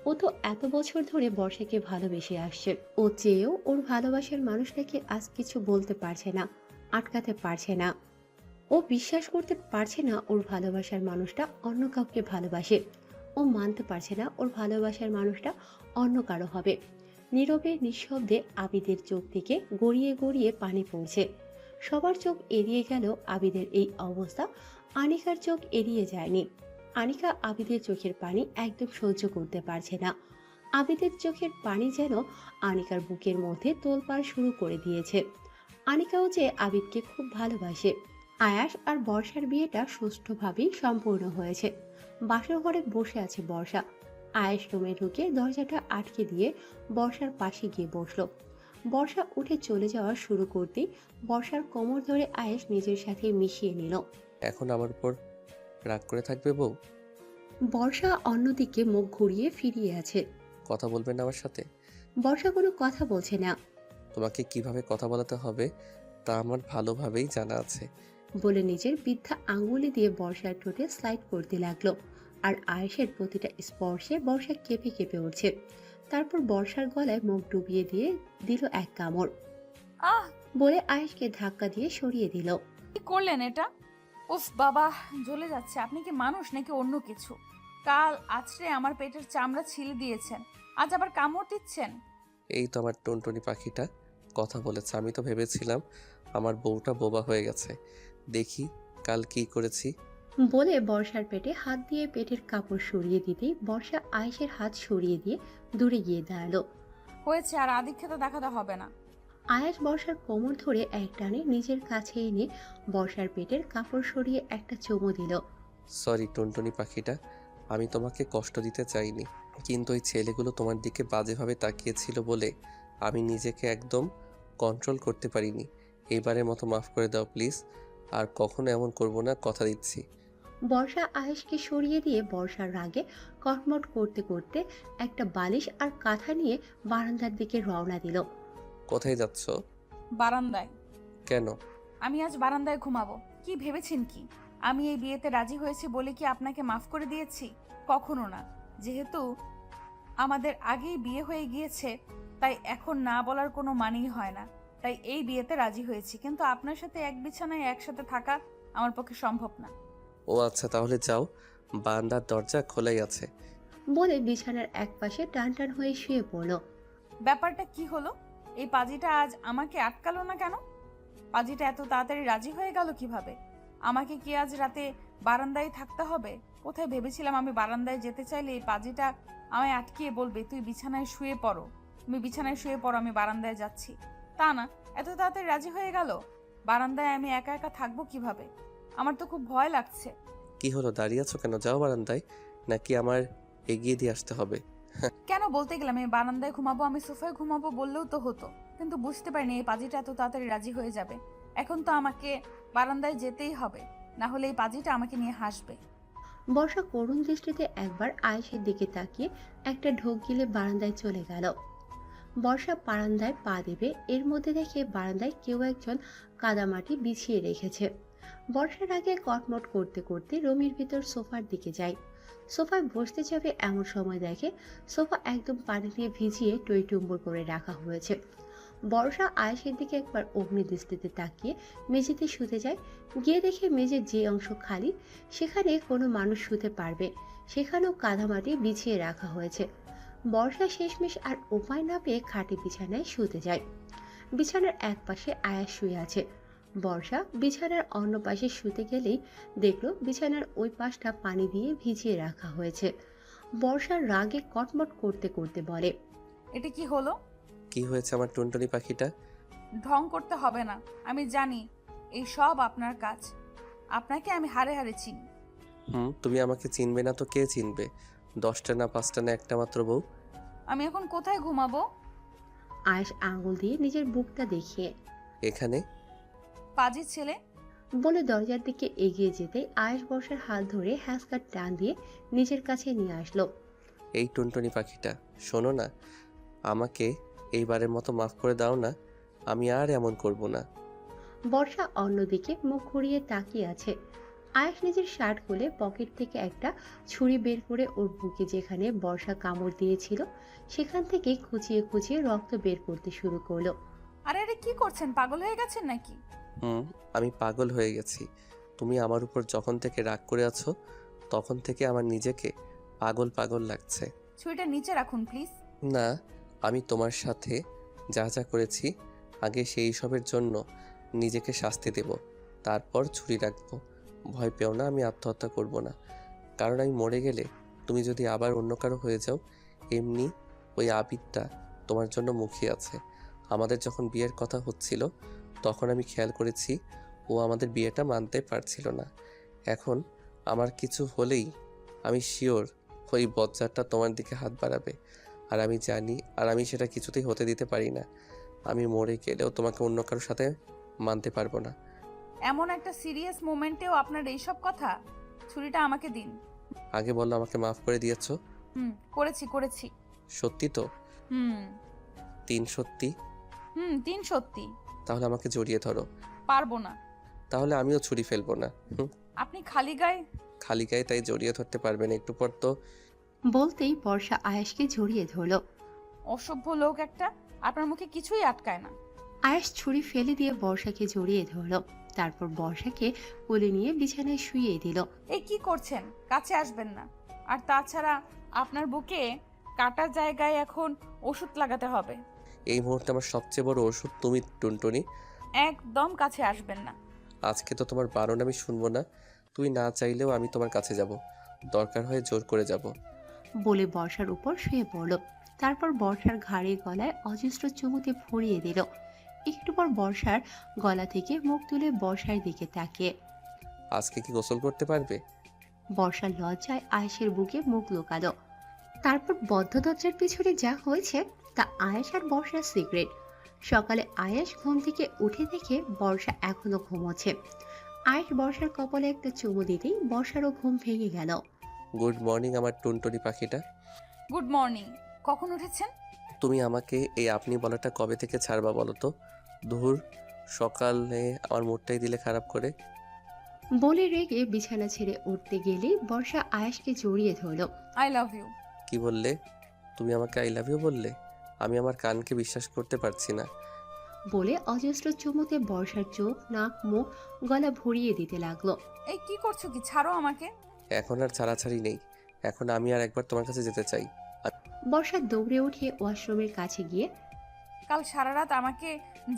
ও তো এত বছর ধরে বর্ষাকে ভালোবেসে আসছে। ও চেয়েও ওর ভালোবাসার মানুষটাকে আজ কিছু বলতে পারছে না, আটকাতে পারছে না। ও বিশ্বাস করতে পারছে না ওর ভালোবাসার মানুষটা অন্য কাউকে ভালোবাসে। ও মানতে পারছে না ওর ভালোবাসার মানুষটা অন্য কারো হবে। নীরবে নিঃশব্দে আবিদের চোখ থেকে গড়িয়ে গড়িয়ে পানি পড়ছে। সবার চোখ এড়িয়ে গেল আবিদের এই অবস্থা, আনিকার চোখ এড়িয়ে যায়নি। আনিকা আবিদের চোখের পানি একদম সহ্য করতে পারছে না। আবিদের চোখের পানি যেন আনিকার বুকের মধ্যে তোলপাড় শুরু করে দিয়েছে। আনিকাও যে আবিদকে খুব ভালোবাসে। আয়াস আর বর্ষার বিয়েটা সুষ্ঠুভাবেই সম্পূর্ণ হয়েছে। বাসর ঘরে বসে আছে বর্ষা। আয়াস রুমে ঢুকে দরজাটা আটকে দিয়ে বর্ষার পাশে গিয়ে বসলো। বর্ষা উঠে চলে যাওয়া শুরু করতেই বর্ষার কোমর ধরে আয়াস নিজের সাথে মিশিয়ে নিল। এখন আমার উপর রাগ করে থাকবে বউ? বর্ষা অন্যদিকে মুখ ঘুরিয়ে ফিরিয়ে আছে। কথা বলবে না আমার সাথে? বর্ষা কোনো কথা বলছে না। তোমাকে কিভাবে কথা বলাতে হবে তা আমার ভালোভাবেই জানা আছে। বলে নিজের বৃদ্ধা আঙ্গুলি দিয়ে বর্ষার ঠোঁটে স্লাইড করতে লাগলো। আর আয়েশের প্রতিটা স্পর্শে বর্ষা কেঁপে কেঁপে উঠছে। তারপর বর্ষার গলায় মুখ ডুবিয়ে দিয়ে দিল এক কামড়। আহ, বলে আয়েশকে ধাক্কা দিয়ে সরিয়ে দিল। কি করলেন এটা? উফ বাবা, জ্বলে যাচ্ছে। আপনি কি মানুষ নাকি অন্য কিছু? কাল আছড়ে আমার পেটের চামড়া ছিলে দিয়েছেন, আজ আবার কামড় দিচ্ছেন। এই তো আমার টুনটুনি পাখিটা কথা বলেছে। আমি তো ভেবেছিলাম আমার বউটা বোবা হয়ে গেছে। দেখি কাল কি করেছি। বলে বর্ষার পেটে হাত দিয়ে পেটের কাপড় সরিয়ে দিতেই বর্ষা আয়েশের হাত সরিয়ে দিয়ে দূরে গিয়ে দাঁড়ালো। হয়েছে, আর আদিক্ষেতা দেখাতে হবে না। আয়াস বর্ষার কোমর ধরে এক টানে নিজের কাছে এনে বর্ষার পেটের কাপড় সরিয়ে একটা চুমু দিল। সরি টুনটুনি পাখিটা, আমি তোমাকে কষ্ট দিতে চাইনি, কিন্তু ওই ছেলেগুলো তোমার দিকে বাজেভাবে তাকিয়েছিল বলে আমি নিজেকে একদম কন্ট্রোল করতে পারিনি। এবারের মতো মাফ করে দাও প্লিজ, আর কখনো এমন করব না, কথা দিচ্ছি। বর্ষা আয়েশকে সরিয়ে দিয়ে বর্ষার রাগে কটমট করতে করতে একটা বালিশ আর কাঁথা নিয়ে বারান্দার দিকে রওনা দিল। কোথায় যাচ্ছ? বারান্দায়। কেন? আমি আজ বারান্দায় ঘুমাবো। কি ভেবেছেন কি আমি এই বিয়েতে রাজি হয়েছি বলে কি আপনাকে মাফ করে দিয়েছি? কখনো না। যেহেতু আমাদের আগেই বিয়ে হয়ে গিয়েছে, তাই এখন না বলার কোনো মানেই হয় না। তাই এই বিয়েতে রাজি হয়েছি, কিন্তু আপনার সাথে এক বিছানায় একসাথে থাকা আমার পক্ষে সম্ভব না। ও আচ্ছা, তাহলে যাও, বারান্দার দরজা খোলাই আছে। বলে বিছানার এক পাশে টান টান হয়ে শুয়ে পড়ল। ব্যাপারটা কি হলো? এই পাজিটা আজ আমাকে আটকালো না কেন? পাজিটা এত তাড়াতাড়ি রাজি হয়ে গেল কিভাবে? আমাকে কি আজ রাতে বারান্দায় থাকতে হবে? কোথায় ভেবেছিলাম আমি বারান্দায় যেতে চাইলে এই পাজিটা আমায় আটকিয়ে বলবে তুই বিছানায় শুয়ে পড়ো, তুমি বিছানায় শুয়ে পড়ো, আমি বারান্দায় যাচ্ছি। তা না, এত তাড়াতাড়ি রাজি হয়ে গেল। বারান্দায় আমি একা একা থাকবো কিভাবে? আমার তো খুব ভয় লাগছে। কি হলো, দাঁড়িয়ে আছো কেন? যাও বারান্দায়, নাকি আমার এগিয়ে দিয়ে আসতে হবে? কেন বলতে গেলাম আমি বারান্দায় ঘুমাবো, আমি সোফায় ঘুমাবো বললেও তো হতো। কিন্তু বুঝতে পারিনি এই পাজিটা এত তাড়াতাড়ি রাজি হয়ে যাবে। এখন তো আমাকে বারান্দায় যেতেই হবে, না হলে এই পাজিটা আমাকে নিয়ে হাসবে। বর্ষা করুণ দৃষ্টিতে একবার আয়েশের দিকে তাকিয়ে একটা ঢোক গিলে বারান্দায় চলে গেল। বর্ষা বারান্দায় পা দেবে, এর মধ্যে দেখে বারান্দায় কেউ একজন কাদামাটি বিছিয়ে রেখেছে। বর্ষার আগে কটমট করতে করতে রুমের ভিতর সোফার দিকে যায়। সোফায় বসতে যাবে এমন সময় দেখে সোফা একদম পানি দিয়ে ভিজিয়ে টইটুম্বর করে রাখা হয়েছে। বর্ষা আয়েশের দিকে একবার অগ্নি দৃষ্টিতে তাকিয়ে মেঝেতে শুতে যায়। গিয়ে দেখে মেঝের যে অংশ খালি সেখানে কোনো মানুষ শুতে পারবে সেখানেও কাদামাটি বিছিয়ে রাখা হয়েছে। বর্ষা শেষমেশ আর উপায় না পেয়ে খাটে বিছানায় শুতে যায়। বিছানার এক পাশে আয়াস শুয়ে আছে। বর্ষা বিছানার অন্য পাশে শুতে গেলেই দেখলো বিছানার ওই পাশটা পানি দিয়ে ভিজিয়ে রাখা হয়েছে। বর্ষার রাগে কটমট করতে করতে বলে, এটা কি হলো? কি হয়েছে আমার টুনটুনি পাখিটা? ঢং করতে হবে না, আমি জানি এই সব আপনার কাজ। আপনাকে আমি হাড়ে হাড়ে চিনি। তুমি আমাকে চিনবে না তো কে চিনবে? 10টা না 5টা না একটা মাত্র বউ। আমি এখন কোথায় ঘুমাবো? আয়েশ আঙুল দিয়ে নিজের বুকটা দেখিয়ে। এখানে। পাজি ছেলে বলে দরজার দিকে এগিয়ে যেতে আয়েশ বর্ষার হাত ধরে হ্যাসকার টান দিয়ে নিজের কাছে নিয়ে আসলো। এই টুনটুনি পাখিটা, শোনো না, আমাকে এইবারের মতো মাফ করে দাও না, আমি আর এমন করব না। বর্ষা অন্যদিকে মুখ ঘুরিয়ে তাকিয়ে আছে। আয়েশ নিজের শার্ট খুলে পকেট থেকে একটা ছুরি বের করে ওর বুকে যেখানে বর্ষা কামড় দিয়েছিল সেখান থেকে খুঁচিয়ে খুঁচিয়ে রক্ত বের করতে শুরু করলো। আরে আরে কি করছেন? পাগল হয়ে গেছেন নাকি? আমি পাগল হয়ে গেছি। তুমি আমার উপর যখন থেকে রাগ করে আছো তখন থেকে আমার নিজেকে পাগল পাগল লাগছে। ছুরিটা নিচে রাখুন প্লিজ। না, আমি তোমার সাথে যা যা করেছি আগে সেই সবের জন্য নিজেকে শাস্তি দেব, তারপর ছুরি রাখবো। ভয় পেও না, আমি আত্মহত্যা করব না। কারণ আমি মরে গেলে তুমি যদি আবার অন্য কারো হয়ে যাও, এমনি ওই আবিরটা তোমার জন্য মুখিয়ে আছে। আমাদের যখন বিয়ের কথা হচ্ছিল তখন আমি খেয়াল করেছি ও আমাদের বিয়েটা মানতে পারছিল না। এখন আমার কিছু হলেই আমি শিওর ওই বজ্জারটা তোমার দিকে হাত বাড়াবে। আর আমি জানি, আর আমি সেটা কিছুতেই হতে দিতে পারি না। আমি মরে গেলেও তোমাকে অন্য কারোর সাথে মানতে পারবো না। এমন একটা সিরিয়াস মোমেন্টেও আপনার এইসব কথা? ছুরিটা আমাকে দিন। আগে বললো আমাকে মাফ করে দিয়েছো। করেছি। সত্যি তো? হুম 3 সত্যি? 3 সত্যি। তাহলে আমাকে জড়িয়ে ধরো। পারবো না। তাহলে আমিও ছুরি ফেলবো না। আপনি খালি গায়ে। খালি গায়ে তাই জড়িয়ে ধরতে পারবেন, একটু পর তো। বলতেই বর্ষা আয়েশকে জড়িয়ে ধরলো। অসভ্য লোক একটা, আপনার মুখে কিছুই আটকায় না। আয়েশ ছুরি ফেলে দিয়ে বর্ষাকে জড়িয়ে ধরলো। তারপর বর্ষাকে কোলে নিয়ে বিছানায় শুইয়ে দিল। এই কি করছেন? কাছে আসবেন না। আর তাছাড়া আপনার বুকে কাটা জায়গায় এখন ওষুধ লাগাতে হবে। এই মুহূর্তে আমার সবচেয়ে বড় ওষুধ তুমি টুনটুনি। একদম কাছে আসবেন না। আজকে তো তোমার বারণ আমি শুনবো না। তুই না চাইলেও আমি তোমার কাছে যাব, দরকার হয় জোর করে যাব। বলে বর্ষার উপর শুয়ে পড়ল। তারপর বর্ষার ঘাড়ে গলায় অজস্র চুমুতে ভরিয়ে দিল। একটু পর বর্ষার গলা থেকে মুখ তুলে বর্ষার দিকে তাকিয়ে, আজকে কি গোসল করতে পারবে? বর্ষার লজ্জায় আয়েশের বুকে মুখ লুকালো। তারপর বদ্ধ দরজার পিছনে যা হয়েছে তা আয়েশ আর বর্ষার সিক্রেট। সকালে আয়েশ ঘুম থেকে উঠে দেখে বর্ষা এখনো ঘুমোচ্ছে। আয়েশ বর্ষার কপালে একটা চুমু দিতেই বর্ষারও ঘুম ভেঙে গেল। গুড মর্নিং আমার টুনটুনি পাখিটা। Good morning. কখন উঠেছেন? তুমি আমাকে এই আপনি বলাটা কবে থেকে ছাড়বা বলো তো? ধুর, সকালে আমার মুডটাই দিলে খারাপ করে। বলে রেগে বিছানা ছেড়ে উঠতে গেলেই বর্ষা আয়েশকে জড়িয়ে ধরল। I love you. কি বললে? তুমি আমাকে আই লাভ ইউ বললে? আমি আমার কানকে বিশ্বাস করতে পারছি না। বলে অজস্র চুমুতে বর্ষার চোখ, নাক, মুখ, গলা ভরিয়ে দিতে লাগলো। এই কি করছো? কি ছাড়ো আমাকে। এখন আর ছাড়াছাড়ি নেই, এখন আমি আর একবার তোমার কাছে যেতে চাই। বর্ষা দৌড়ে উঠে ওয়াশরুমের কাছে গিয়ে, কাল সারা রাত আমাকে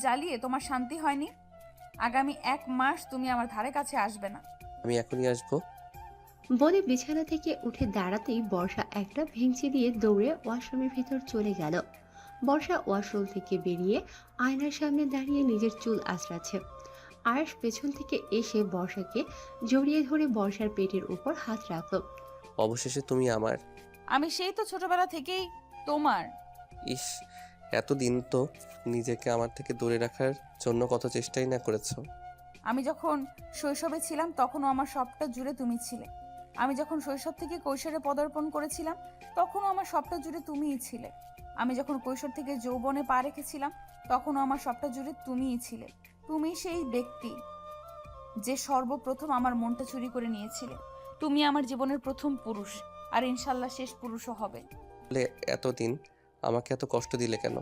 জ্বালিয়ে তোমার শান্তি হয়নি। আগামী 1 মাস তুমি আমার ধারে কাছে আসবে না। আমি এখনই আসবো। বলে বিছানা থেকে উঠে দাঁড়াতেই বর্ষা একটা ভেঙচি দিয়ে দৌড়ে ওয়াশরুমের ভিতর চলে গেল। বর্ষা ওয়াশরুম থেকে বেরিয়ে আয়নার সামনে দাঁড়িয়ে নিজের চুল আঁচড়াচ্ছে। আয়েশ পেছন থেকে এসে বর্ষাকে জড়িয়ে ধরে বর্ষার পেটের উপর হাত রাখলো। অবশেষে তুমি আমার। আমি সেই তো ছোটবেলা থেকেই তোমার। ইস, এতদিন তো নিজেকে আমার থেকে দূরে রাখার জন্য কত চেষ্টাই না করেছো। আমি যখন শৈশবে ছিলাম তখনও আমার সবটা জুড়ে তুমি ছিলে। আমি যখন শৈশব থেকে কৈশোরে পদার্পণ করেছিলাম তখনও আমার সবটা জুড়ে তুমিই ছিলে। আমি যখন কৈশোর থেকে যৌবনে পা রেখেছিলাম তখনও আমার সবটা জুড়ে তুমিই ছিলে। তুমি সেই ব্যক্তি যে সর্বপ্রথম আমার মনটা চুরি করে নিয়েছিলে। তুমি আমার জীবনের প্রথম পুরুষ, আর ইনশাল্লাহ শেষ পুরুষও হবে। বলে এতদিন আমাকে এত কষ্ট দিলে কেন?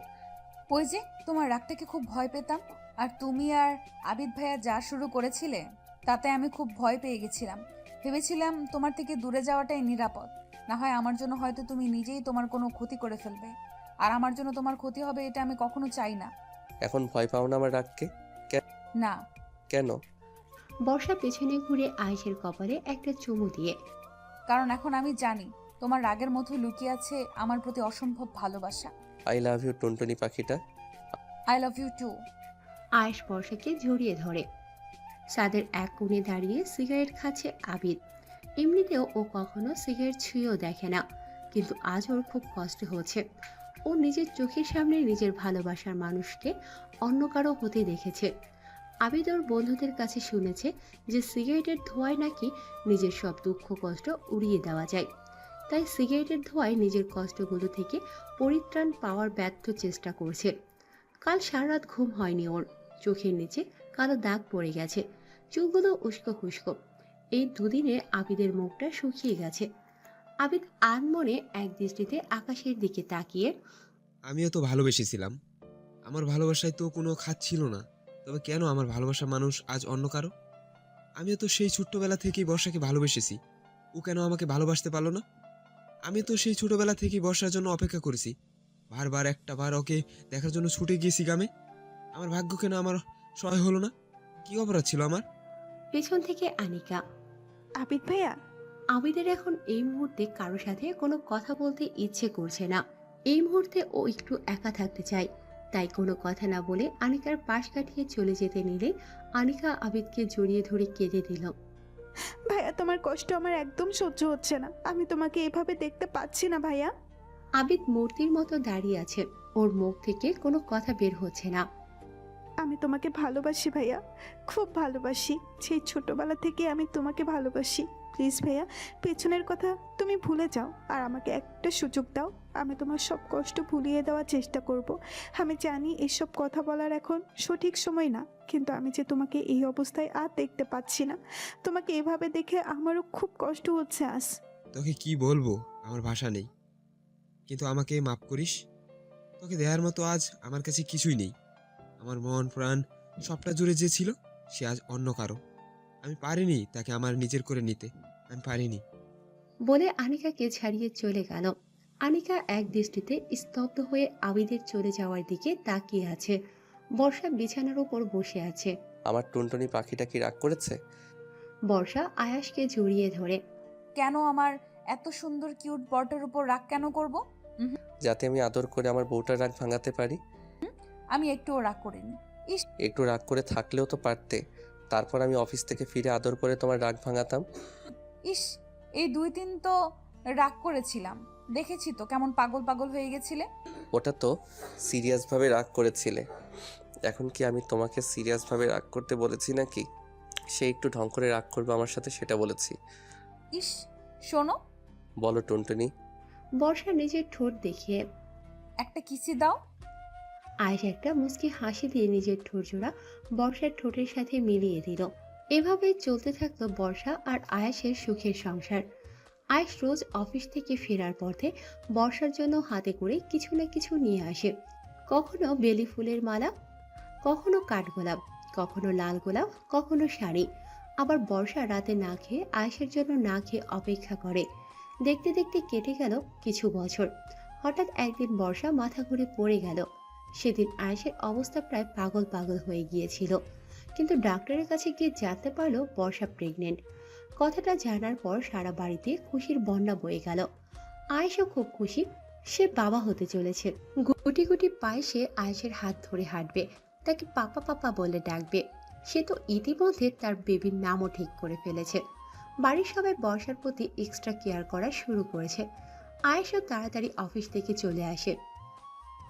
ওই যে তোমার রাগটাকে খুব ভয় পেতাম, আর তুমি আর আবিদ ভাইয়া যা শুরু করেছিলে তাতে আমি খুব ভয় পেয়ে গেছিলাম। ভেবেছিলাম তোমার থেকে দূরে যাওয়াটাই নিরাপদ। না হয় আমার জন্য হয়তো তুমি নিজেই তোমার কোনো ক্ষতি করে ফেলবে, আর আমার জন্য তোমার ক্ষতি হবে এটা আমি কখনো চাই না। এখন ভয় পাও না আমার রাগকে? না। কেন? বর্ষা পেছনে ঘুরে আয়েশের কপালে একটা চুমু দিয়ে। কারণ এখন আমি জানি তোমার রাগের মধ্যে লুকিয়ে আছে আমার প্রতি অসম্ভব ভালোবাসা। আই লাভ ইউ টুনটুনি পাখিটা। I love you too. Ayesh বর্ষাকে জড়িয়ে ধরে। ছাদের এক কোণে দাঁড়িয়ে সিগারেট খাচ্ছে আবিদ। এমনিতেও ও কখনো সিগারেট ছুঁয়েও দেখে না, কিন্তু আজ ওর খুব কষ্ট হচ্ছে। ও নিজের চোখের সামনে নিজের ভালোবাসার মানুষকে অন্য কারো হতে দেখেছে। আবিদ ওর বন্ধুদের কাছে শুনেছে যে সিগারেটের ধোঁয়ায় নাকি নিজের সব দুঃখ কষ্ট উড়িয়ে দেওয়া যায়। তাই সিগারেটের ধোঁয়ায় নিজের কষ্টগুলো থেকে পরিত্রাণ পাওয়ার ব্যর্থ চেষ্টা করছে। কাল সারা রাত ঘুম হয়নি ওর। চোখের নিচে কালো দাগ পড়ে গেছে, চুলগুলো উস্কো খুস্কো। এই দুদিনে আবিদের মুখটা শুকিয়ে গেছে। আবিদ আনমনে এক দৃষ্টিতে আকাশের দিকে তাকিয়ে, আমিও তো ভালোবেসেছিলাম, আমার ভালোবাসায় তো কোনো খাত ছিল না, তবে কেন আমার ভালোবাসার মানুষ আজ অন্য কারো? আমিও তো সেই ছোট্টবেলা থেকেই বর্ষাকে ভালোবেসেছি, ও কেন আমাকে ভালোবাসতে পারলো না? আমি তো সেই ছোটবেলা থেকেই বর্ষার জন্য অপেক্ষা করেছি, বারবার একটা বার ওকে দেখার জন্য ছুটে গিয়েছি গ্রামে। আমার ভাগ্য কেন আমার সহায় হলো না? কি অপরাধ ছিল আমার? পেছন থেকে আনিকা। আবিদ ভাইয়া, আবিদের এখন এই মুহূর্তে কারোর সাথে কোনো কথা বলতে ইচ্ছে করছে না। এই মুহূর্তে ও একটু একা থাকতে চায়। তাই কোনো কথা না বলে আনিকার পাশ কাটিয়ে চলে যেতে নিলে আনিকা আবিদকে জড়িয়ে ধরে কেঁদে দিল। ভাইয়া তোমার কষ্ট আমার একদম সহ্য হচ্ছে না। আমি তোমাকে এভাবে দেখতে পাচ্ছি না ভাইয়া। আবিদ মূর্তির মতো দাঁড়িয়ে আছে, ওর মুখ থেকে কোনো কথা বের হচ্ছে না। আমি তোমাকে ভালোবাসি ভাইয়া, খুব ভালোবাসি। সেই ছোটবেলা থেকে আমি তোমাকে ভালোবাসি। প্লিজ ভাইয়া, পেছনের কথা তুমি ভুলে যাও, আর আমাকে একটা সুযোগ দাও। আমি তোমার সব কষ্ট ভুলিয়ে দেওয়ার চেষ্টা করব। আমি জানি এসব কথা বলার এখন সঠিক সময় না, কিন্তু আমি যে তোমাকে এই অবস্থায় আর দেখতে পাচ্ছি না। তোমাকে এভাবে দেখে আমারও খুব কষ্ট হচ্ছে আজ। তোকে কি বলবো, আমার ভাষা নেই। কিন্তু আমাকে মাফ করিস। তোকে দেওয়ার মতো আজ আমার কাছে কিছুই নেই। আমার মন প্রাণ সবটা জুড়ে যে ছিল সে আজ অন্য কারো। আমি পারিনি তাকে আমার নিজের করে নিতে, আমি পারিনি। বলে আনিকাকে ছাড়িয়ে চলে গেল। আনিকা এক দৃষ্টিতে স্তব্ধ হয়ে আবিদের চলে যাওয়ার দিকে তাকিয়ে আছে। বর্ষা বিছানার উপর বসে আছে। আমার টুনটুনি পাখিটা কি রাগ করেছে? বর্ষা আয়াসকে জড়িয়ে ধরে। কেন আমার এত সুন্দর কিউট বরটার উপর রাগ কেন করব? যাতে আমি আদর করে আমার বউটার রাগ ভাঙাতে পারি। আমি একটুও রাগ করিনি। ইস, একটু রাগ করে থাকলেও তো পারতে, তারপর আমি অফিস থেকে ফিরে আদর করে তোমার রাগ ভাঙাতাম। ইস, এই 2-3 তো রাগ করেছিলাম, দেখেছি তো কেমন পাগল পাগল হয়ে গেছিলে। ওটা তো সিরিয়াসভাবে রাগ করেছিলে। এখন কি আমি তোমাকে সিরিয়াসভাবে রাগ করতে বলেছি নাকি সে একটু ঢং করে রাগ করবে আমার সাথে সেটা বলেছি? ইস, শোনো। বলো টুনটুনি। বর্ষা নিজের ঠোঁট দেখিয়ে। একটা কিসি দাও। আয়েশ একটা মুচকি হাসি দিয়ে নিজের ঠোঁট জোড়া বর্ষার ঠোঁটের সাথে মিলিয়ে দিল। এভাবে চলতে থাকলো বর্ষা আর আয়েশের সুখের সংসার। আয়েশ রোজ অফিস থেকে ফেরার পথে বর্ষার জন্য হাতে করে কিছু না কিছু নিয়ে আসে। কখনো বেলি ফুলের মালা, কখনো কাঠগোলাপ, কখনো লাল গোলাপ, কখনো শাড়ি। আবার বর্ষা রাতে না খেয়ে আয়েশের জন্য না খেয়ে অপেক্ষা করে। দেখতে দেখতে কেটে গেল কিছু বছর। হঠাৎ একদিন বর্ষা মাথা ঘুরে পড়ে গেল। সেদিন আয়েশের অবস্থা প্রায় পাগল পাগল হয়ে গিয়েছিল, কিন্তু ডাক্তারের কাছে গিয়ে জানতে পারলো বর্ষা প্রেগনেন্ট। কথাটা জানার পর সারা বাড়িতে খুশির বন্যা বয়ে গেল। আয়েশও খুব খুশি, সে বাবা হতে চলেছে। গুটি গুটি পায়ে সে আয়েশের হাত ধরে হাঁটবে, তাকে পাপা পাপা বলে ডাকবে। সে তো ইতিমধ্যে তার বেবির নামও ঠিক করে ফেলেছে। বাড়ির সবাই বর্ষার প্রতি এক্সট্রা কেয়ার করা শুরু করেছে। আয়েশও তাড়াতাড়ি অফিস থেকে চলে আসে।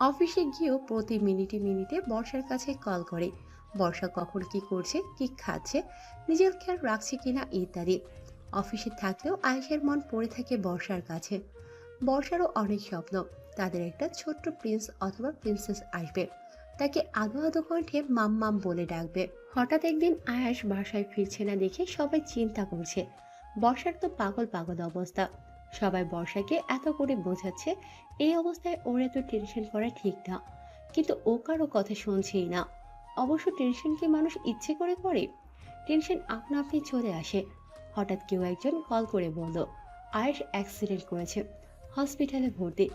অফিসে গিয়েও প্রতি মিনিটে মিনিটে বর্ষার কাছে কল করে, বর্ষা কখন কি করছে, কি খাচ্ছে, নিজের খেয়াল রাখছে কিনা ইত্যাদি। অফিসে থাকলেও আয়েশের মন পড়ে থাকে বর্ষার কাছে। বর্ষারও অনেক স্বপ্ন, তাদের একটা ছোট্ট প্রিন্স অথবা প্রিন্সেস আসবে, তাকে আদো আদো কণ্ঠে মাম্মাম বলে ডাকবে। হঠাৎ একদিন আয়াস বাসায় ফিরছে না দেখে সবাই চিন্তা করছে বর্ষার তো পাগল পাগল অবস্থা। সবাই বর্ষাকে এত করে বোঝাচ্ছে এই অবস্থায় ওর এত টেনশন করা ঠিক না, কিন্তু ও কারো কথা শুনছেই না। অবশ্য টেনশন কি মানুষ ইচ্ছে করে করে? টেনশন আপনা আপনি চলে আসে। হঠাৎ কেউ একজন কল করে বলল আয়েশ অ্যাক্সিডেন্ট করেছে, হসপিটালে ভর্তি।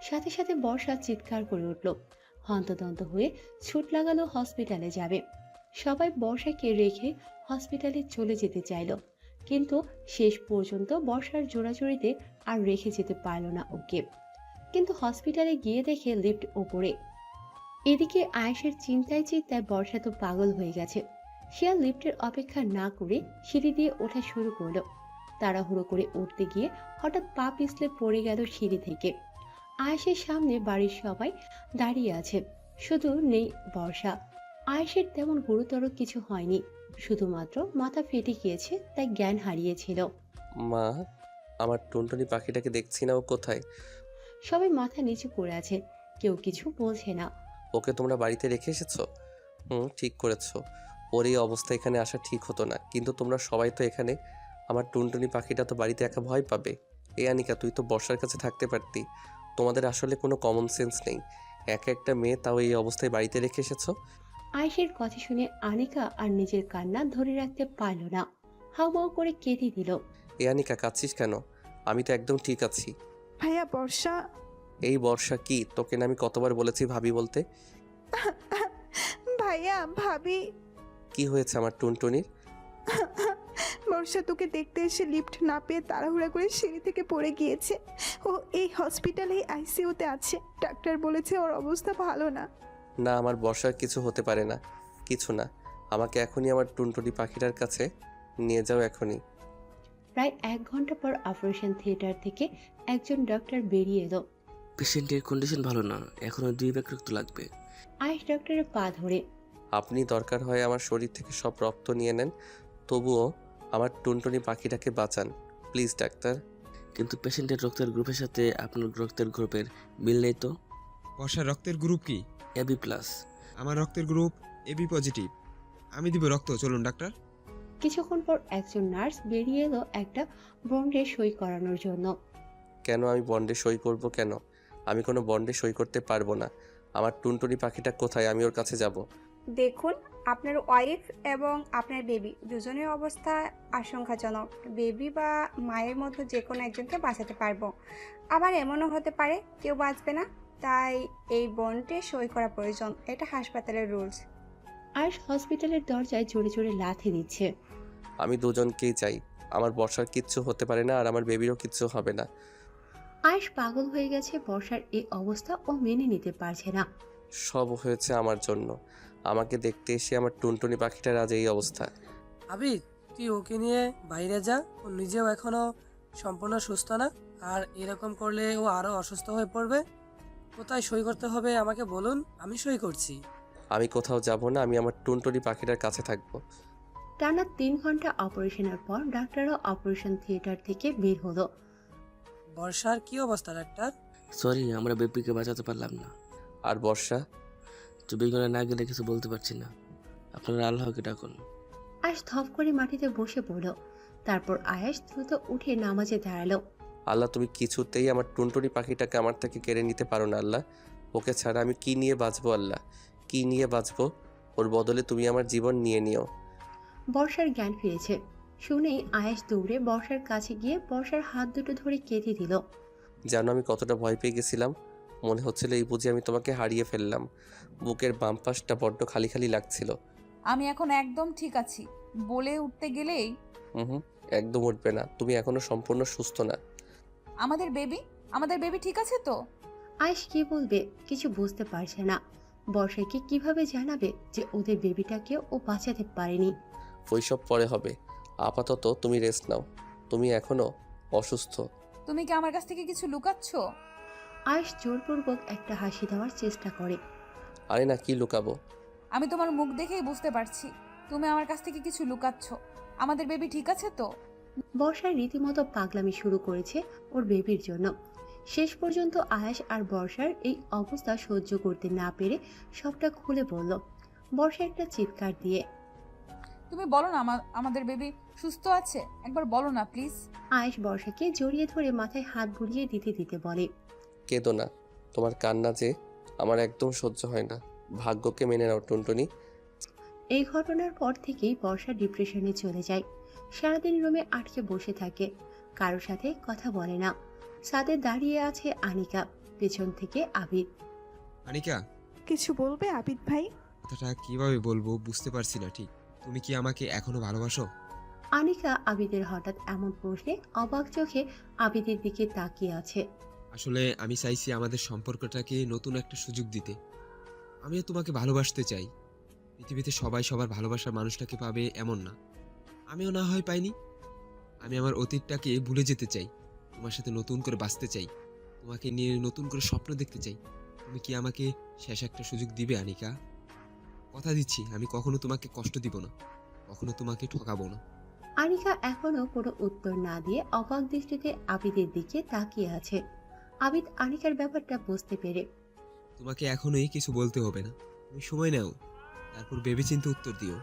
সাথে সাথে বর্ষা চিৎকার করে উঠল, হন্তদন্ত হয়ে ছুট লাগালো হসপিটালে যাবে। সবাই বর্ষাকে রেখে হসপিটালে চলে যেতে চাইল, কিন্তু শেষ পর্যন্ত বর্ষার জোড়াজুড়িতে আর রেখে যেতে পারল না ওকে। কিন্তু হসপিটালে গিয়ে দেখে লিফট ওপরে। এদিকে আয়েশের চিন্তায় চিন্তায় বর্ষা তো পাগল হয়ে গেছে। সে আর লিফটের অপেক্ষা না করে সিঁড়ি দিয়ে ওঠা শুরু করলো। তাড়াহুড়ো করে উঠতে গিয়ে হঠাৎ পা পিছলে পড়ে গেল সিঁড়ি থেকে। আয়েশের সামনে বাড়ির সবাই দাঁড়িয়ে আছে, শুধু নেই বর্ষা। আয়েশের তেমন গুরুতর কিছু হয়নি, শুধুমাত্র মাথা ফেটে গিয়েছে, তাই জ্ঞান হারিয়েছিল। মা, আমার টুনটুনি পাখিটাকে দেখছি না, ও কোথায়? সবাই মাথা নিচু করে আছে, কেউ কিছু বলছে না। ওকে তোমরা বাড়িতে রেখে এসেছো? ঠিক করেছো। ওর এই অবস্থা এখানে আসা ঠিক হতো না, কিন্তু তোমরা সবাই তো এখানে। আমার টুনটুনি পাখিটা তো বাড়িতে একা ভয় পাবে। আনিকা, তুই তো বর্ষার কাছে থাকতে পারতি। তোমাদের আসলে কোনো কমন সেন্স নেই। একা একটা মেয়ে, তাও এই অবস্থায় বাড়িতে রেখে এসেছো। আয়েশের কথা শুনে আনিকা আর নিজের কান্না ধরে রাখতে পারল না, হাউমাউ করে কেঁদে দিল। আনিকা, কাঁদছিস কেন? আমি তো একদম ঠিক আছি। ভাইয়া বর্ষা। এই বর্ষা কি? তোকে না আমি কতবার বলেছি ভাবি বলতে? ভাইয়া ভাবি। কি হয়েছে আমার টুনটুনির? বর্ষা তোকে দেখতে এসে লিফট না পেয়ে তাড়াহুড়া করে সিঁড়ি থেকে পড়ে গিয়েছে। ও এই হসপিটালে আইসিইউতে আছে, ডাক্তার বলেছে ওর অবস্থা ভালো না। না, আমার বর্ষার কিছু হতে পারে না। কিছু না, আমাকে এখনই আমার টুনটুনি পাখিটার কাছে নিয়ে যাও, এখনই। প্রায় 1 ঘন্টা পর অপারেশন থিয়েটার থেকে একজন ডক্টর বেরিয়ে এলো। পেশেন্টের কন্ডিশন ভালো না, এখনো 2 ব্যাগ রক্ত লাগবে। আয়েশ ডক্টরের পা ধরে, আপনি দরকার হয় আমার শরীর থেকে সব রক্ত নিয়ে নেন, তবুও আমার টুনটুনি পাখিটাকে বাঁচান প্লিজ ডাক্তার। কিন্তু পেশেন্টের রক্তের গ্রুপের সাথে আপনার রক্তের গ্রুপের মিল নেই তো। বর্ষার রক্তের গ্রুপ কি? AB plus. আমার রক্তের গ্রুপ এবি পজিটিভ। আমি দিব রক্ত, চলুন ডাক্তার। কিছুক্ষণ পর একজন নার্স বেরিয়ে এলো একটা বন্ডে সই করানোর জন্য। কেন আমি বন্ডে সই করব কেন? আমি কোনো বন্ডে সই করতে পারবো না। আমার টুনটুনি পাখিটা কোথায়? আমি ওর কাছে যাব। দেখুন, আপনার ওয়াইফ এবং আপনার বেবি দুজনের অবস্থা আশঙ্কাজনক। বেবি বা মায়ের মধ্যে যে কোনো একজনকে বাঁচাতে পারবো, আবার এমনও হতে পারে কেউ বাঁচবে না, তাই এই বন্ডে সই করা প্রয়োজন। এটা হাসপাতালের রুলস। আয়েশ হসপিটালের দরজায় জোরে জোরে লাথি দিচ্ছে। আমি দুজনকেই চাই। আমার বর্ষার কিচ্ছু হতে পারে না, আর আমার বেবিরও কিচ্ছু হবে না। আয়েশ পাগল হয়ে গেছে, বর্ষার এই অবস্থা ও মেনে নিতে পারছে না। সব হয়েছে আমার জন্য। আমাকে দেখতে এসে আমার টুনটুনি পাখিটার আজ এই অবস্থা। আবির, তুই ওকে নিয়ে বাইরে যা, ও নিজেও এখনো সম্পূর্ণ সুস্থ না, আর এরকম করলে ও আরো অসুস্থ হয়ে পড়বে। কোথায় সই করতে হবে আমাকে বলুন, আমি সই করছি। আমি কোথাও যাব না, আমি আমার টুনটুনি পাখিটার কাছে থাকবো। টানা 3 ঘন্টা অপারেশনের পর ডাক্তাররা অপারেশন থিয়েটার থেকে বের হলো। বর্ষার কি অবস্থা ডাক্তার? সরি, আমরা বেবিকে বাঁচাতে পারলাম না। আর বর্ষা? 24 ঘন্টা না গেলে কিছু বলতে পারছি না, আপনারা আল্লাহকে ডাকুন। আয়েশ ধপ করে মাটিতে বসে পড়ল। তারপর আয়েশ দ্রুত উঠে নামাজে দাঁড়ালো। আল্লাহ, তুমি কিছুতেই আমার টুনটুনি পাখিটাকে আমার থেকে কেড়ে নিতে পারো না আল্লাহ। ওকে ছাড়া আমি কি নিয়ে বাঁচবো আল্লাহ? কি নিয়ে বাঁচবো? ওর বদলে তুমি আমার জীবন নিয়ে নিও। বর্ষার জ্ঞান ফিরেছে শুনেই আয়েশ দৌড়ে বর্ষার কাছে গিয়ে বর্ষার হাত দুটো ধরে কেঁদে দিল। জানো আমি কতটা ভয় পেয়ে গেছিলাম? মনে হচ্ছিল এই বুঝি আমি তোমাকে হারিয়ে ফেললাম। বুকের বাম পাশটা বড্ড খালি খালি লাগছিল। আমি এখন একদম ঠিক আছি বলে উঠতে গেলেই একদম উঠবে না, তুমি এখনো সম্পূর্ণ সুস্থ না। আমাদের বেবি ঠিক আছে তো? আয়েশ কি বলবে কিছু বুঝতে পারছে না। বর্ষাকে কিভাবে জানাবে যে ওদের বেবিটাকে ও বাঁচাতে পারেনি? ওইসব পরে হবে, আপাতত তুমি রেস্ট নাও। তুমি এখনো অসুস্থ। তুমি কি আমার কাছ থেকে কিছু লুকাচ্ছ? আয়েশ জোরপূর্বক একটা হাসি দেওয়ার চেষ্টা করে। আরে না, কি লুকাবো? আমি তোমার মুখ দেখেই বুঝতে পারছি তুমি আমার কাছ থেকে কিছু লুকাচ্ছ। আমাদের বেবি ঠিক আছে তো? বর্ষা রীতিমতো পাগলামি শুরু করেছে ওর বেবির জন্য। শেষ পর্যন্ত আয়াস আর বর্ষার এই অবস্থা সহ্য করতে না পেরে সবটা খুলে বলল। বর্ষা একটা চিৎকার দিয়ে, তুমি বলো না আমাদের বেবি সুস্থ আছে, একবার বলো না প্লিজ। আয়েশ বর্ষাকে জড়িয়ে ধরে মাথায় হাত বুলিয়ে দিতে দিতে বলে, কেঁদো না, তোমার কান্না যে আমার একদম সহ্য হয় না। ভাগ্যকে মেনে নাও টুনটুনি। এই ঘটনার পর থেকেই বর্ষা ডিপ্রেশনে চলে যায়। সারাদিন রুমে আটকে বসে থাকে, কারোর সাথে কথা বলে না। ছাদে দাঁড়িয়ে আছে আনিকা, পেছন থেকে আবিদ। আনিকা, কিছু বলবে আবিদ ভাই? কথাটা কিভাবে বলবো বুঝতে পারছি না ঠিক। তুমি কি আমাকে এখনো ভালোবাসো? আনিকা আবিদের হঠাৎ এমন প্রশ্নে অবাক চোখে আবিদের দিকে তাকিয়ে আছে। আসলে আমি চাইছি আমাদের সম্পর্কটাকে নতুন একটা সুযোগ দিতে। আমিও তোমাকে ভালোবাসতে চাই। পৃথিবীতে সবাই সবার ভালোবাসার মানুষটাকে পাবে এমন না, আমিও না হয় পাইনি। আমি আমার অতীতটাকে ভুলে যেতে চাই, তোমার সাথে নতুন করে বাঁচতে চাই, তোমাকে নিয়ে নতুন করে স্বপ্ন দেখতে চাই। তুমি কি আমাকে শেষ একটা সুযোগ দিবে আনিকা? কথা দিচ্ছি আমি কখনো তোমাকে কষ্ট দিব না, কখনো তোমাকে ঠকাবো না। আনিকা এখনো কোনো উত্তর না দিয়ে অবাক দৃষ্টিতে আবিদের দিকে তাকিয়ে আছে। আবিদ আনিকার ব্যাপারটা বুঝতে পেরে, তোমাকে এখনোই কিছু বলতে হবে না, তুমি সময় নাও, তারপর ভেবেচিন্তে উত্তর দিও।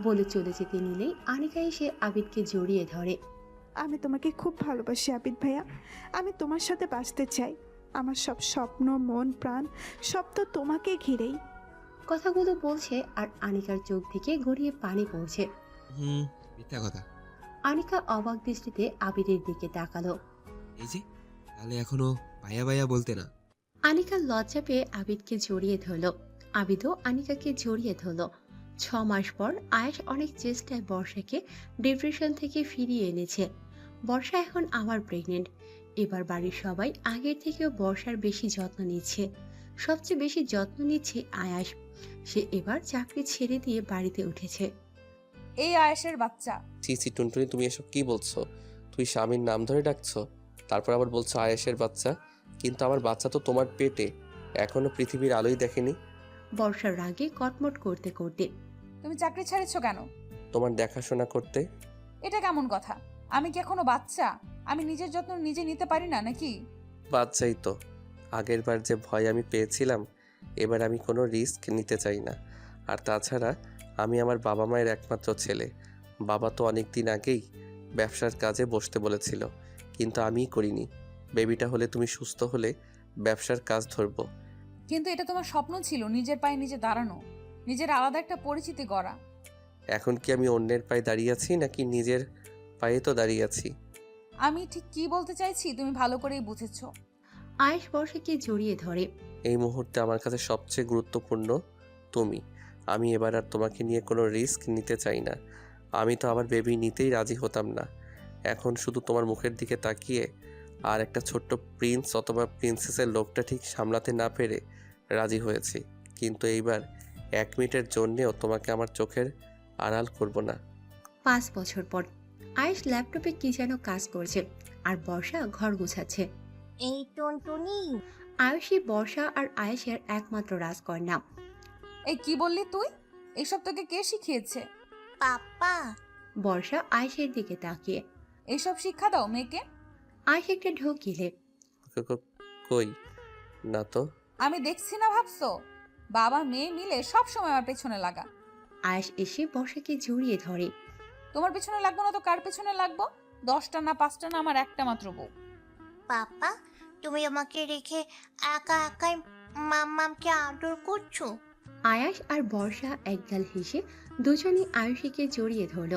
বলে চলে যেতে নিলেই আনিকা এসে আবিদকে জড়িয়ে ধরে। আমি তোমাকে খুব ভালোবাসি আবিদ ভাইয়া, আমি তোমার সাথে বাঁচতে চাই। আমার সব স্বপ্ন, মন, প্রাণ সব তো তোমাকে ঘিরেই। কথাগুলো বলছে আর আনিকার চোখ থেকে গড়িয়ে পানি পড়ছে। মিথ্যা কথা। আনিকা অবাক দৃষ্টিতে আবিদের দিকে তাকালো। এই যে, তাহলে এখনো ভাইয়া ভাইয়া বলতে না? আনিকা লজ্জা পেয়ে আবিদকে জড়িয়ে ধরলো। আবিদও আনিকাকে জড়িয়ে ধরলো। 6 মাস পর আয়েশ অনেক চেষ্টায় বর্ষাকে ডিপ্রেশন থেকে ফিরিয়ে এনেছে। বর্ষা এখন আবার প্রেগনেন্ট। এবার বাড়ির সবাই আগের থেকেও বর্ষার বেশি যত্ন নিচ্ছে। সবচেয়ে বেশি যত্ন নিচ্ছে আয়াস। সে এবার চাকরি ছেড়ে দিয়ে বাড়িতে উঠেছে। এই আয়েশের বাচ্চা। ছি ছি টুনটুনি, তুমি এসব কি বলছো? তুই স্বামীর নাম ধরে ডাকছো, তারপর আবার বলছো আয়েশের বাচ্চা। কিন্তু আমার বাচ্চা তো তোমার পেটে, এখনো পৃথিবীর আলোই দেখেনি। বর্ষার রাগে কটমট করতে করতে, তুমি চাকরি ছেড়েছো কেন? তোমার দেখাশোনা করতে। এটা কেমন কথা? আমি কি এখনো বাচ্চা? আমি নিজের যত্ন নিজে নিতে পারি না নাকি? বাচ্চাই তো। আগের বার যে ভয় আমি পেয়েছিলাম, এবার আমি কোনো রিস্ক নিতে চাই না। আর তাছাড়া আমি আমার বাবা মায়ের একমাত্র ছেলে। বাবা তো অনেক দিন আগেই ব্যবসার কাজে বসতে বলেছিল, কিন্তু আমিই করিনি। বেবিটা হলে তুমি সুস্থ হলে ব্যবসার কাজ ধরবো। কিন্তু এটা তোমার স্বপ্ন ছিল, নিজের পায়ে নিজে দাঁড়ানো, নিজের আলাদা একটা পরিচিতি গড়া। এখন কি আমি অন্যের পায়ে দাঁড়িয়ে আছি নাকি নিজের পায়ে তো দাঁড়িয়ে আছি? আমি ঠিক কি বলতে চাইছি তুমি ভালো করেই বুঝেছো। আয়েশ বর্ষাকে জড়িয়ে ধরে। এই মুহূর্তে আমার কাছে সবচেয়ে গুরুত্বপূর্ণ তুমি। আমি এবার আর তোমাকে নিয়ে কোনো রিস্ক নিতে চাই না। আমি তো আমার বেবি নিতেই রাজি হতাম না। এখন শুধু তোমার মুখের দিকে তাকিয়ে আর একটা ছোট্ট প্রিন্স অথবা প্রিন্সেসের লোকটা ঠিক সামলাতে না পেরে রাজি হয়েছি। কিন্তু এইবার 1 মিনিটের জন্যেও তোমাকে আমার চোখের আড়াল করব না। 5 বছর পর আয়েশ ল্যাপটপে কি যেন কাজ করছে আর বর্ষা ঘর গুছাচ্ছে। এই টুনটুনি, আয়ুষী বর্ষা আর আয়েশের একমাত্র রাজকন্যা। এই কি বললি তুই? এইসব তোকে কে শিখিয়েছে? পাপা। বর্ষা আয়েশের দিকে তাকিয়ে, এইসব শিক্ষা দাও মেয়েকে? আয়েশ একটা ঢোক গিলে। কই না তো। আমি দেখছি না ভাবছো? বাবা মেয়ে মিলে সব সময় আমার পেছনে লাগা। আয়েশ এসে বর্ষাকে জড়িয়ে ধরে। তোমার পেছনে লাগবো না তো কার পেছনে লাগবো? 10টা না 5টা না, আমার একটা মাত্র বউ। পাপা, তুমি আমাকে রেখে একা একাই মাম্মামকে আদর করছো? আয়াশ আর বর্ষা একগাল হেসে দুজনই আয়ুষীকে জড়িয়ে ধরল।